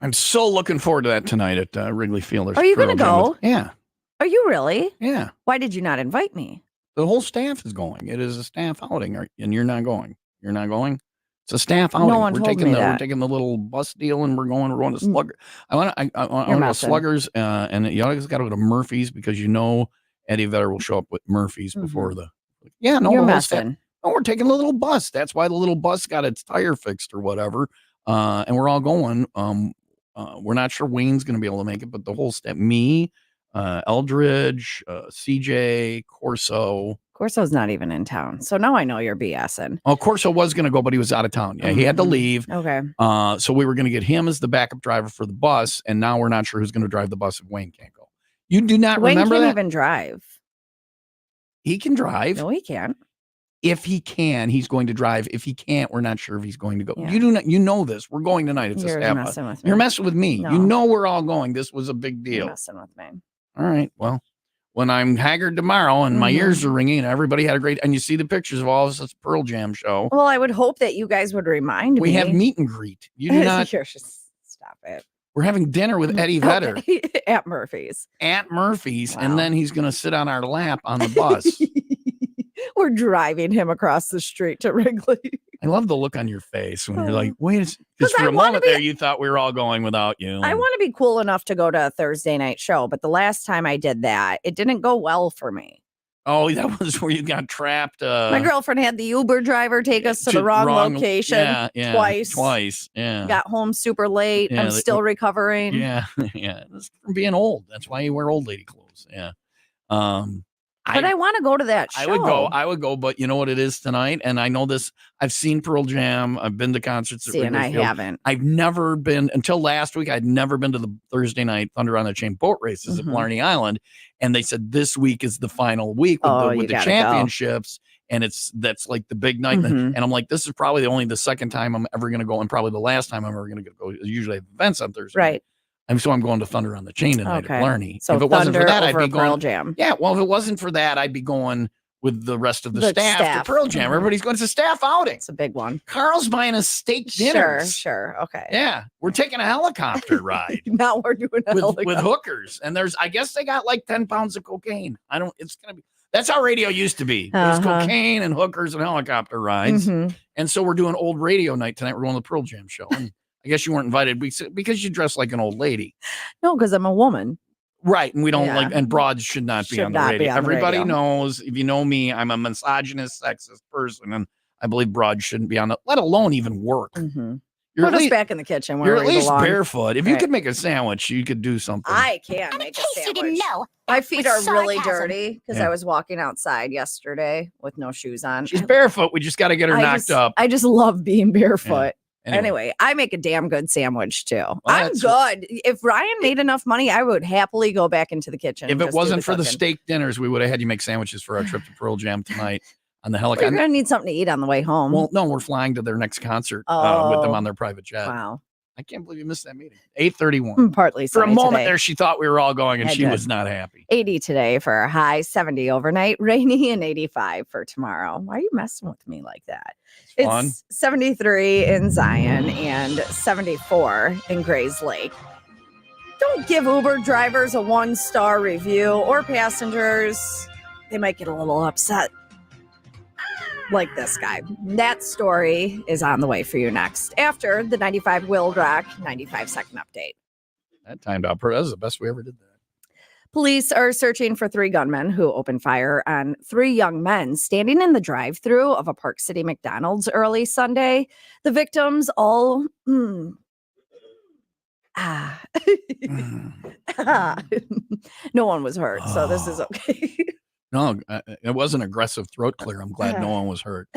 I'm so looking forward to that tonight at Wrigley Field. There's Are you Pearl going to Jam go? yeah. Are you really? Yeah. Why did you not invite me? The whole staff is going. It is a staff outing, and you're not going. You're not going. It's a staff outing. No one told me that. We're taking the little bus deal, and we're going to Slugger. I want to go to Sluggers, and you always got to go to Murphy's because Eddie Vedder will show up with Murphy's before the. Yeah, no, You're the whole messing. No, we're taking the little bus. That's why the little bus got its tire fixed or whatever. And we're all going. We're not sure Wayne's going to be able to make it, but the whole staff, me, Eldridge, CJ, Corso's not even in town. So now I know you're BSing. Oh, Corso was going to go, but he was out of town. Yeah, he had to leave. Okay. So we were going to get him as the backup driver for the bus, and now we're not sure who's going to drive the bus if Wayne can't go. You do not remember that? Wayne can't even drive. He can drive. No, he can't. If he can, he's going to drive. If he can't, we're not sure if he's going to go. Yeah. You do not. You know this. We're going tonight. It's You're a staff. messing with me. You're messing with me. No. You know we're all going. This was a big deal. You're messing with me. All right. Well, when I'm haggard tomorrow and my ears are ringing, and everybody had a great, and you see the pictures of all of us at the Pearl Jam show. Well, I would hope that you guys would remind me. We have meet and greet. You do not. Stop it. We're having dinner with Eddie Vedder at Murphy's. At Murphy's, Wow. and then he's going to sit on our lap on the bus. We're driving him across the street to Wrigley. I love the look on your face when you're like, wait, because for I a wanna moment there, you thought we were all going without you. I want to be cool enough to go to a Thursday night show, but the last time I did that, it didn't go well for me. Oh, that was where you got trapped. My girlfriend had the Uber driver take us to the wrong location twice. Yeah. Got home super late. Yeah, I'm still recovering. Yeah. Yeah. That's from being old. That's why you wear old lady clothes. Yeah. But I want to go to that show. I would go, but you know what it is tonight? And I know this, I've seen Pearl Jam. I've been to concerts. See, and I haven't. I've never been, until last week, I'd never been to the Thursday night Thunder on the Chain boat races at Blarney Island. And they said this week is the final week with the championships. And that's like the big night. And I'm like, this is probably the second time I'm ever going to go. And probably the last time I'm ever going to go. Usually I have events on Thursday. Right. And so I'm going to Thunder on the Chain tonight at Blarney. So if it wasn't for that, I'd be Pearl going. Jam. Yeah, well, if it wasn't for that, I'd be going with the rest of the staff to Pearl Jam. Everybody's going to a staff outing. It's a big one. Carl's buying a steak dinner. Sure. Okay. Yeah, we're taking a helicopter ride. Now we're doing with hookers, and I guess they got like 10 pounds of cocaine. It's gonna be. That's how radio used to be. There's cocaine and hookers and helicopter rides. And so we're doing old radio night tonight. We're going to the Pearl Jam show. And I guess you weren't invited because you dress like an old lady. No, because I'm a woman. Right. And we don't and broads should not be on the radio. Everybody radio. knows, if you know me, I'm a misogynist, sexist person. And I believe broads shouldn't be on let alone even work. Put us back in the kitchen where you're at we least belong. barefoot. If you could make a sandwich, you could do something. I can make a sandwich. You didn't know. My feet are With really sarcasm. dirty because I was walking outside yesterday with no shoes on. She's barefoot. We just got to get her knocked up. I just love being barefoot. Yeah. Anyway, I make a damn good sandwich too. I'm that's- good. If Ryan made enough money, I would happily go back into the kitchen. If and it just do wasn't for the cooking. steak dinners, we would have had you make sandwiches for our trip to Pearl Jam tonight on the You're helicopter. gonna need something to eat on the way home. Well, no, we're flying to their next concert with them on their private jet. Wow. I can't believe you missed that meeting. 8:31. Partly For a sunny moment today. there, she thought we were all going, and I she did. was not happy. 80 today for a high, 70 overnight, rainy, and 85 for tomorrow. Why are you messing with me like that? It's fun. 73 in Zion and 74 in Grays Lake. Don't give Uber drivers a 1-star review or passengers. They might get a little upset. Like this guy. That story is on the way for you next after the 95 WIIL Rock 95-second update. That timed out. That was the best we ever did that. Police are searching for 3 gunmen who opened fire on 3 young men standing in the drive-thru of a Park City McDonald's early Sunday. The victims all no one was hurt, so this is okay. No, it was an aggressive throat clear. I'm glad no one was hurt.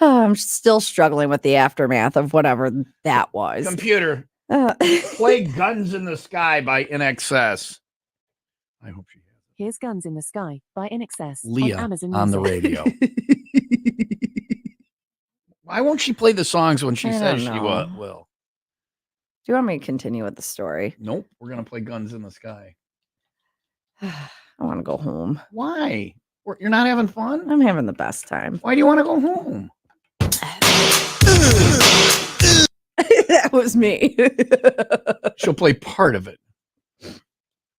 I'm still struggling with the aftermath of whatever that was. Computer, play Guns in the Sky by INXS. I hope she has Here's Guns in the Sky by INXS Leah on Amazon on the Music. radio. Why won't she play the songs when she I says don't she know. will? Do you want me to continue with the story? Nope, we're going to play Guns in the Sky. I want to go home. Why? You're not having fun? I'm having the best time. Why do you want to go home? That was me. She'll play part of it.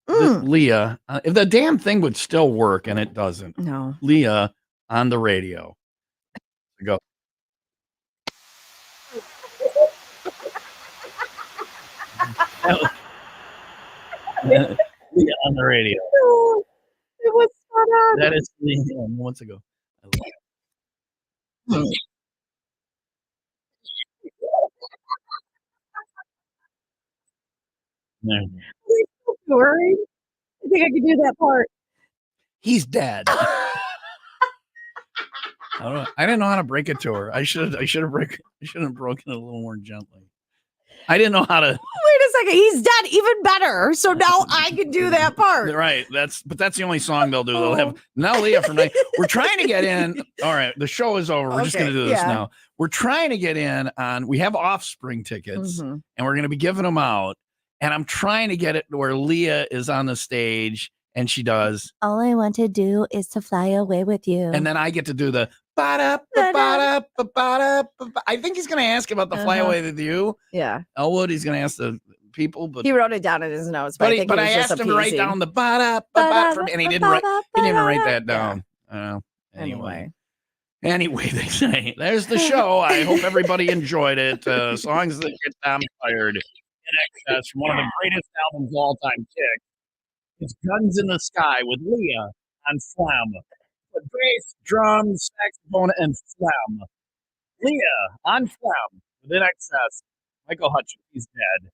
Mm. Leah, if the damn thing would still work, and it doesn't. No. Leah on the radio. Go. Leah on the radio. It was spot on. That is Leah months ago. I love it. Yeah. Worried. I think I could do that part. He's dead. I don't know. I didn't know how to break it to her. I should have broken it a little more gently. I didn't know how to. Wait a second. He's dead. Even better. So now I can do that part. Right. That's the only song they'll do. They'll have now Leah from night. We're trying to get in. All right. The show is over. We're just going to do this now. We're trying to get in on. We have Offspring tickets, and we're going to be giving them out. And I'm trying to get it where Leah is on the stage and she does. All I want to do is to fly away with you. And then I get to do the ba-da, ba-da, ba-da, ba-da. I think he's going to ask about the fly away with you. Yeah. Elwood, he's going to ask the people. But he wrote it down in his notes. But I asked him to write down the ba-da, ba-da, and he didn't write that down. Anyway, they say there's the show. I hope everybody enjoyed it. Songs that get Tom fired. In excess from one of the greatest albums of all time, Kick. It's Guns in the Sky with Leah on Phlegm. With bass, drums, saxophone, and Phlegm. Leah on Phlegm with In Excess. Michael Hutchins, he's dead.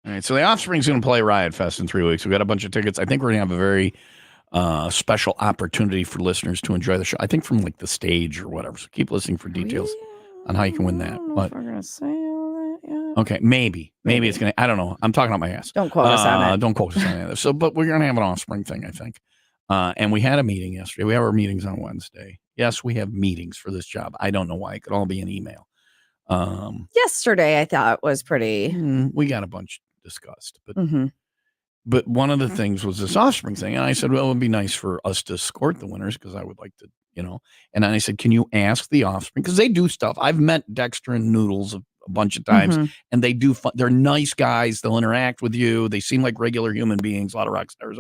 All right, so the Offspring's going to play Riot Fest in 3 weeks. We got a bunch of tickets. I think we're going to have a very special opportunity for listeners to enjoy the show. I think from like the stage or whatever. So keep listening for details on how you can win that. I don't know But if we're gonna say all that yet. okay, maybe it's going to. I don't know. I'm talking out my ass. Don't quote us on it. Don't quote us on it. So, but we're going to have an Offspring thing, I think. And we had a meeting yesterday. We have our meetings on Wednesday. Yes, we have meetings for this job. I don't know why. It could all be an email. Yesterday, I thought was pretty. We got a bunch discussed, but Mhm. but one of the things was this Offspring thing, and I said, well, it would be nice for us to escort the winners because I would like to, And then I said, can you ask the Offspring because they do stuff. I've met Dexter and Noodles a bunch of times, and they do fun. They're nice guys. They'll interact with you. They seem like regular human beings. A lot of rock stars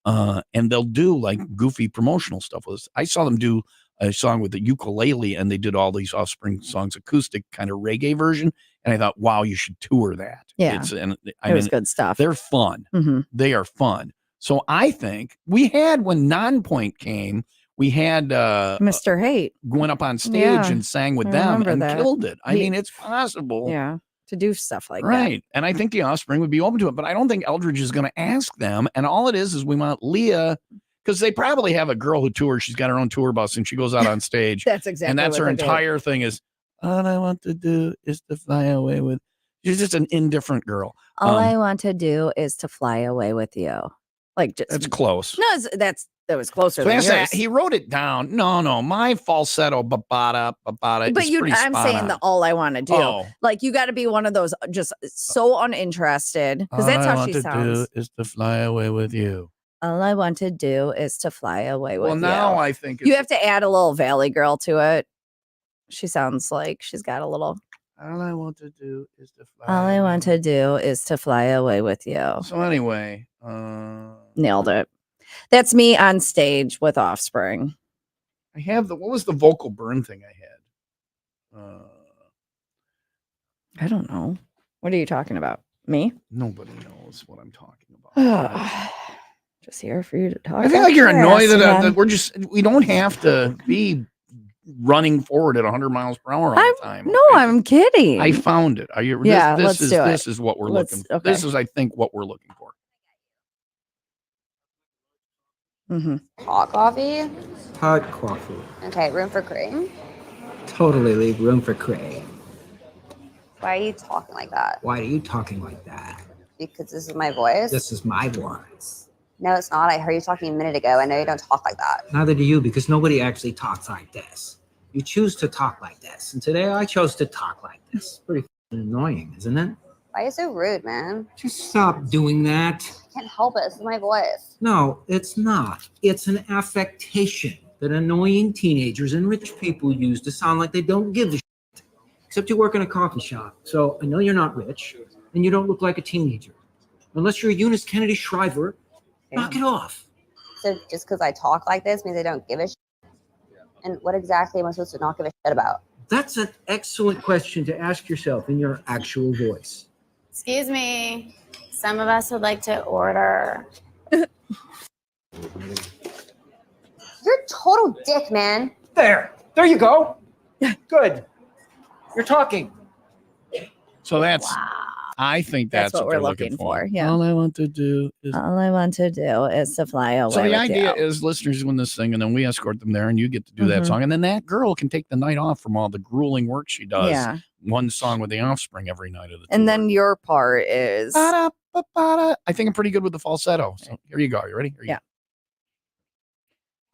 are, and they'll do like goofy promotional stuff with us. I saw them do a song with the ukulele, and they did all these Offspring songs, acoustic kind of reggae version. And I thought, wow, you should tour that. Yeah, it was good stuff. They're fun. They are fun. So I think we had when Non-Point came, we had Mr. Hate went up on stage and sang with them and killed it. I mean, it's possible. Yeah, to do stuff like that. Right. And I think the Offspring would be open to it, but I don't think Eldridge is going to ask them. And all it is we want Leah, because they probably have a girl who tours. She's got her own tour bus and she goes out on stage. That's exactly And that's what her they entire thing is, all I want to do is to fly away with. She's just an indifferent girl. All I want to do is to fly away with you. Like just That's close. no, that was closer So than yours. he wrote it down. No, my falsetto, babada. But is pretty I'm spot saying on. the all I want to do. Oh. Like you got to be one of those just so uninterested because that's how she sounds. All I want to do is to fly away with you. All I want to do is to fly away with you. Well, now I think you have to add a little Valley Girl to it. She sounds like she's got a little. All I want to do is to fly. All I want to do is to fly away with you. So anyway, Nailed it. That's me on stage with Offspring. I have what was the vocal burn thing I had? I don't know. What are you talking about? Me? Nobody knows what I'm talking about. Just here for you to talk. I feel like you're annoyed that we don't have to be running forward at 100 miles per hour all the time. No, I'm kidding. I found it. Are you? Yeah, this let's is do it. this is what we're looking for. Okay. This is, I think, what we're looking for. Hot coffee? Hot coffee. Okay, room for cream? Totally leave room for Craig. Why are you talking like that? Why are you talking like that? Because this is my voice? This is my voice. No, it's not. I heard you talking a minute ago. I know you don't talk like that. Neither do you, because nobody actually talks like this. You choose to talk like this. And today I chose to talk like this. Pretty annoying, isn't it? Why are you so rude, man? Just stop doing that. I can't help it. This is my voice. No, it's not. It's an affectation that annoying teenagers and rich people use to sound like they don't give a shit. Except you work in a coffee shop, so I know you're not rich, and you don't look like a teenager. Unless you're Eunice Kennedy Shriver, knock it off. So just because I talk like this means I don't give a shit? And what exactly am I supposed to not give a shit about? That's an excellent question to ask yourself in your actual voice. Excuse me. Some of us would like to order. You're a total dick, man. There you go. Good. You're talking. So that's. I think that's what we're they're looking for. Yeah. All I want to do is. All I want to do is to fly away. So the with idea you. is listeners win this thing, and then we escort them there, and you get to do that song, and then that girl can take the night off from all the grueling work she does. Yeah. One song with the Offspring every night of the. And then your part is. I think I'm pretty good with the falsetto. So here you go. You ready? Here you Yeah.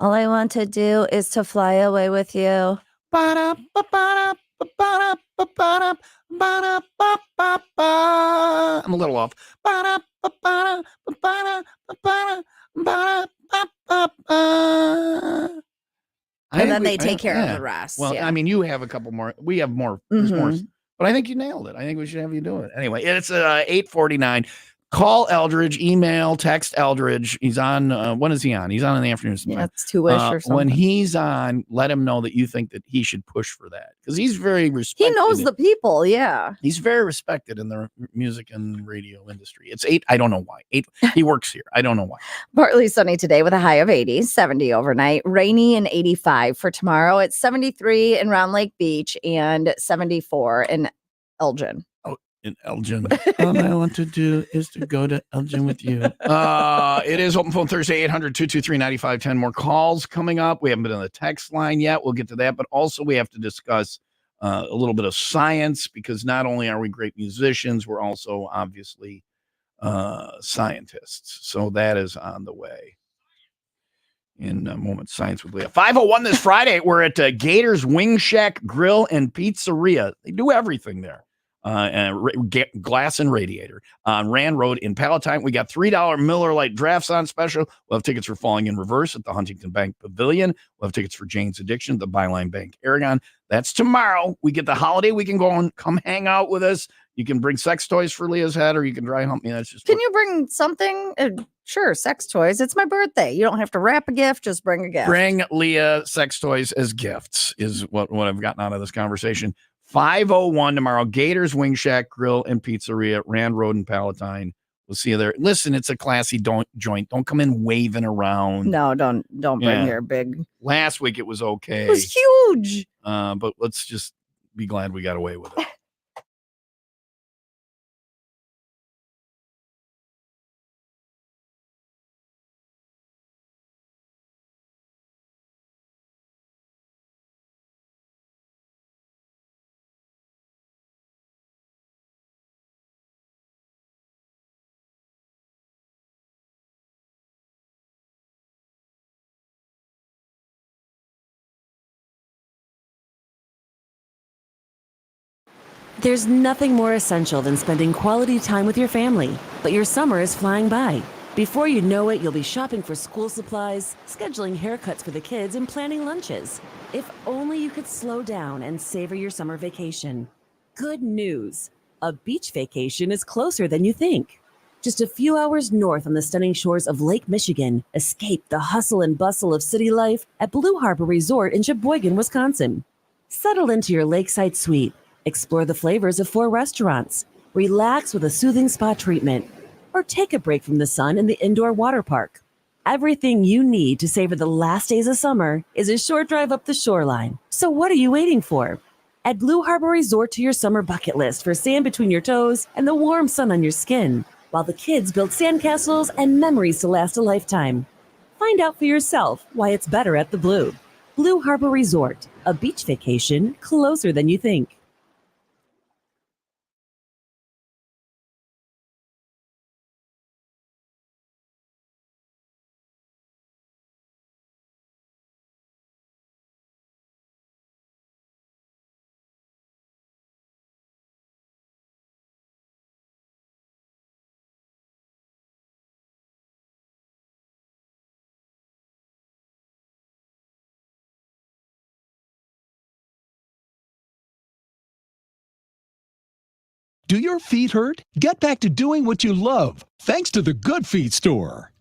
All I want to do is to fly away with you. I'm a little off. And then they take care of the rest. Well, yeah. I mean, you have a couple more. We have more. There's more. But I think you nailed it. I think we should have you do it. Anyway, it's 8:49. Call Eldridge, email, text Eldridge. He's on. When is he on? He's on in the afternoon. Yeah, it's 2-ish or something. When he's on, let him know that you think that he should push for that because he's very respected. He knows the people. Yeah. He's very respected in the music and radio industry. It's 8. I don't know why. 8. He works here. I don't know why. Partly sunny today with a high of 80, 70 overnight, rainy and 85 for tomorrow. It's 73 in Round Lake Beach and 74 in Elgin. Oh, in Elgin. All I want to do is to go to Elgin with you. It is Open Phone Thursday, 800-223-9510. More calls coming up. We haven't been on the text line yet. We'll get to that. But also we have to discuss a little bit of science, because not only are we great musicians, we're also obviously scientists. So that is on the way. In a moment, Science with Leah. 5:01 this Friday. We're at Gators Wing Shack Grill and Pizzeria. They do everything there. Glass and Radiator on Rand Road in Palatine. We got $3 Miller Lite drafts on special. We'll have tickets for Falling in Reverse at the Huntington Bank Pavilion. We'll have tickets for Jane's Addiction at the Byline Bank Aragon. That's tomorrow. We get the holiday. We can go and come hang out with us. You can bring sex toys for Leah's head, or you can dry hump me. That's just. Can you bring something? Sure, sex toys. It's my birthday. You don't have to wrap a gift. Just bring a gift. Bring Leah sex toys as gifts is what I've gotten out of this conversation. 5:01 tomorrow. Gators Wing Shack Grill and Pizzeria, Rand Road in Palatine. We'll see you there. Listen, it's a classy joint. Don't come in waving around. No, don't bring your big. Last week it was okay. It was huge. But let's just be glad we got away with it. There's nothing more essential than spending quality time with your family, but your summer is flying by. Before you know it, you'll be shopping for school supplies, scheduling haircuts for the kids, and planning lunches. If only you could slow down and savor your summer vacation. Good news. A beach vacation is closer than you think. Just a few hours north on the stunning shores of Lake Michigan, escape the hustle and bustle of city life at Blue Harbor Resort in Sheboygan, Wisconsin. Settle into your lakeside suite. Explore the flavors of 4 restaurants, relax with a soothing spa treatment, or take a break from the sun in the indoor water park. Everything you need to savor the last days of summer is a short drive up the shoreline. So what are you waiting for? Add Blue Harbor Resort to your summer bucket list for sand between your toes and the warm sun on your skin, while the kids build sandcastles and memories to last a lifetime. Find out for yourself why it's better at the Blue. Blue Harbor Resort, a beach vacation closer than you think. Do your feet hurt? Get back to doing what you love, thanks to the Good Feet store.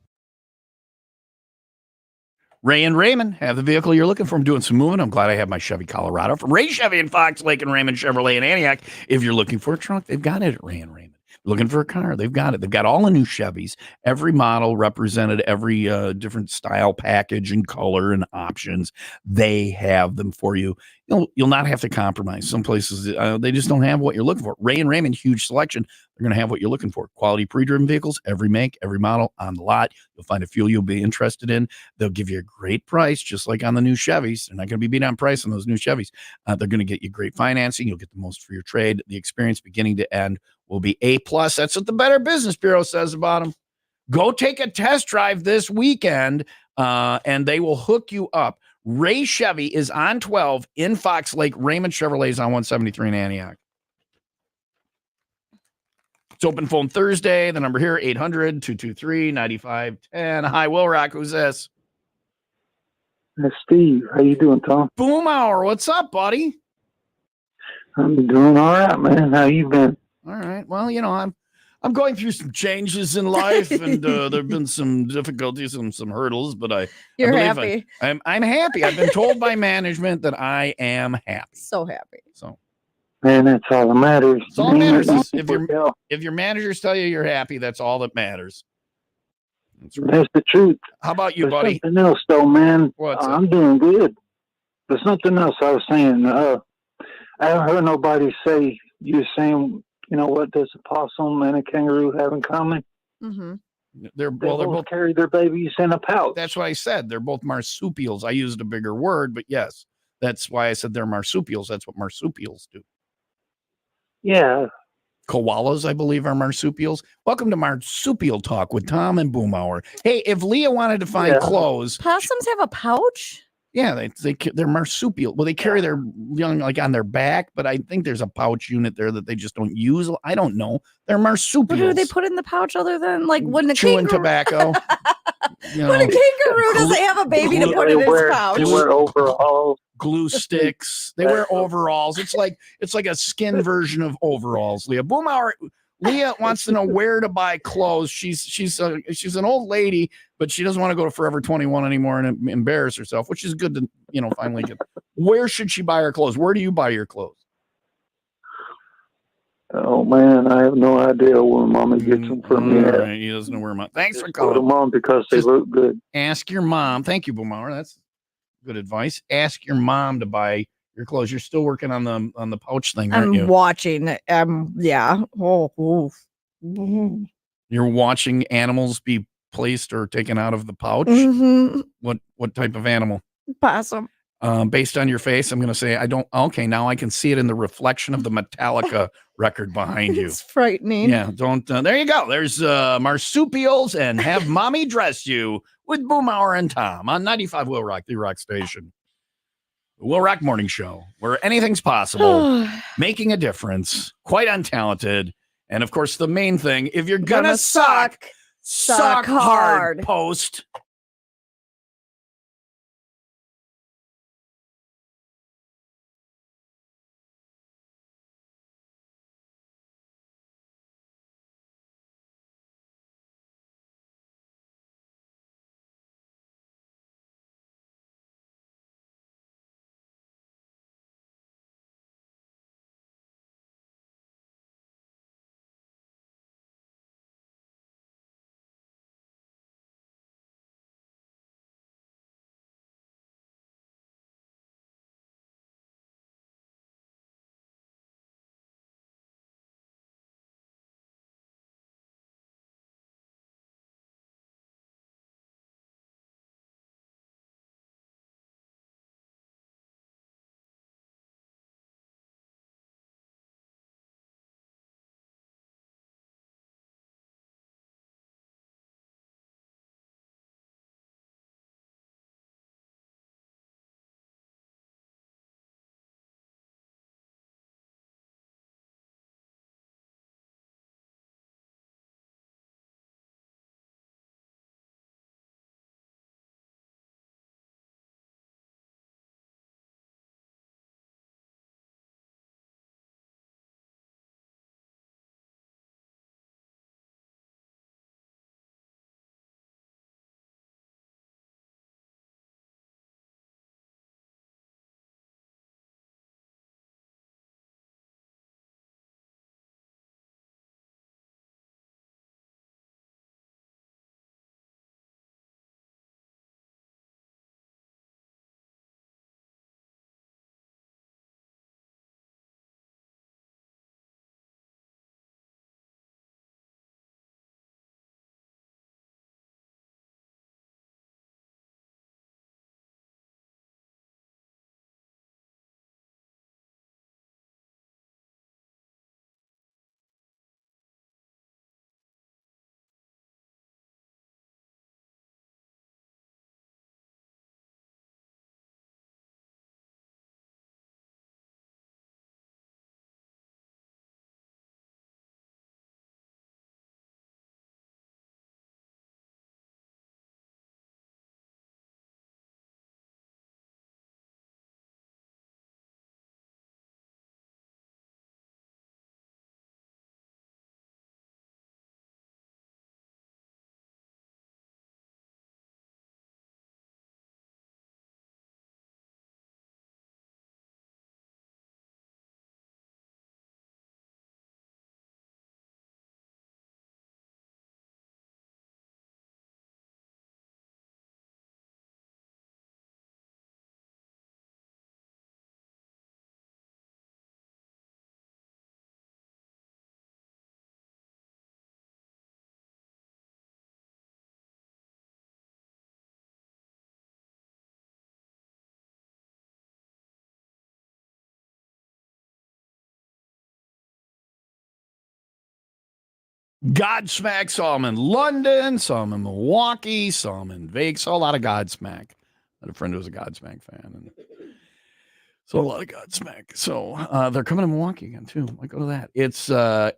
Ray and Raymond have the vehicle you're looking for. I'm doing some moving. I'm glad I have my Chevy Colorado from Ray Chevy in Fox Lake and Raymond Chevrolet in Antioch. If you're looking for a truck, they've got it at Ray and Raymond. Looking for a car, they've got it. They've got all the new Chevys, every model represented, every different style, package, and color and options. They have them for you. You'll not have to compromise. Some places, they just don't have what you're looking for. Ray and Raymond, huge selection. They're going to have what you're looking for. Quality pre-driven vehicles, every make, every model on the lot. You'll find a fuel you'll be interested in. They'll give you a great price, just like on the new Chevys. They're not going to be beat on price on those new Chevys. They're going to get you great financing. You'll get the most for your trade. The experience beginning to end will be A+. That's what the Better Business Bureau says about them. Go take a test drive this weekend, and they will hook you up. Ray Chevy is on 12 in Fox Lake. Raymond Chevrolet is on 173 in Antioch. It's Open Phone Thursday. The number here, 800-223-9510. Hi, Will Rock. Who's this? That's Steve. How you doing, Tom? Boom Hour. What's up, buddy? I'm doing all right, man. How you been? All right. Well, I'm going through some changes in life, and there've been some difficulties and some hurdles, but You're I happy. I'm happy. I've been told by management that I am happy. So happy. So, man, that's all that matters. That's all that matters. Is if your managers tell you you're happy, that's all that matters. That's the truth. How about you, There's buddy? Something else, though, man. What's I'm doing good. There's something else I was saying. I haven't heard nobody say you're saying You know what does a possum and a kangaroo have in common? Mm-hmm. They're They both carry their babies in a pouch. That's what I said. They're both marsupials. I used a bigger word, but yes, that's why I said they're marsupials. That's what marsupials do. Yeah. Koalas, I believe, are marsupials. Welcome to Marsupial Talk with Tom and Boomhauer. Hey, if Leah wanted to find clothes, Possums have a pouch? yeah, they're marsupial. Well, they carry their young like on their back, but I think there's a pouch unit there that they just don't use. I don't know. They're marsupials. What do they put in the pouch other than like when the Chewing kangaroo? tobacco. When a kangaroo doesn't have a baby to put in his pouch. They wear overalls. Glue sticks. They wear overalls. It's like a skin version of overalls. Leah Boomhauer. Leah wants to know where to buy clothes. She's an old lady, but she doesn't want to go to Forever 21 anymore and embarrass herself, which is good to finally get. Where should she buy her clothes? Where do you buy your clothes? Oh man, I have no idea where Mama gets them from me. All right, he doesn't know where Mom. Thanks for Put calling. them on because they look good. Ask your mom. Thank you, Boomhauer. That's good advice. Ask your mom to buy your clothes. You're still working on the pouch thing, aren't you? I'm watching. Yeah. Oh. You're watching animals be placed or taken out of the pouch. Mm-hmm. What type of animal? Possum. Based on your face, I'm going to say I don't. Okay, now I can see it in the reflection of the Metallica record behind you. It's frightening. Yeah, don't. There you go. There's marsupials, and have mommy dress you with Boomhauer and Tom on 95 Will Rock, the rock station. The Will Rock Morning Show, where anything's possible, making a difference, quite untalented, and of course, the main thing: if you're gonna suck hard. Post. Godsmack, saw him in London, saw him in Milwaukee, saw him in Vegas, saw a lot of Godsmack. I had a friend who was a Godsmack fan. And so a lot of Godsmack. So they're coming to Milwaukee again, too. Might go to that. It's 9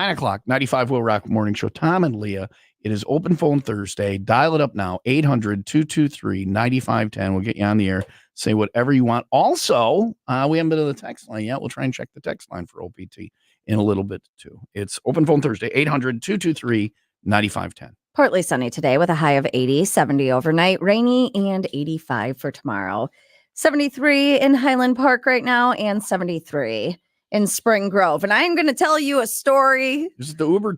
o'clock, 95 WIIL Rock Morning Show. Tom and Leah. It is open phone Thursday. Dial it up now, 800-223-9510. We'll get you on the air. Say whatever you want. Also, we haven't been to the text line yet. We'll try and check the text line for OPT in a little bit, too. It's open phone Thursday, 800-223-9510. Partly sunny today with a high of 80, 70 overnight, rainy, and 85 for tomorrow. 73 in Highland Park right now, and 73 in Spring Grove. And I'm going to tell you a story. Is it the Uber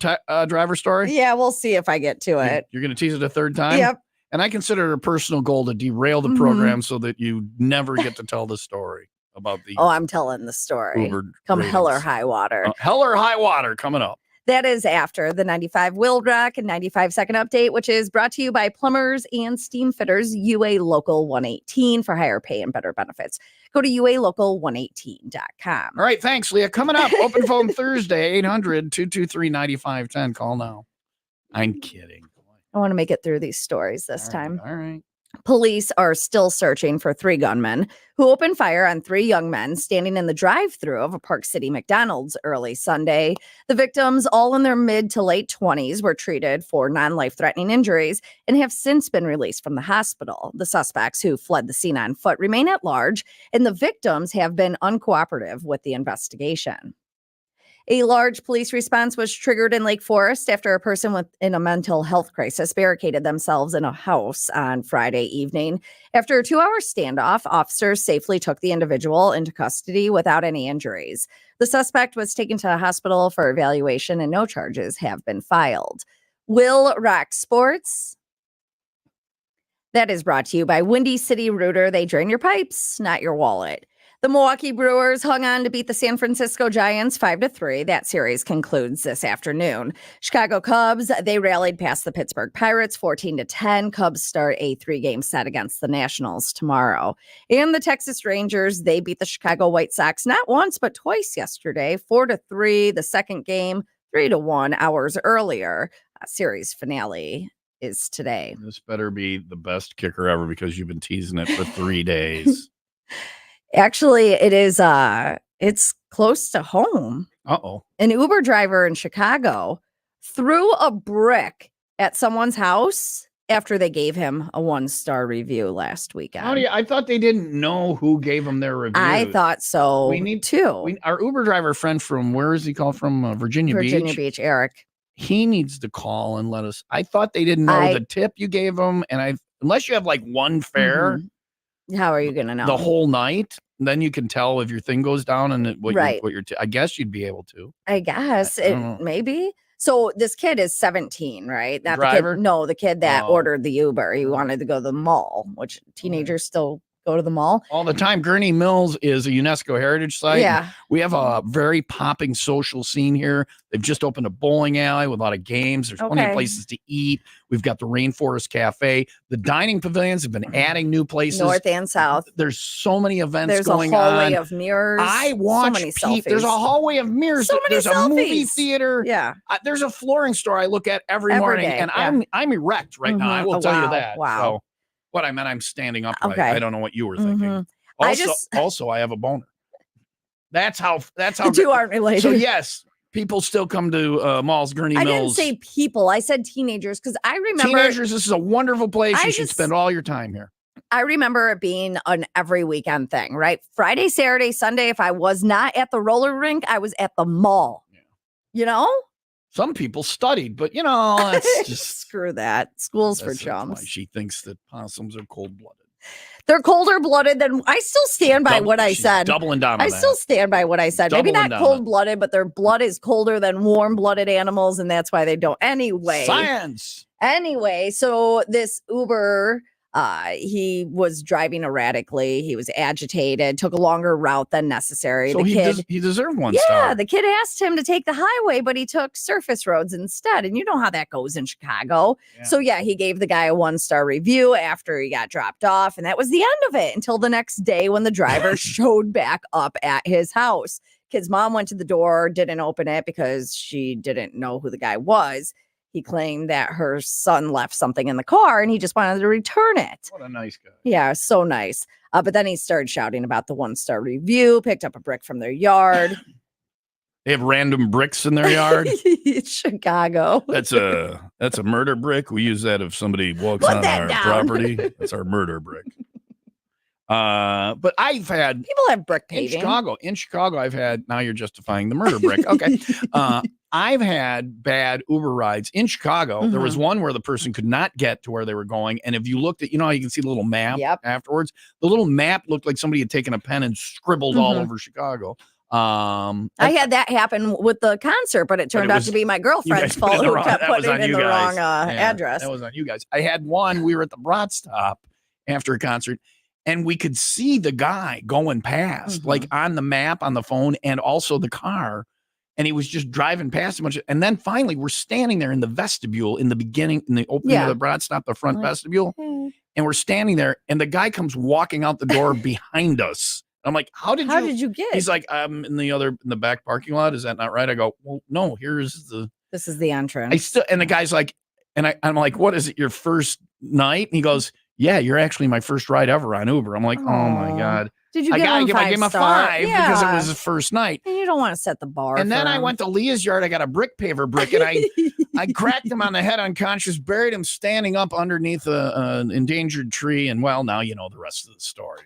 driver story? Yeah, we'll see if I get to it. You're going to tease it a third time? Yep. And I consider it a personal goal to derail the program so that you never get to tell the story about the Oh, I'm telling the story. Uber Come ratings. hell or high water. Hell or high water coming up. That is after the 95 WIIL Rock and 95 Second Update, which is brought to you by plumbers and steam fitters, UA Local 118 for higher pay and better benefits. Go to ualocal118.com. All right, thanks, Leah. Coming up, open phone Thursday, 800-223-9510. Call now. I'm kidding. I want to make it through these stories this time. All right. Police are still searching for 3 gunmen who opened fire on 3 young men standing in the drive-thru of a Park City McDonald's early Sunday. The victims, all in their mid to late 20s, were treated for non-life-threatening injuries and have since been released from the hospital. The suspects, who fled the scene on foot, remain at large, and the victims have been uncooperative with the investigation. A large police response was triggered in Lake Forest after a person in a mental health crisis barricaded themselves in a house on Friday evening. After a 2-hour standoff, officers safely took the individual into custody without any injuries. The suspect was taken to the hospital for evaluation and no charges have been filed. WIIL Rock Sports. That is brought to you by Windy City Rooter. They drain your pipes, not your wallet. The Milwaukee Brewers hung on to beat the San Francisco Giants 5-3. That series concludes this afternoon. Chicago Cubs, they rallied past the Pittsburgh Pirates 14-10. Cubs start a 3-game set against the Nationals tomorrow. And the Texas Rangers, they beat the Chicago White Sox not once but twice yesterday, 4-3. The second game, 3-1 hours earlier. Series finale is today. This better be the best kicker ever because you've been teasing it for 3 days. Actually, it is it's close to home. Uh-oh. An Uber driver in Chicago threw a brick at someone's house after they gave him a 1-star review last weekend. I thought they didn't know who gave them their review. I thought so. We need too. Our Uber driver friend from, where is he called from? Virginia Beach, Eric. He needs to call and let us. I thought they didn't know the tip you gave them. And unless you have like one fare. How are you going to know? The whole night. Then you can tell if your thing goes down and I guess you'd be able to. I guess maybe. So this kid is 17, right? Not driver? The kid. No, the kid that ordered the Uber. He wanted to go to the mall, which teenagers still go to the mall all the time. Gurney Mills is a UNESCO heritage site. Yeah. We have a very popping social scene here. They've just opened a bowling alley with a lot of games. There's plenty of places to eat. We've got the Rainforest Cafe. The dining pavilions have been adding new places. North and south. There's so many events going on. There's a on. hallway of mirrors. I watch so many selfies. There's a hallway of mirrors. There's a movie theater. Yeah. There's a flooring store I look at every morning. Day, And I'm erect right now. I will tell you that. Wow. So what I meant, I'm standing upright. Okay. I don't know what you were thinking. Also, I have a boner. That's how the two aren't related. So yes, people still come to Malls, Gurney Mills. I didn't say people. I said teenagers because I remember teenagers. This is a wonderful place. You should spend all your time here. I remember it being an every weekend thing, right? Friday, Saturday, Sunday. If I was not at the roller rink, I was at the mall. Yeah. You know. Some people studied, but it's just screw that. School's for chums. Why she thinks that possums are cold-blooded. They're colder blooded than I still stand by what I said. Doubling down on I that. still stand by what I said. Maybe not cold blooded, but their blood is colder than warm blooded animals, and that's why they don't. Anyway, science. Anyway, so this Uber, he was driving erratically. He was agitated, took a longer route than necessary. So he deserved 1 star. Yeah, the kid asked him to take the highway, but he took surface roads instead. And you know how that goes in Chicago. Yeah. So yeah, he gave the guy a 1-star review after he got dropped off. And that was the end of it until the next day when the driver showed back up at his house. kid's mom went to the door, didn't open it because she didn't know who the guy was. He claimed that her son left something in the car and he just wanted to return it. What a nice guy. Yeah, so nice. But then he started shouting about the 1-star review, picked up a brick from their yard. They have random bricks in their yard. It's Chicago. That's a murder brick. We use that if somebody walks Put on that our down. property. That's our murder brick. But I've had people have brick in paving. Chicago, I've had, now you're justifying the murder brick. Okay. I've had bad Uber rides in Chicago. There was one where the person could not get to where they were going. And if you looked at, how you can see the little map afterwards, the little map looked like somebody had taken a pen and scribbled all over Chicago. I had that happen with the concert, but it turned out to be my girlfriend's fault who kept putting it in the wrong address. That was on you guys. I had one, we were at the Brat Stop after a concert, and we could see the guy going past, like on the map, on the phone, and also the car. And he was just driving past a bunch. And then finally, we're standing there in the vestibule in the beginning, in the opening of the Brat Stop, the front vestibule. And we're standing there, and the guy comes walking out the door behind us. I'm like, how did you get? He's like, I'm in the back parking lot. Is that not right? I go, well, no, this is the entrance. And the guy's like, and I'm like, what is it, your first night? And he goes, yeah, you're actually my first ride ever on Uber. I'm like, oh my God. Did you give him I gave him a 5 because it was his first night. And you don't want to set the bar. And then I went to Leah's yard. I got a brick paver brick, and I cracked him on the head unconscious, buried him standing up underneath an endangered tree. And well, now you know the rest of the story.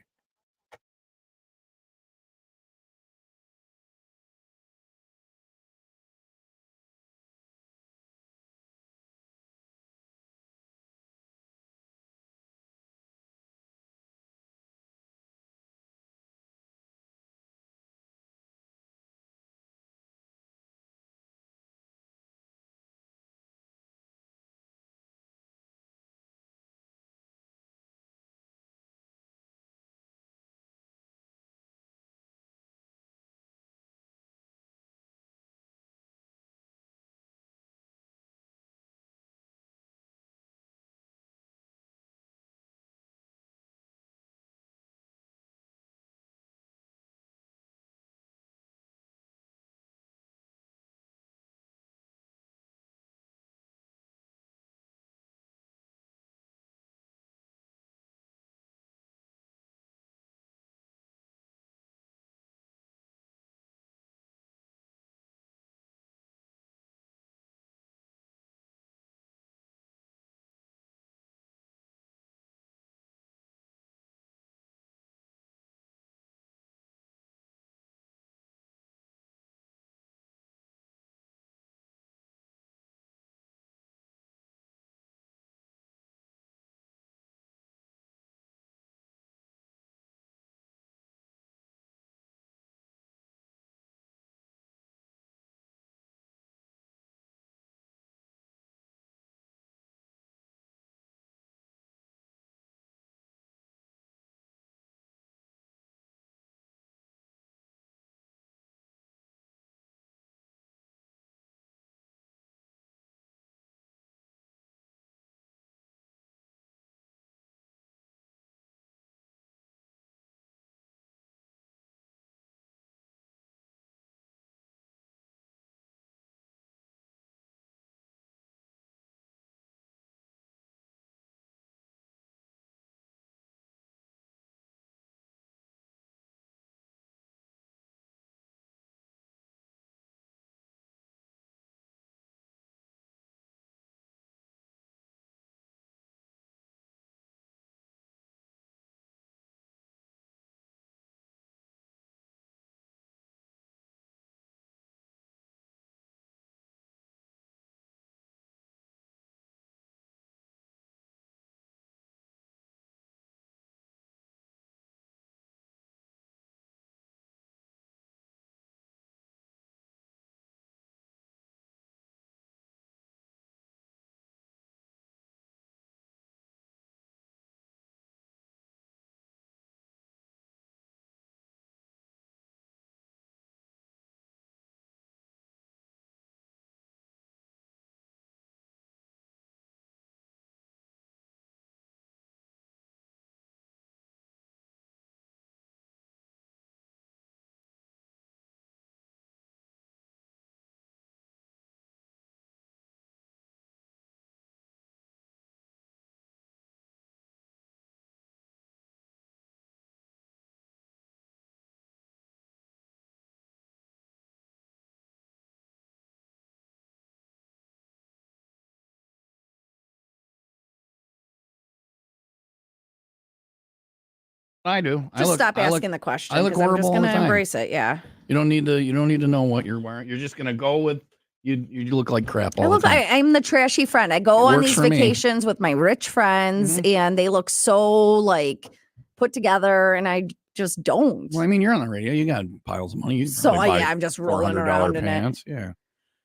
I do. Just stop asking the question. I look 'cause I'm horrible just all the going to time. embrace it. Yeah. You don't need to know what you're wearing. You're just gonna go with you. You look like crap all I the look. time. I'm the trashy friend. I go It on works these for me. vacations with my rich friends, and they look so like put together, and I just don't. Well, I mean, you're on the radio. You got piles of money. You So probably buy I'm just rolling $400 around in it. pants. Yeah.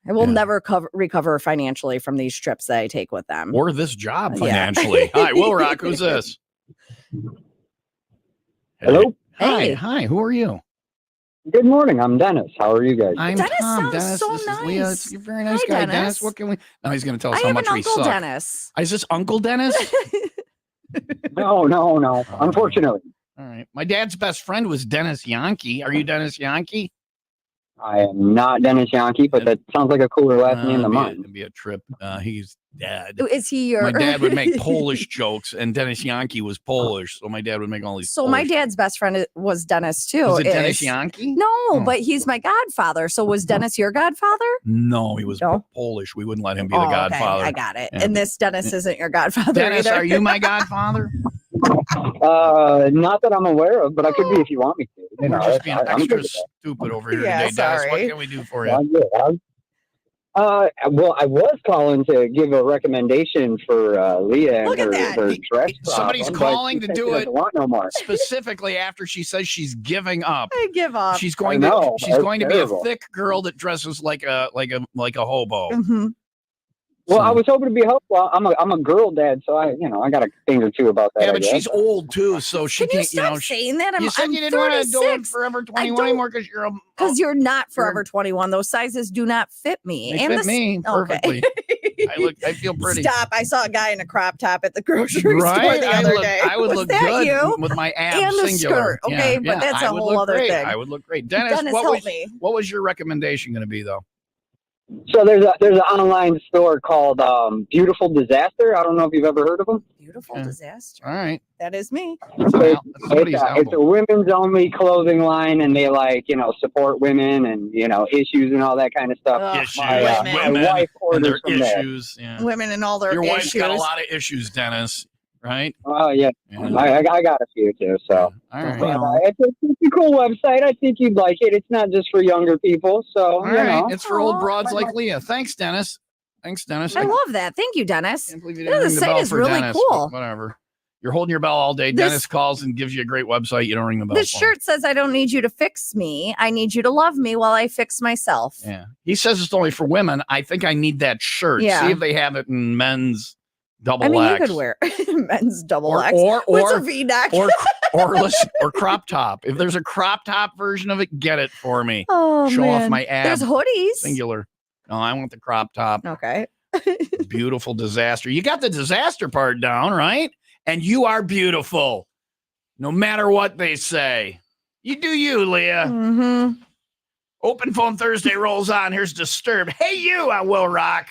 I will never recover financially from these trips that I take with them. Or this job Yeah. financially. Hi, Will Rock. Who's this? Hello? Hi. Hey. Hi. Who are you? Good morning. I'm Dennis. How are you guys? I'm Dennis Tom. sounds Dennis, so this is Leah. nice. You're a very nice Hi, guy, Dennis. Dennis. What can we? Now he's going to tell us I how have much an we Uncle suck. Dennis. Is this Uncle Dennis? No. Unfortunately. All right. My dad's best friend was Dennis Yankee. Are you Dennis Yankee? I am not Dennis Yankee, but that sounds like a cooler last name than mine. It'd be a trip. He's dead. Is he your? My dad would make Polish jokes, and Dennis Yankee was Polish, so my dad would make all these. So my Polish dad's best friend was Dennis too. Was it Dennis Yankee? No, but he's my godfather. So was Dennis your godfather? No, he was Polish. We wouldn't let him be the Okay, godfather. I got it. Yeah. And this Dennis isn't your godfather Dennis, either. are you my godfather? Not that I'm aware of, but I could be if you want me to. You We're know, just being I'm extra good with that. stupid over here Yeah, today, Dennis. What sorry. can we do for you? I'm good. Well, I was calling to give a recommendation for Leah and her dress Somebody's problem, but calling she to said do she it doesn't want no more. specifically after she says she's giving up. I give up. She's going I to know, she's that's going to be terrible. a thick girl that dresses like a hobo. Mm-hmm. Well, I was hoping to be helpful. I'm a girl dad, so I got a thing or two about that. Yeah, I but guess. she's old too, so she Can you can't. stop saying that? You said I'm you didn't want to do it 36. Forever 21 anymore because you're a. Because you're not Forever 21. Those sizes do not fit me. They fit me perfectly. I feel pretty. Stop. I saw a guy in a crop top at the grocery store Right? the other I day. would Was look that good you? with my abs And a singular. skirt. Okay, Yeah, but that's I a would whole look other great. thing. I would look great. Dennis, Dennis, what help was me. what was your recommendation going to be though? So there's an online store called Beautiful Disaster. I don't know if you've ever heard of them. Beautiful disaster. All right. That is me. It's a women's only clothing line, and they support women and issues and all that kind of stuff. Issues, My women, wife and their orders from there. issues. Yeah. Women and all their Your wife's issues. got a lot of issues, Dennis. Right? Oh yeah, I got a few too. So all right. It's a cool website. I think you'd like it. It's not just for younger people, so All right. It's for old broads like Leah. Thanks, Dennis. Thanks, Dennis. I love that. Thank you, Dennis. You didn't The ring the site bell is for really Dennis, cool. but whatever. You're holding your bell all day. This- Dennis calls and gives you a great website. You don't ring the bell. This for him. shirt says, I don't need you to fix me. I need you to love me while I fix myself. Yeah. He says it's only for women. I think I need that shirt. Yeah. See if they have it in men's double I mean, X. you could wear men's double Or- X or- with or- a V-neck. or crop top. If there's a crop top version of it, get it for me. Oh, Show off man. my abs. There's hoodies. Singular. No, I want the crop top. Okay. Beautiful disaster. You got the disaster part down, right? And you are beautiful. No matter what they say. You do you, Leah. Mm-hmm. Open Phone Thursday rolls on. Here's Disturbed. Hey, you, I will rock.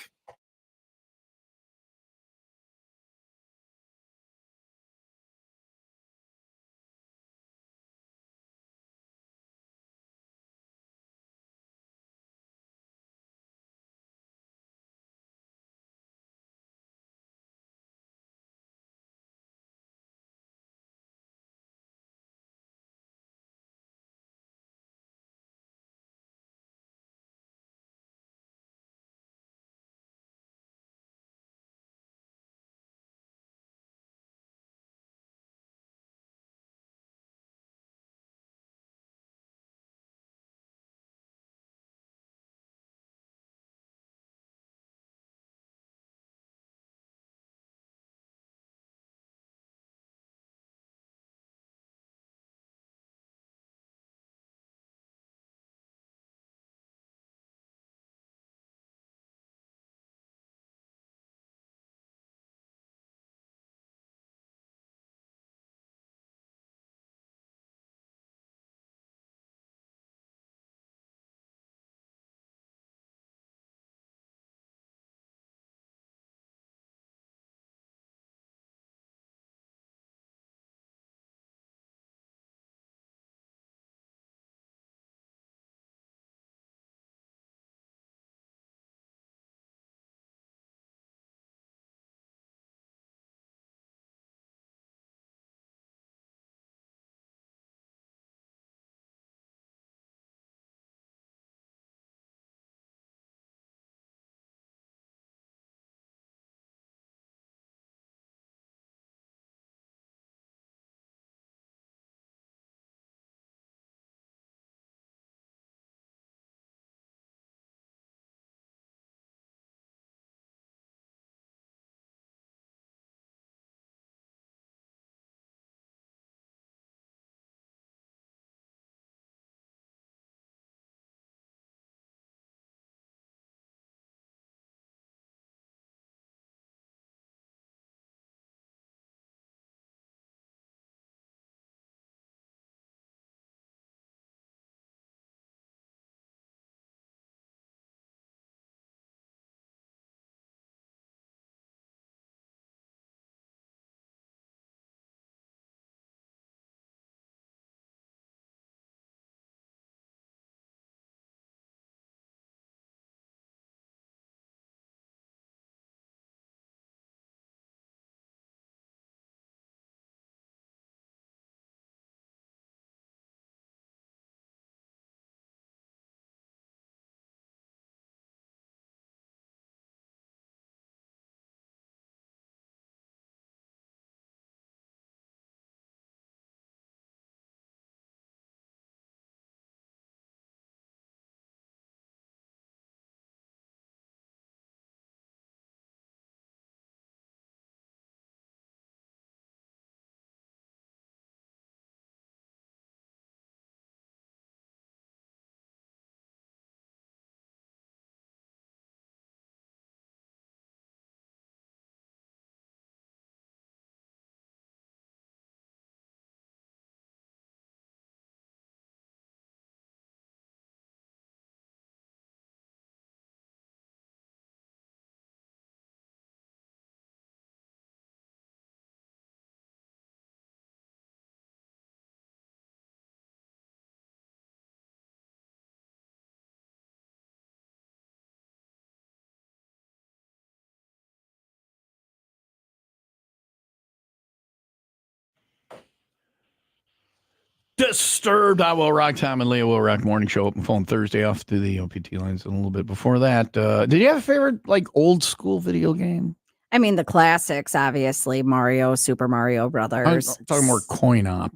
Disturbed. I Will Rock. Tom and Leah Will Rock morning show. Open phone Thursday off to the OPT lines. And a little bit before that, did you have a favorite like old school video game? I mean, the classics, obviously, Mario, Super Mario I'm Brothers. talking more coin op.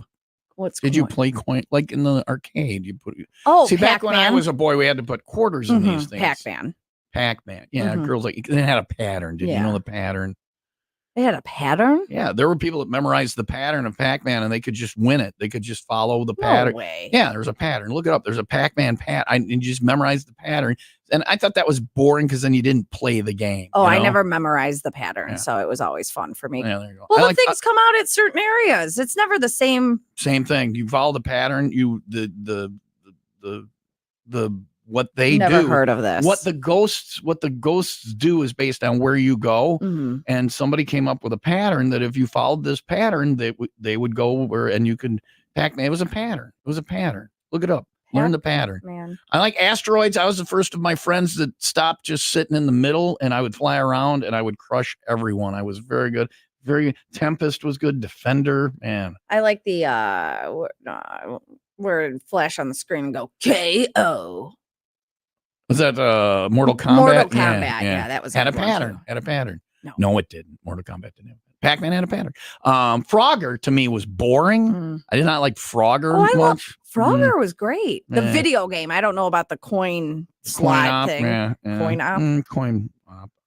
What's Did you play coin like in the arcade? You put Oh, see back when I Pac-Man. was a boy, we had to put quarters in these things. Pac-Man. Pac-Man. Yeah, Mhm. girls like it had a pattern. Did you know Yeah. the pattern? They had a pattern? Yeah, there were people that memorized the pattern of Pac-Man and they could just win it. They could just follow the No pattern. way. Yeah, there's a pattern. Look it up. There's a Pac-Man and you just memorize the pattern. And I thought that was boring because then you didn't play the game. Oh, you I know? never memorized the pattern, Yeah. so it was always fun for me. Yeah, there you go. Well, I the like- things come out at certain areas. It's never the same. Same thing. You follow the pattern. You the what they Never do. heard of this. What the ghosts do is based on where you go. Mhm. And somebody came up with a pattern that if you followed this pattern, they would go where and you could Pac-Man. It was a pattern. It was a pattern. Look it up. Learn the pattern. Man. I like asteroids. I was the first of my friends that stopped just sitting in the middle, and I would fly around and I would crush everyone. I was very good. Very Tempest was good. Defender, man. I like the where it flash on the screen and go KO. Was that Mortal Kombat? Mortal Kombat, yeah, that was had a good one, pattern. too. Had a pattern. No. No, it didn't. Mortal Kombat didn't. Pac-Man had a pattern. Frogger to me was boring. I did not like Frogger Oh, I love much. Frogger was great. The Yeah. video game. I don't know about the coin slot op, thing. yeah. Coin op Coin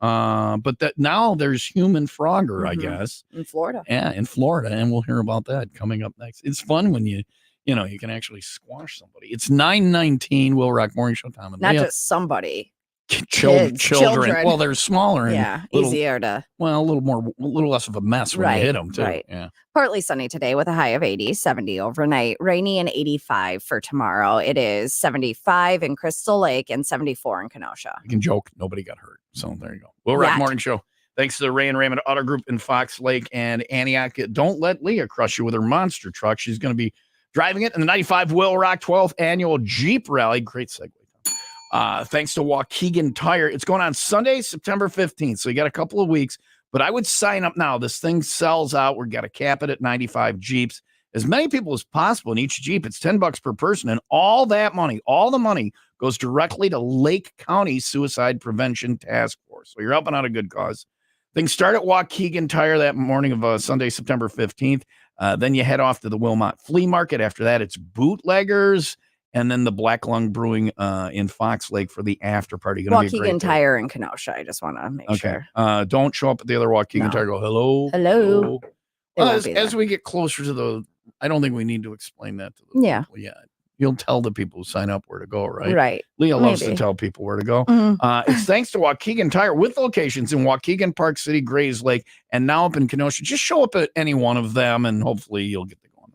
op. But that now there's human Frogger, I guess. in Florida. Yeah, in Florida, and we'll hear about that coming up next. It's fun when you can actually squash somebody. It's 9:19. Will Rock Morning Show time. And Not Leah. just somebody. Children. children. Well, they're smaller and Yeah, little, easier to. well, a little less of a mess when you hit them too. Right. Yeah. Partly sunny today with a high of 80, 70 overnight, rainy and 85 for tomorrow. It is 75 in Crystal Lake and 74 in Kenosha. You can joke. Nobody got hurt. So there you go. Will Rock Yet. Morning Show. Thanks to the Ray and Raymond Auto Group in Fox Lake and Antioch. Don't let Leah crush you with her monster truck. She's going to be driving it in the 95 Will Rock 12th annual Jeep Rally. Great segue. Thanks to Waukegan Tire. It's going on Sunday, September 15th. So you got a couple of weeks, but I would sign up now. This thing sells out. We've got to cap it at 95 Jeeps. As many people as possible in each Jeep. It's $10 per person. And all that money, all the money goes directly to Lake County Suicide Prevention Task Force. So you're helping out a good cause. Things start at Waukegan Tire that morning of Sunday, September 15th. Then you head off to the Wilmot Flea Market. After that, it's Bootleggers. And then the Black Lung Brewing in Fox Lake for the after party. Gonna be a great Waukegan day. Tire in Kenosha. I just want to make sure. Don't show up at the other Waukegan No. Tire. Go, hello. Hello. They won't As, be there. as we get closer to the, I don't think we need to explain that to the Yeah. people yet. You'll tell the people who sign up where to go, right? Right. Leah loves to Maybe. tell people where to go. Mhm. It's thanks to Waukegan Tire with locations in Waukegan, Park City, Grays Lake, and now up in Kenosha. Just show up at any one of them and hopefully you'll get to go on.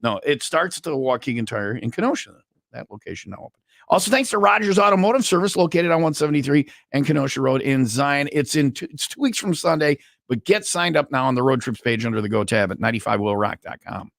No, it starts at the Waukegan Tire in Kenosha. That location now open. Also, thanks to Rogers Automotive Service, located on 173 and Kenosha Road in Zion. It's 2 weeks from Sunday, but get signed up now on the road trips page under the Go tab at 95willrock.com.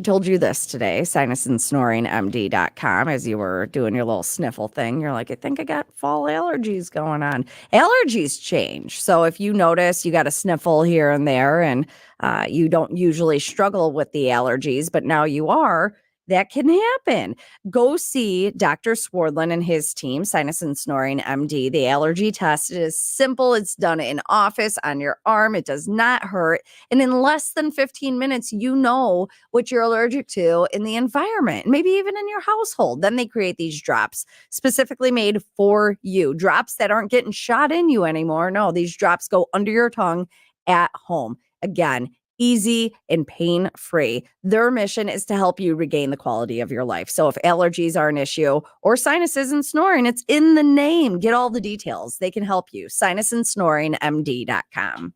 I told you this today, sinusandsnoringmd.com, as you were doing your little sniffle thing. You're like, I think I got fall allergies going on. Allergies change. So if you notice you got a sniffle here and there and you don't usually struggle with the allergies, but now you are, that can happen. Go see Dr. Swardlin and his team, Sinus and Snoring MD. The allergy test is simple. It's done in office on your arm. It does not hurt. And in less than 15 minutes, you know what you're allergic to in the environment, maybe even in your household. Then they create these drops specifically made for you, drops that aren't getting shot in you anymore. No, these drops go under your tongue at home. Again, easy and pain-free. Their mission is to help you regain the quality of your life. So if allergies are an issue or sinuses and snoring, it's in the name. Get all the details. They can help you. sinusandsnoringmd.com.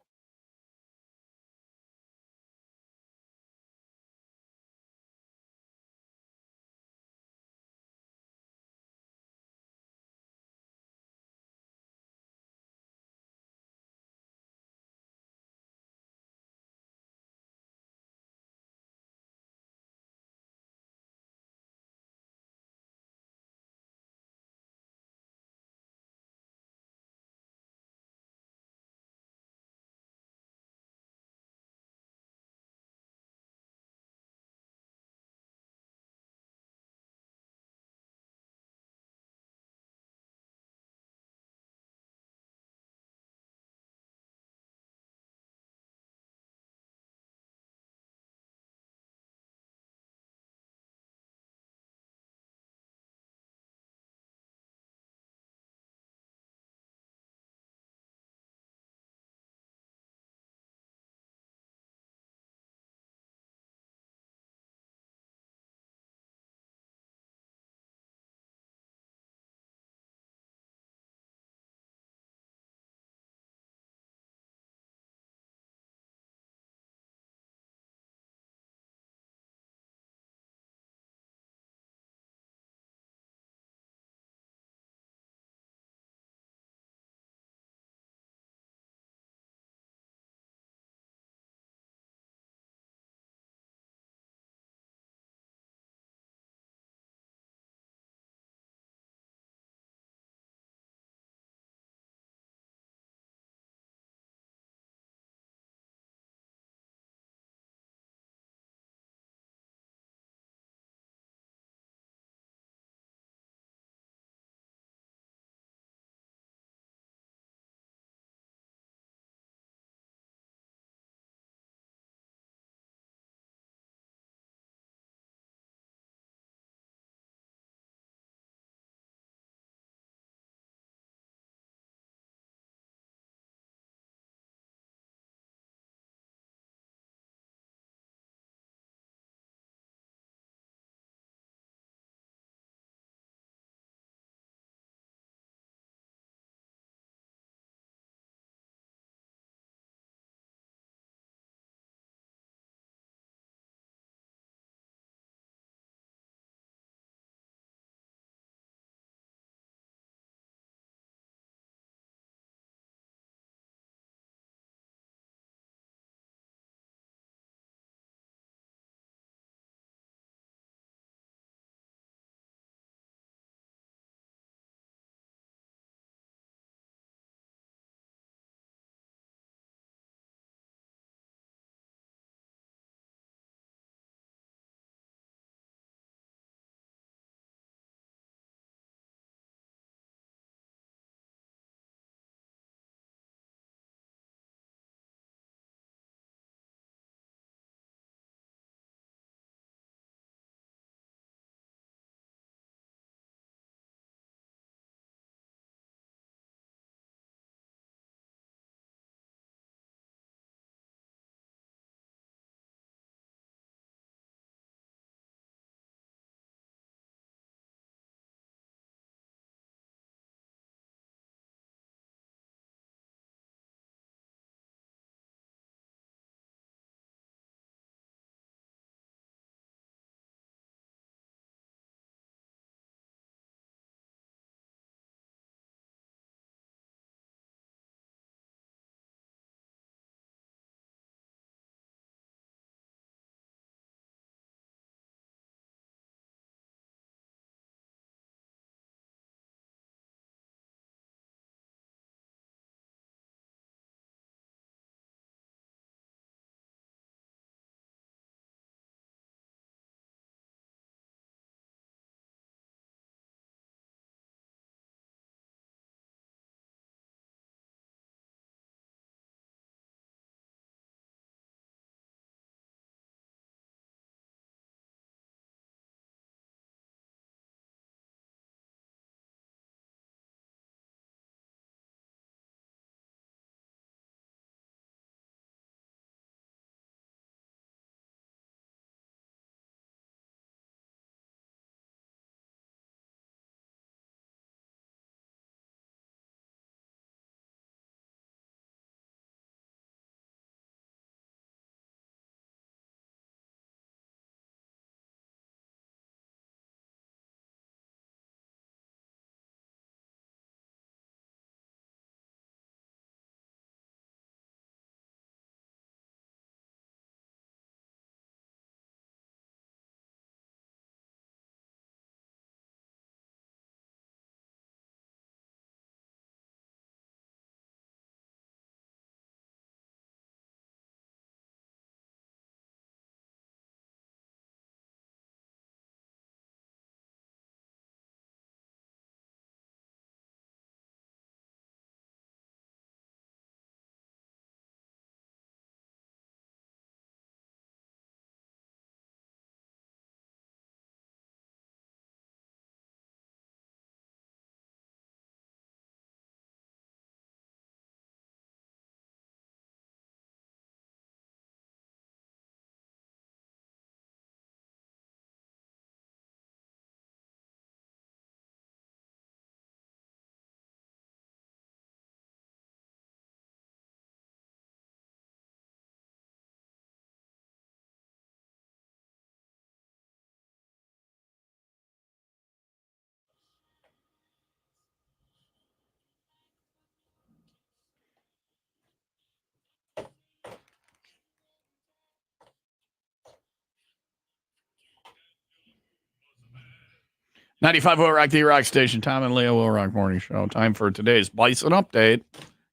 95 Will Rock, the Rock Station. Tom and Leah Will Rock Morning Show. Time for today's Bison Update.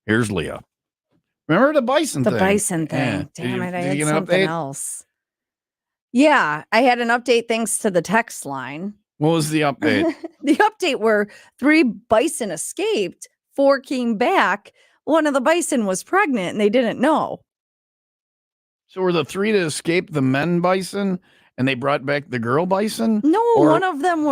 Here's Leah. Remember the bison thing? The bison thing. Yeah. Damn it, I did had you get an something update? else. Yeah, I had an update thanks to the text line. What was the update? The update were 3 bison escaped, 4 came back. One of the bison was pregnant and they didn't know. So were the 3 that escaped the men bison and they brought back the girl bison? No, Or one of them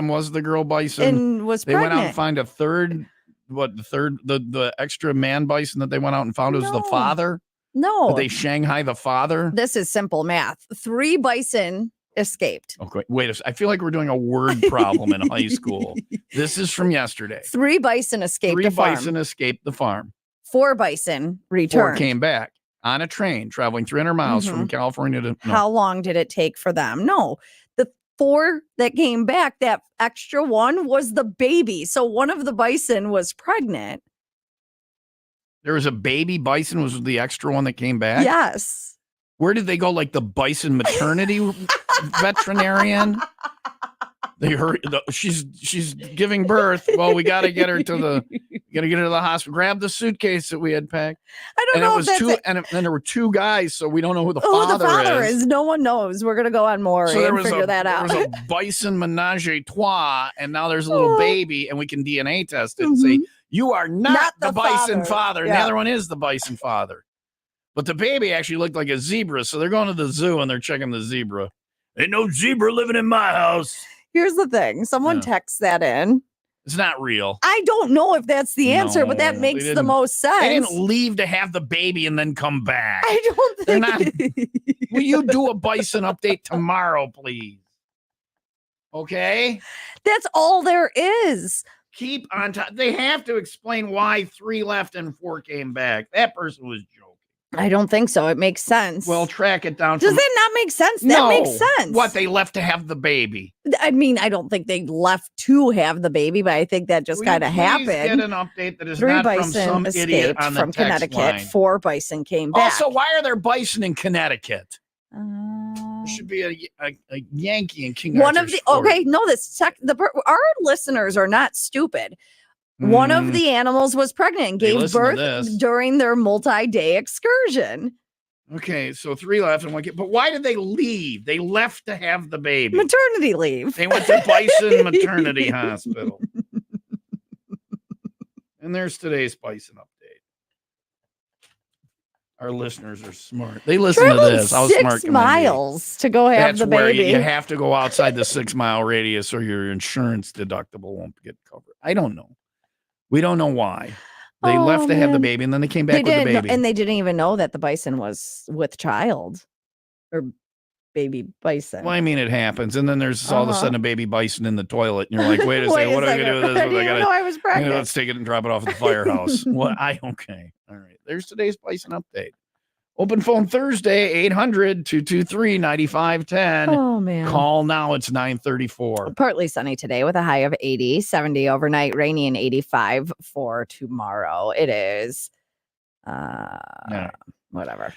was the girl bison. and was They pregnant. went out and find a third, the extra man bison that they went out and found was the father? No. Did they Shanghai the father? This is simple math. 3 bison escaped. Okay, I feel like we're doing a word problem in high school. This is from yesterday. 3 bison escaped 3 the farm. bison escaped the farm. 4 bison 4 returned. came back on a train traveling 300 miles from California to. No. How long did it take for them? No. The 4 that came back, that extra one was the baby. So one of the bison was pregnant. There was a baby bison, was the extra one that came back? Yes. Where did they go? Like the bison maternity veterinarian? They heard she's giving birth. Well, we got to get her to the hospital. Grab the suitcase that we had packed. I don't know if that's and then there were 2 guys, so we don't know who the the father father is. is. No one knows. We're gonna go on more and figure that out. There was a bison menage a trois, and now there's a little baby, and we can DNA test it and say you are not the bison father. And the other one is the bison father. But the baby actually looked like a zebra, so they're going to the zoo and they're checking the zebra. Ain't no zebra living in my house. Here's the thing. Someone texts that in. It's not real. I don't know if that's the answer, but that No, makes they the didn't- most sense. They didn't leave to have the baby and then come back. I don't They're think. not. Will you do a bison update tomorrow, please? Okay? That's all there is. Keep on top. They have to explain why 3 left and 4 came back. That person was joking. I don't think so. It makes sense. Well, track it down. Does that not make sense? That No. makes sense. What, they left to have the baby? I mean, I don't think they left to have the baby, but I think that just Will you kind of please happened. Get an update that is 3 not from bison some idiot escaped on the from text Connecticut. line. 4 bison came back. Also, why are there bison in Connecticut? There should be a Yankee in King One Arthur's of the Court. okay, no, our listeners are not stupid. One of the animals was pregnant and They gave listen to birth this. during their multi-day excursion. Okay, so 3 left and 1 came. But why did they leave? They left to have the baby. Maternity leave. They went to Bison Maternity Hospital. And there's today's Bison update. Our listeners are smart. They listen Traveled to this. How 6 smart can miles to go have That's the where baby. you have to go outside the 6-mile radius or your insurance deductible won't get covered. I don't know. We don't know why. They left to have the man. baby and then they came back with the didn't know- baby. and they didn't even know that the bison was with child or baby bison. Well, I mean, it happens. And then there's all of a sudden a baby bison in the toilet. And you're like, wait a Wait second, a what are we going to do with second. this? I didn't even know I was pregnant. Let's take it and drop it off at the firehouse. Okay. All right. There's today's Bison update. Open phone Thursday, 800-223-9510. Oh, man. Call now. It's 9:34. Partly sunny today with a high of 80, 70 overnight, rainy and 85 for tomorrow. It is whatever.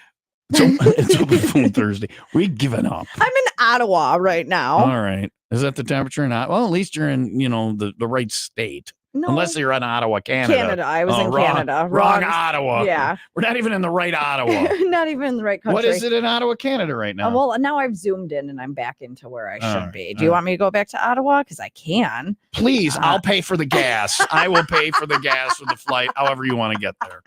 It's open phone Thursday. We've given up. I'm in Ottawa right now. All right. Is that the temperature or not? Well, at least you're in, the right state. No. Unless you're in Ottawa, Canada. Canada. I was in wrong, Canada. Wrong Ottawa. Yeah. We're not even in the right Ottawa. Not even in the right country. What is it in Ottawa, Canada right now? Well, now I've zoomed in and I'm back into where I should right, be. Do you want me to go back to Ottawa? Because I can. Please, I'll pay for the gas. I will pay for the gas for the flight, however you want to get there.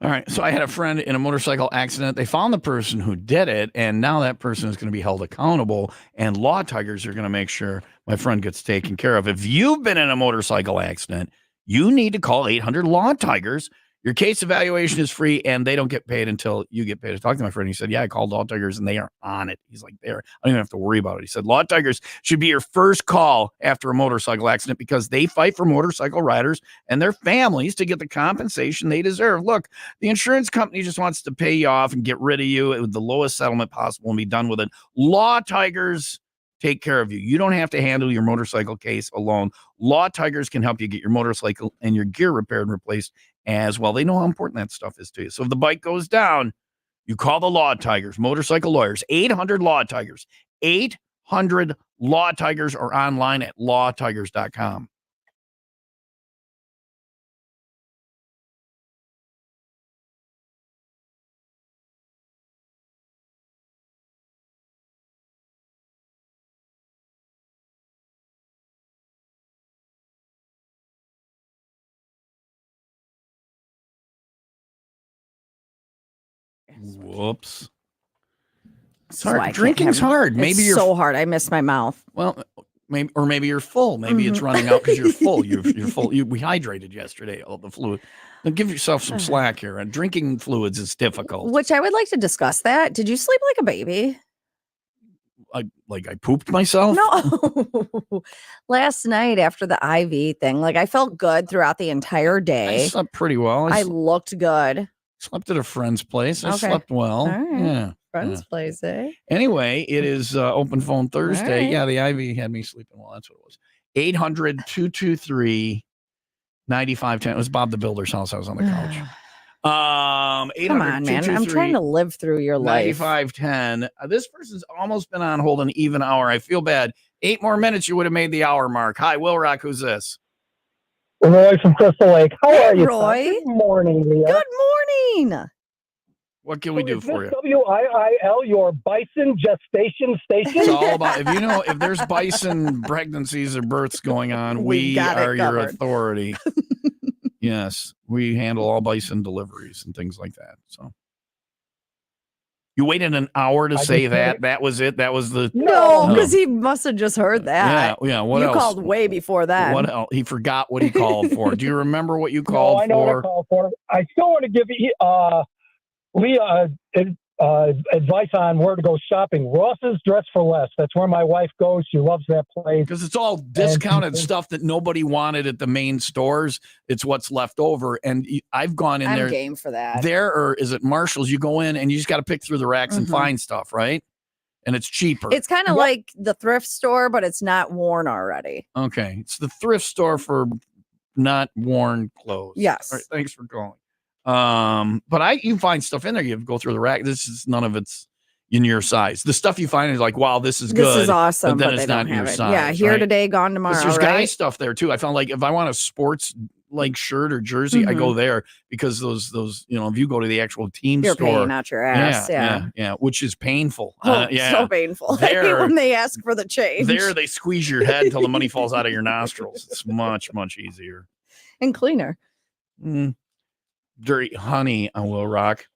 All right. So I had a friend in a motorcycle accident. They found the person who did it, and now that person is going to be held accountable, and Law Tigers are going to make sure my friend gets taken care of. If you've been in a motorcycle accident, you need to call 800 Law Tigers. Your case evaluation is free, and they don't get paid until you get paid. I talked to my friend. He said, yeah, I called Law Tigers, and they are on it. He's like, I don't even have to worry about it. He said, Law Tigers should be your first call after a motorcycle accident because they fight for motorcycle riders and their families to get the compensation they deserve. Look, the insurance company just wants to pay you off and get rid of you with the lowest settlement possible and be done with it. Law Tigers take care of you. You don't have to handle your motorcycle case alone. Law Tigers can help you get your motorcycle and your gear repaired and replaced as well. They know how important that stuff is to you. So if the bike goes down, you call the Law Tigers, motorcycle lawyers, 800 Law Tigers, 800 Law Tigers, or online at lawtigers.com. Whoops. It's hard. Drinking's hard. Maybe you're so hard. I miss my mouth. Well, maybe you're full. Maybe it's running out because you're full. You're full. We hydrated yesterday. All the fluid. Now give yourself some slack here. And drinking fluids is difficult. Which I would like to discuss that. Did you sleep like a baby? I pooped myself? No. Last night after the IV thing, I felt good throughout the entire day. I slept pretty well. I looked good. Slept at a friend's place. I Okay. slept well. All right. Yeah. Friend's place, eh? Anyway, it is Open Phone Thursday. right. Yeah, the IV had me sleeping well. That's what it was. 800-223-9510. It was Bob the Builder's house. I was on the couch. Come on, man. I'm trying to live through your life. 9510. This person's almost been on hold an even hour. I feel bad. 8 more minutes, you would have made the hour mark. Hi, Will Rock. Who's this? Roy from Crystal Lake. How are you? Roy. Good morning, Leah. Good morning. What can we do for you? WIIL, your bison gestation station? It's all about, if there's bison pregnancies or births going on, we are your authority. Yes, we handle all bison deliveries and things like that. So you waited an hour to say that? That was it? That was the... No, because he must have just heard that. Yeah. What else? You called way before that. What else? He forgot what he called for. Do you remember what you called for? I know what I called for. I still want to give you... Leah, advice on where to go shopping. Ross's Dress for Less. That's where my wife goes. She loves that place. Because it's all discounted stuff that nobody wanted at the main stores. It's what's left over. And I've gone in there. I'm game for that. Or is it Marshall's? You go in and you just got to pick through the racks and find stuff, right? And it's cheaper. It's kind of like the thrift store, but it's not worn already. Okay. It's the thrift store for not worn clothes. Yes. All right, thanks for calling. But you find stuff in there. You go through the rack. This is none of it's in your size. The stuff you find is like, wow, this is good. This is awesome, But then they it's don't not have your it. size. Yeah, here today, gone tomorrow. There's guy right? stuff there too. I found if I want a sports shirt or jersey, I go there because those if you go to the actual team You're store, paying out your ass. Yeah, which is painful. Oh, so painful. I hate when they ask for the change. There, they squeeze your head until the money falls out of your nostrils. It's much, much easier and cleaner. Dirty honey on Will Rock.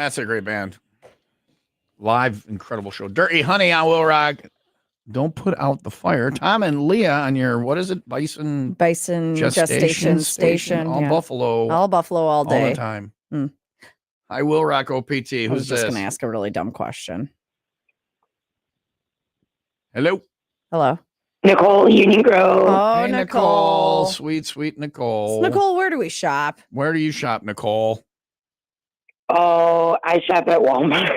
That's a great band. Live, incredible show. Dirty Honey on Will Rock. Don't put out the fire. Tom and Leah on your, what is it? Bison Gestation Station. All yeah. Buffalo. All Buffalo all day. All the time. Mm. I Will Rock OPT. I was Who's just this? going to ask a really dumb question. Hello. Hello. Nicole Union Grove. Oh, Hey, Nicole. Sweet, sweet Nicole. Nicole, where do we shop? Where do you shop, Nicole? Oh, I shop at Walmart.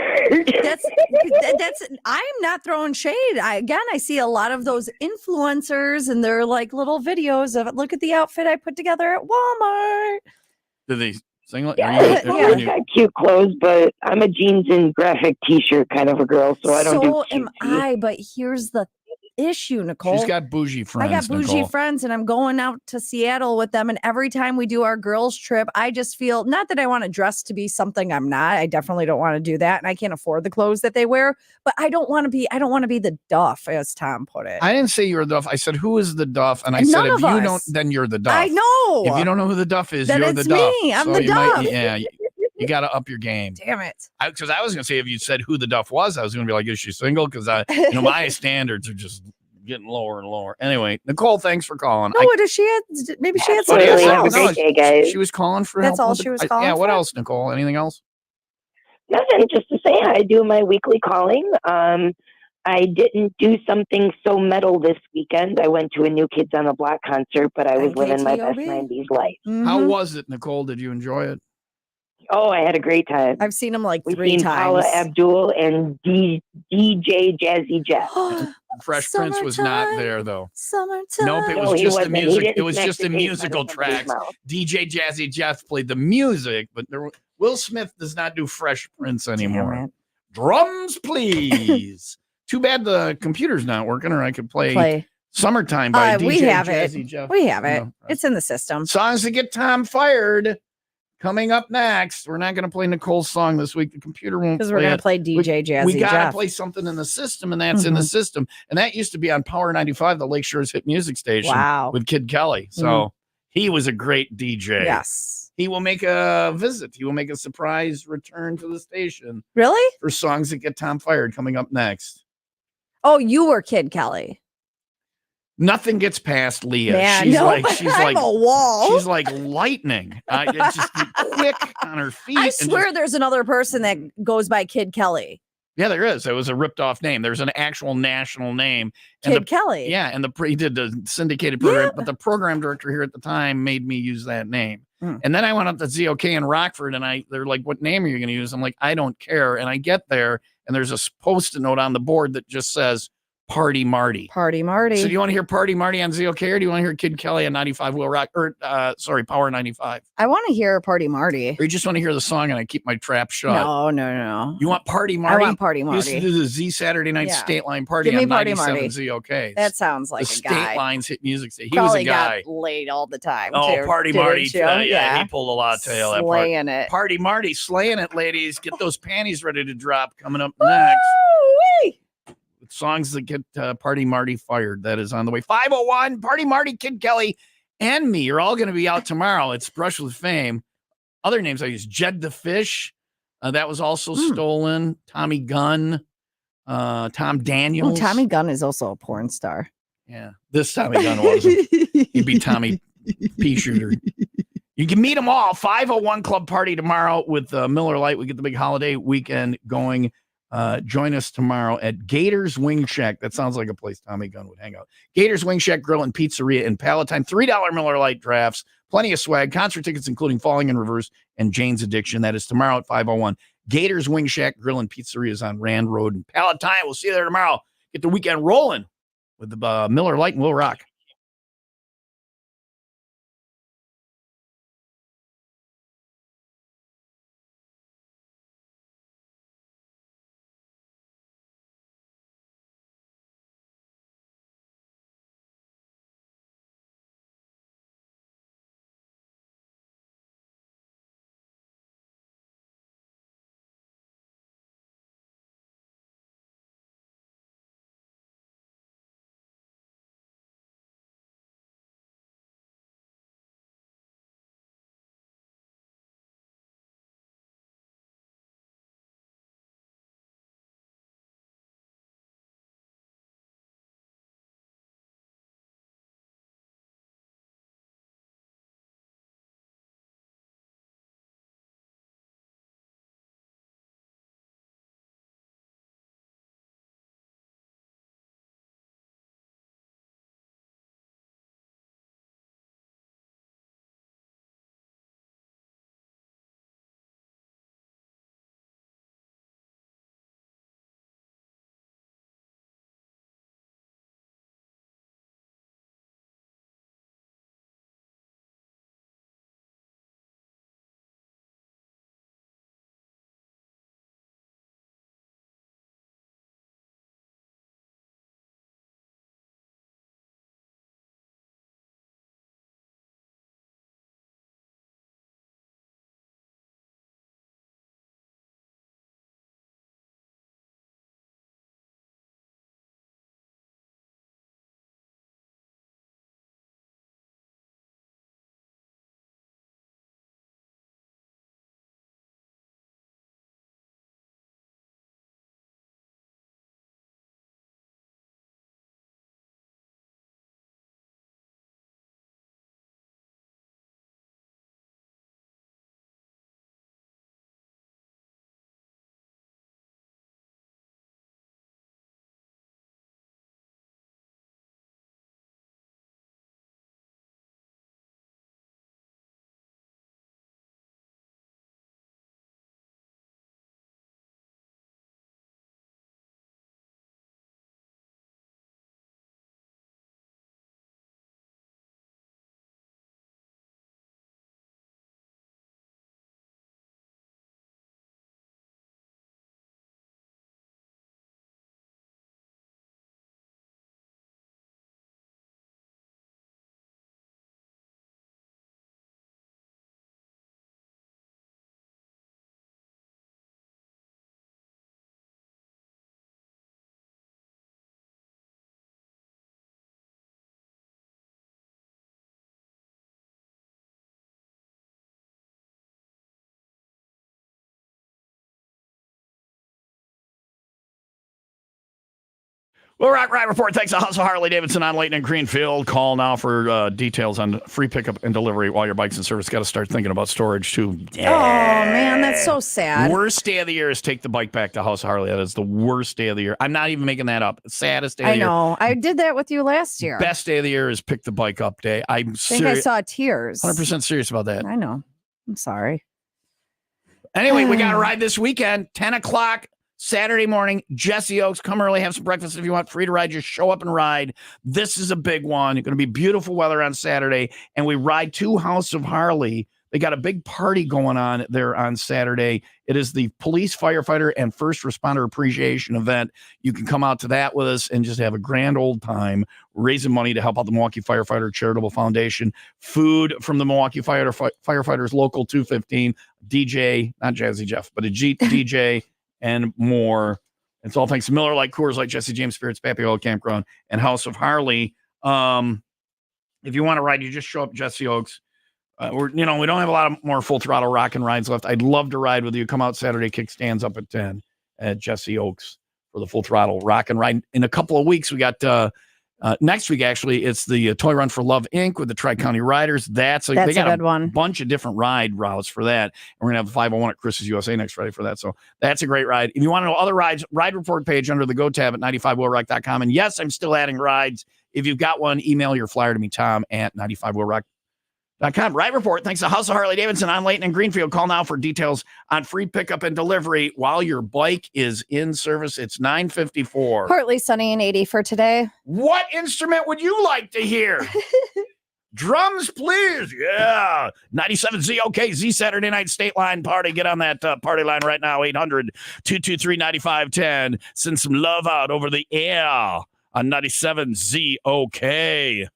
That's I'm not throwing shade. I see a lot of those influencers and they're like little videos of it. Look at the outfit I put together at Walmart. Do they sing like I got cute clothes, but I'm a jeans and graphic T-shirt kind of a girl, so I don't do. So am I. But here's the issue, Nicole. She's got bougie friends. I got bougie Nicole. friends, and I'm going out to Seattle with them. And every time we do our girls' trip, I just feel not that I want to dress to be something I'm not. I definitely don't want to do that, and I can't afford the clothes that they wear. But I don't want to be. I don't want to be the duff, as Tom put it. I didn't say you were the duff. I said, who is the duff? And I said, if you don't, then you're the duff. I know. If you don't know who the duff is, Then you're it's the duff. me. I'm So the you might- duff. yeah, you got to up your game. Damn it. Because I was going to say, if you said who the duff was, I was going to be like, is she single? Because my standards are just getting lower and lower. Anyway, Nicole, thanks for calling. No, what does she had? Maybe she had Absolutely. something Have a else. great day, guys. She was calling for That's help all with she the- was calling Yeah, what for? else, Nicole? Anything else? Nothing, just to say I do my weekly calling. I didn't do something so metal this weekend. I went to a New Kids on the Block concert, but I was living my best 90s life. How was it, Nicole? Did you enjoy it? Oh, I had a great time. I've seen him like We've 3 seen times. Paula Abdul and DJ Jazzy Jeff. Fresh Prince was not there, though. Summertime. Nope, it No, was he just the wasn't. He music. didn't It was smack just the the tape musical out of somebody's tracks. mouth. DJ Jazzy Jeff played the music, but Will Smith does not do Fresh Prince anymore. Drums, please. Too bad the computer's not working, or I could play Summertime by DJ We have Jazzy it. Jeff. We have it. No. It's in the system. Songs to get Tom fired. Coming up next, we're not going to play Nicole's song this week. The computer won't Because we're going to play DJ Jazzy We got to Jeff. play something in the system, and that's in the system. And that used to be on Power 95, the Lakeshore's hit music station Wow. with Kid Kelly. So he was a great DJ. Yes. He will make a visit. He will make a surprise return to the station. Really? For songs that get Tom fired coming up next. Oh, you were Kid Kelly. Nothing gets past Leah. Man, she's no, like but she's I'm like a wall. She's like lightning. It's just quick on her feet. I and swear just- there's another person that goes by Kid Kelly. yeah, there is. It was a ripped off name. There's an actual national name. Kid Kelly. Yeah, and he did the syndicated program, but the program director here at the time made me use that name. And then I went up to ZOK in Rockford, and they're like, "What name are you going to use?" I'm like, "I don't care." And I get there, and there's a post-it note on the board that just says Party Marty. Party Marty. So do you want to hear Party Marty on ZOK, or do you want to hear Kid Kelly on 95 Will Rock, or Power 95? I want to hear Party Marty. Or you just want to hear the song and I keep my trap shut? No. You want Party Marty? I want Party We used to Marty. do the Z Saturday Night Yeah. State Line Party Give me on Party 97 Marty. ZOK. That sounds like the a State guy. Lines hit music station. He Probably was a guy. got laid all the time. Oh, too, Party didn't Marty. you? Yeah, he pulled a lot of tail. that part. Slaying it. Party Marty, slaying it, ladies. Get those panties ready to drop coming up next. Woo-wee. Songs that get Party Marty fired. That is on the way. 501, Party Marty, Kid Kelly, and me. You're all going to be out tomorrow. It's Brush with Fame. Other names I use, Jed the Fish. That was also stolen. Tommy Gunn. Tom Daniels. Oh, Tommy Gunn is also a porn star. Yeah. This Tommy Gunn wasn't. He'd be Tommy P. Shooter. You can meet them all. 501 Club Party tomorrow with Miller Lite. We get the big holiday weekend going. Join us tomorrow at Gators Wing Shack. That sounds like a place Tommy Gunn would hang out. Gators Wing Shack Grill and Pizzeria in Palatine. $3 Miller Lite drafts. Plenty of swag. Concert tickets, including Falling in Reverse and Jane's Addiction. That is tomorrow at 501. Gators Wing Shack Grill and Pizzeria is on Rand Road in Palatine. We'll see you there tomorrow. Get the weekend rolling with the Miller Lite and Will Rock. Well, Rock Ride Report. Thanks to Hustle Harley Davidson on Layton and Greenfield. Call now for details on free pickup and delivery while your bike's in service. Got to start thinking about storage, too. Oh, man, that's so sad. Worst day of the year is take the bike back to House Harley. That is the worst day of the year. I'm not even making that up. Saddest day of the year. I know. I did that with you last year. Best day of the year is pick the bike up day. I'm I think I saw tears. 100% serious about that. I know. I'm sorry. Anyway, we got a ride this weekend, 10 o'clock. Saturday morning, Jesse Oaks. Come early, have some breakfast if you want. Free to ride. Just show up and ride. This is a big one. It's going to be beautiful weather on Saturday, and we ride to House of Harley. They got a big party going on there on Saturday. It is the police, firefighter, and first responder appreciation event. You can come out to that with us and just have a grand old time, raising money to help out the Milwaukee Firefighter Charitable Foundation. Food from the Milwaukee Firefighters Local 215, DJ, not Jazzy Jeff, but a DJ. And more. It's all thanks to Miller Lite, Coors Light, Jesse James Spirits, Pappy Oil Campground, and House of Harley. If you want to ride, you just show up at Jesse Oaks. We don't have a lot of more full throttle rock and rides left. I'd love to ride with you. Come out Saturday, kickstands up at 10 at Jesse Oaks for the full throttle rock and ride. In a couple of weeks, we got next week, actually, it's the Toy Run for Love Inc. with the Tri-County Riders. They got a good one. Bunch of different ride routes for that. And we're going to have a 501 at Chris's USA next Friday for that. So that's a great ride. If you want to know other rides, ride report page under the Go tab at 95wheelrock.com. And yes, I'm still adding rides. If you've got one, email your flyer to me, Tom at 95wheelrock.com. Ride report. Thanks to House of Harley Davidson on Layton and Greenfield. Call now for details on free pickup and delivery while your bike is in service. It's 9:54. Partly sunny and 80 for today. What instrument would you like to hear? Drums, please. Yeah. 97 ZOKZ Saturday night state line party. Get on that party line right now. 800-223-9510. Send some love out over the air on 97 ZOK.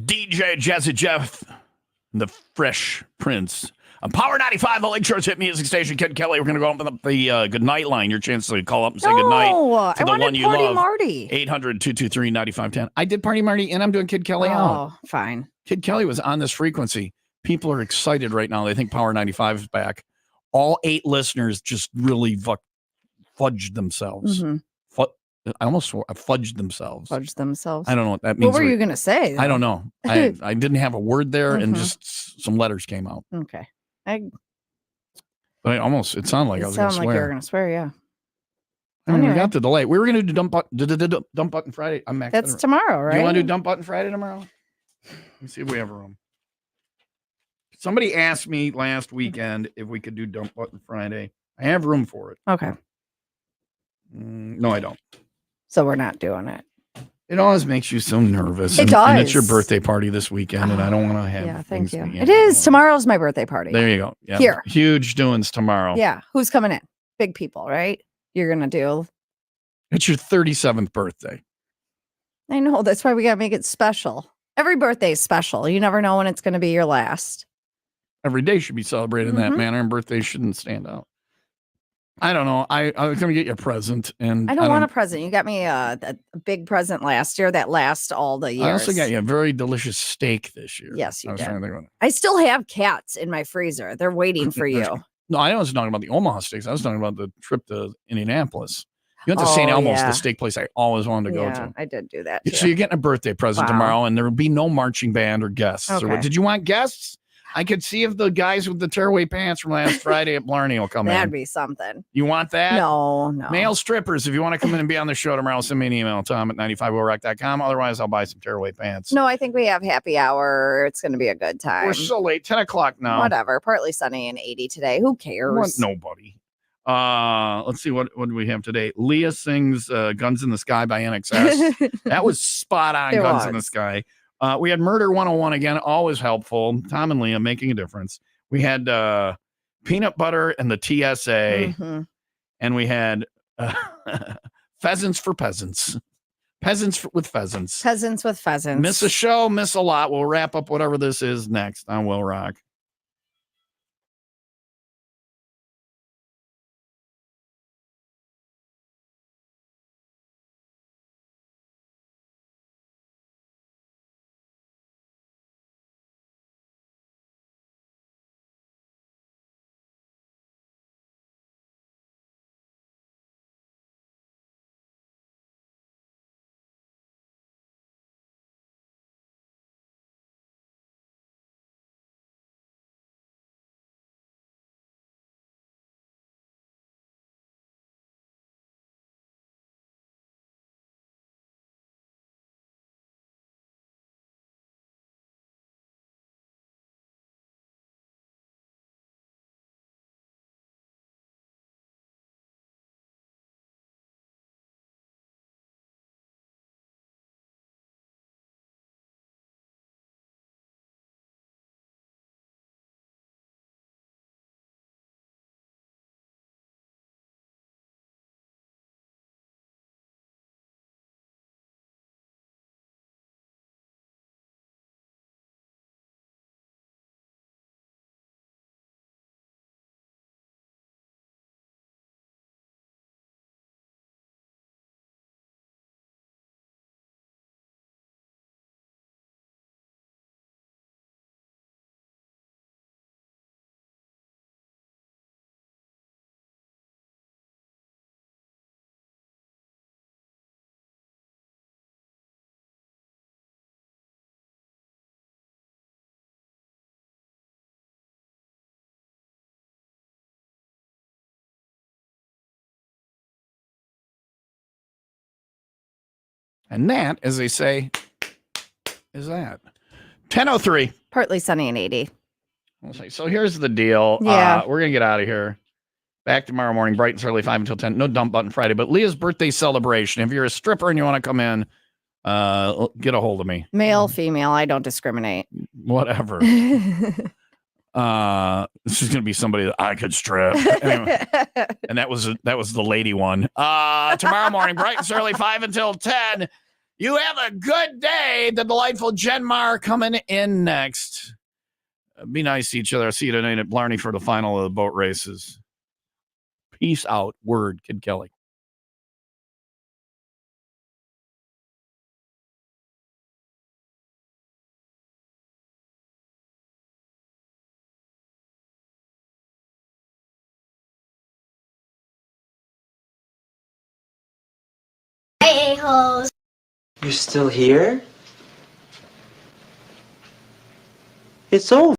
DJ Jazzy Jeff, the Fresh Prince. On Power 95, the Lakeshore's hit music station. Kid Kelly, we're going to go open up the good night line. Your chance to call up and say good night to the one you Party love. Marty. 800-223-9510. I did Party Marty, and I'm doing Kid Kelly out. Oh, fine. Kid Kelly was on this frequency. People are excited right now. They think Power 95 is back. All 8 listeners just really fudged themselves. Mm-hmm. I almost swore fudged themselves. Fudged themselves. I don't know what that means. What were you going to say? I don't know. I didn't have a word there, and Mhm. just some letters came out. Okay. But it sounded like I was going to swear. Like you were going to swear, yeah. I mean, we Anyway. got the delay. We were going to do dump button Friday. I'm back. That's tomorrow, right? You want to do dump button Friday tomorrow? Let me see if we have room. Somebody asked me last weekend if we could do dump button Friday. I have room for it. Okay. No, I don't. So we're not doing it. It always makes you so nervous. It And it's your does. birthday party this weekend, and I don't want to have. Yeah, thank things you. be- It is. Tomorrow's my birthday party. There you go. Yeah, Here. huge doings tomorrow. Yeah. Who's coming in? Big people, right? You're going to do. It's your 37th birthday. I know. That's why we got to make it special. Every birthday is special. You never know when it's going to be your last. Every day should be celebrated in that Mhm. manner, and birthdays shouldn't stand out. I don't know. I was going to get you a present, and I don't want a present. You got me a big present last year that lasts all the years. I also got you a very delicious steak this year. Yes, you I was did. trying to think about it. I still have cats in my freezer. They're waiting for you. No, I wasn't talking about the Omaha steaks. I was talking about the trip to Indianapolis. You went to St. Elmo's, yeah. the steak place I always wanted to go Yeah, to. I did do that. So too. you're getting a birthday present Wow. tomorrow, and there will be no marching band or guests. Or what, Okay. did you want guests? I could see if the guys with the tearaway pants from last Friday at Blarney will come That'd in. be something. You want that? No. Male strippers, if you want to come in and be on the show tomorrow, send me an email, tom@95rock.com. Otherwise, I'll buy some tearaway pants. No, I think we have happy hour. It's going to be a good time. We're so late, 10 o'clock now. Whatever. Partly sunny and 80 today. Who cares? Want nobody. Let's see, what do we have today? Leah sings Guns in the Sky by NXS. That was spot on. It Guns in the was. Sky. We had Murder 101 again, always helpful. Tom and Leah making a difference. We had Peanut Butter and the TSA, Mhm. and we had Pheasants for Peasants. With Pheasants. Peasants with pheasants. Miss a show, miss a lot. We'll wrap up whatever this is next on Will Rock. And that, as they say, is that 10:03. Partly sunny and 80. Okay, so here's the deal. Yeah. We're gonna get out of here. Back tomorrow morning, bright and early, 5 until 10. No dump button Friday, but Leah's birthday celebration. If you're a stripper and you want to come in, get a hold of me. Male, female. I don't discriminate. Whatever. This is gonna be somebody that I could strip. Anyway, and that was the lady one. Tomorrow morning, bright and early, 5 until 10. You have a good day. The delightful Jen Marr coming in next. Be nice to each other. I'll see you tonight at Blarney for the final of the boat races. Peace out. Word, Kid Kelly. A-holes. You're still here? It's over.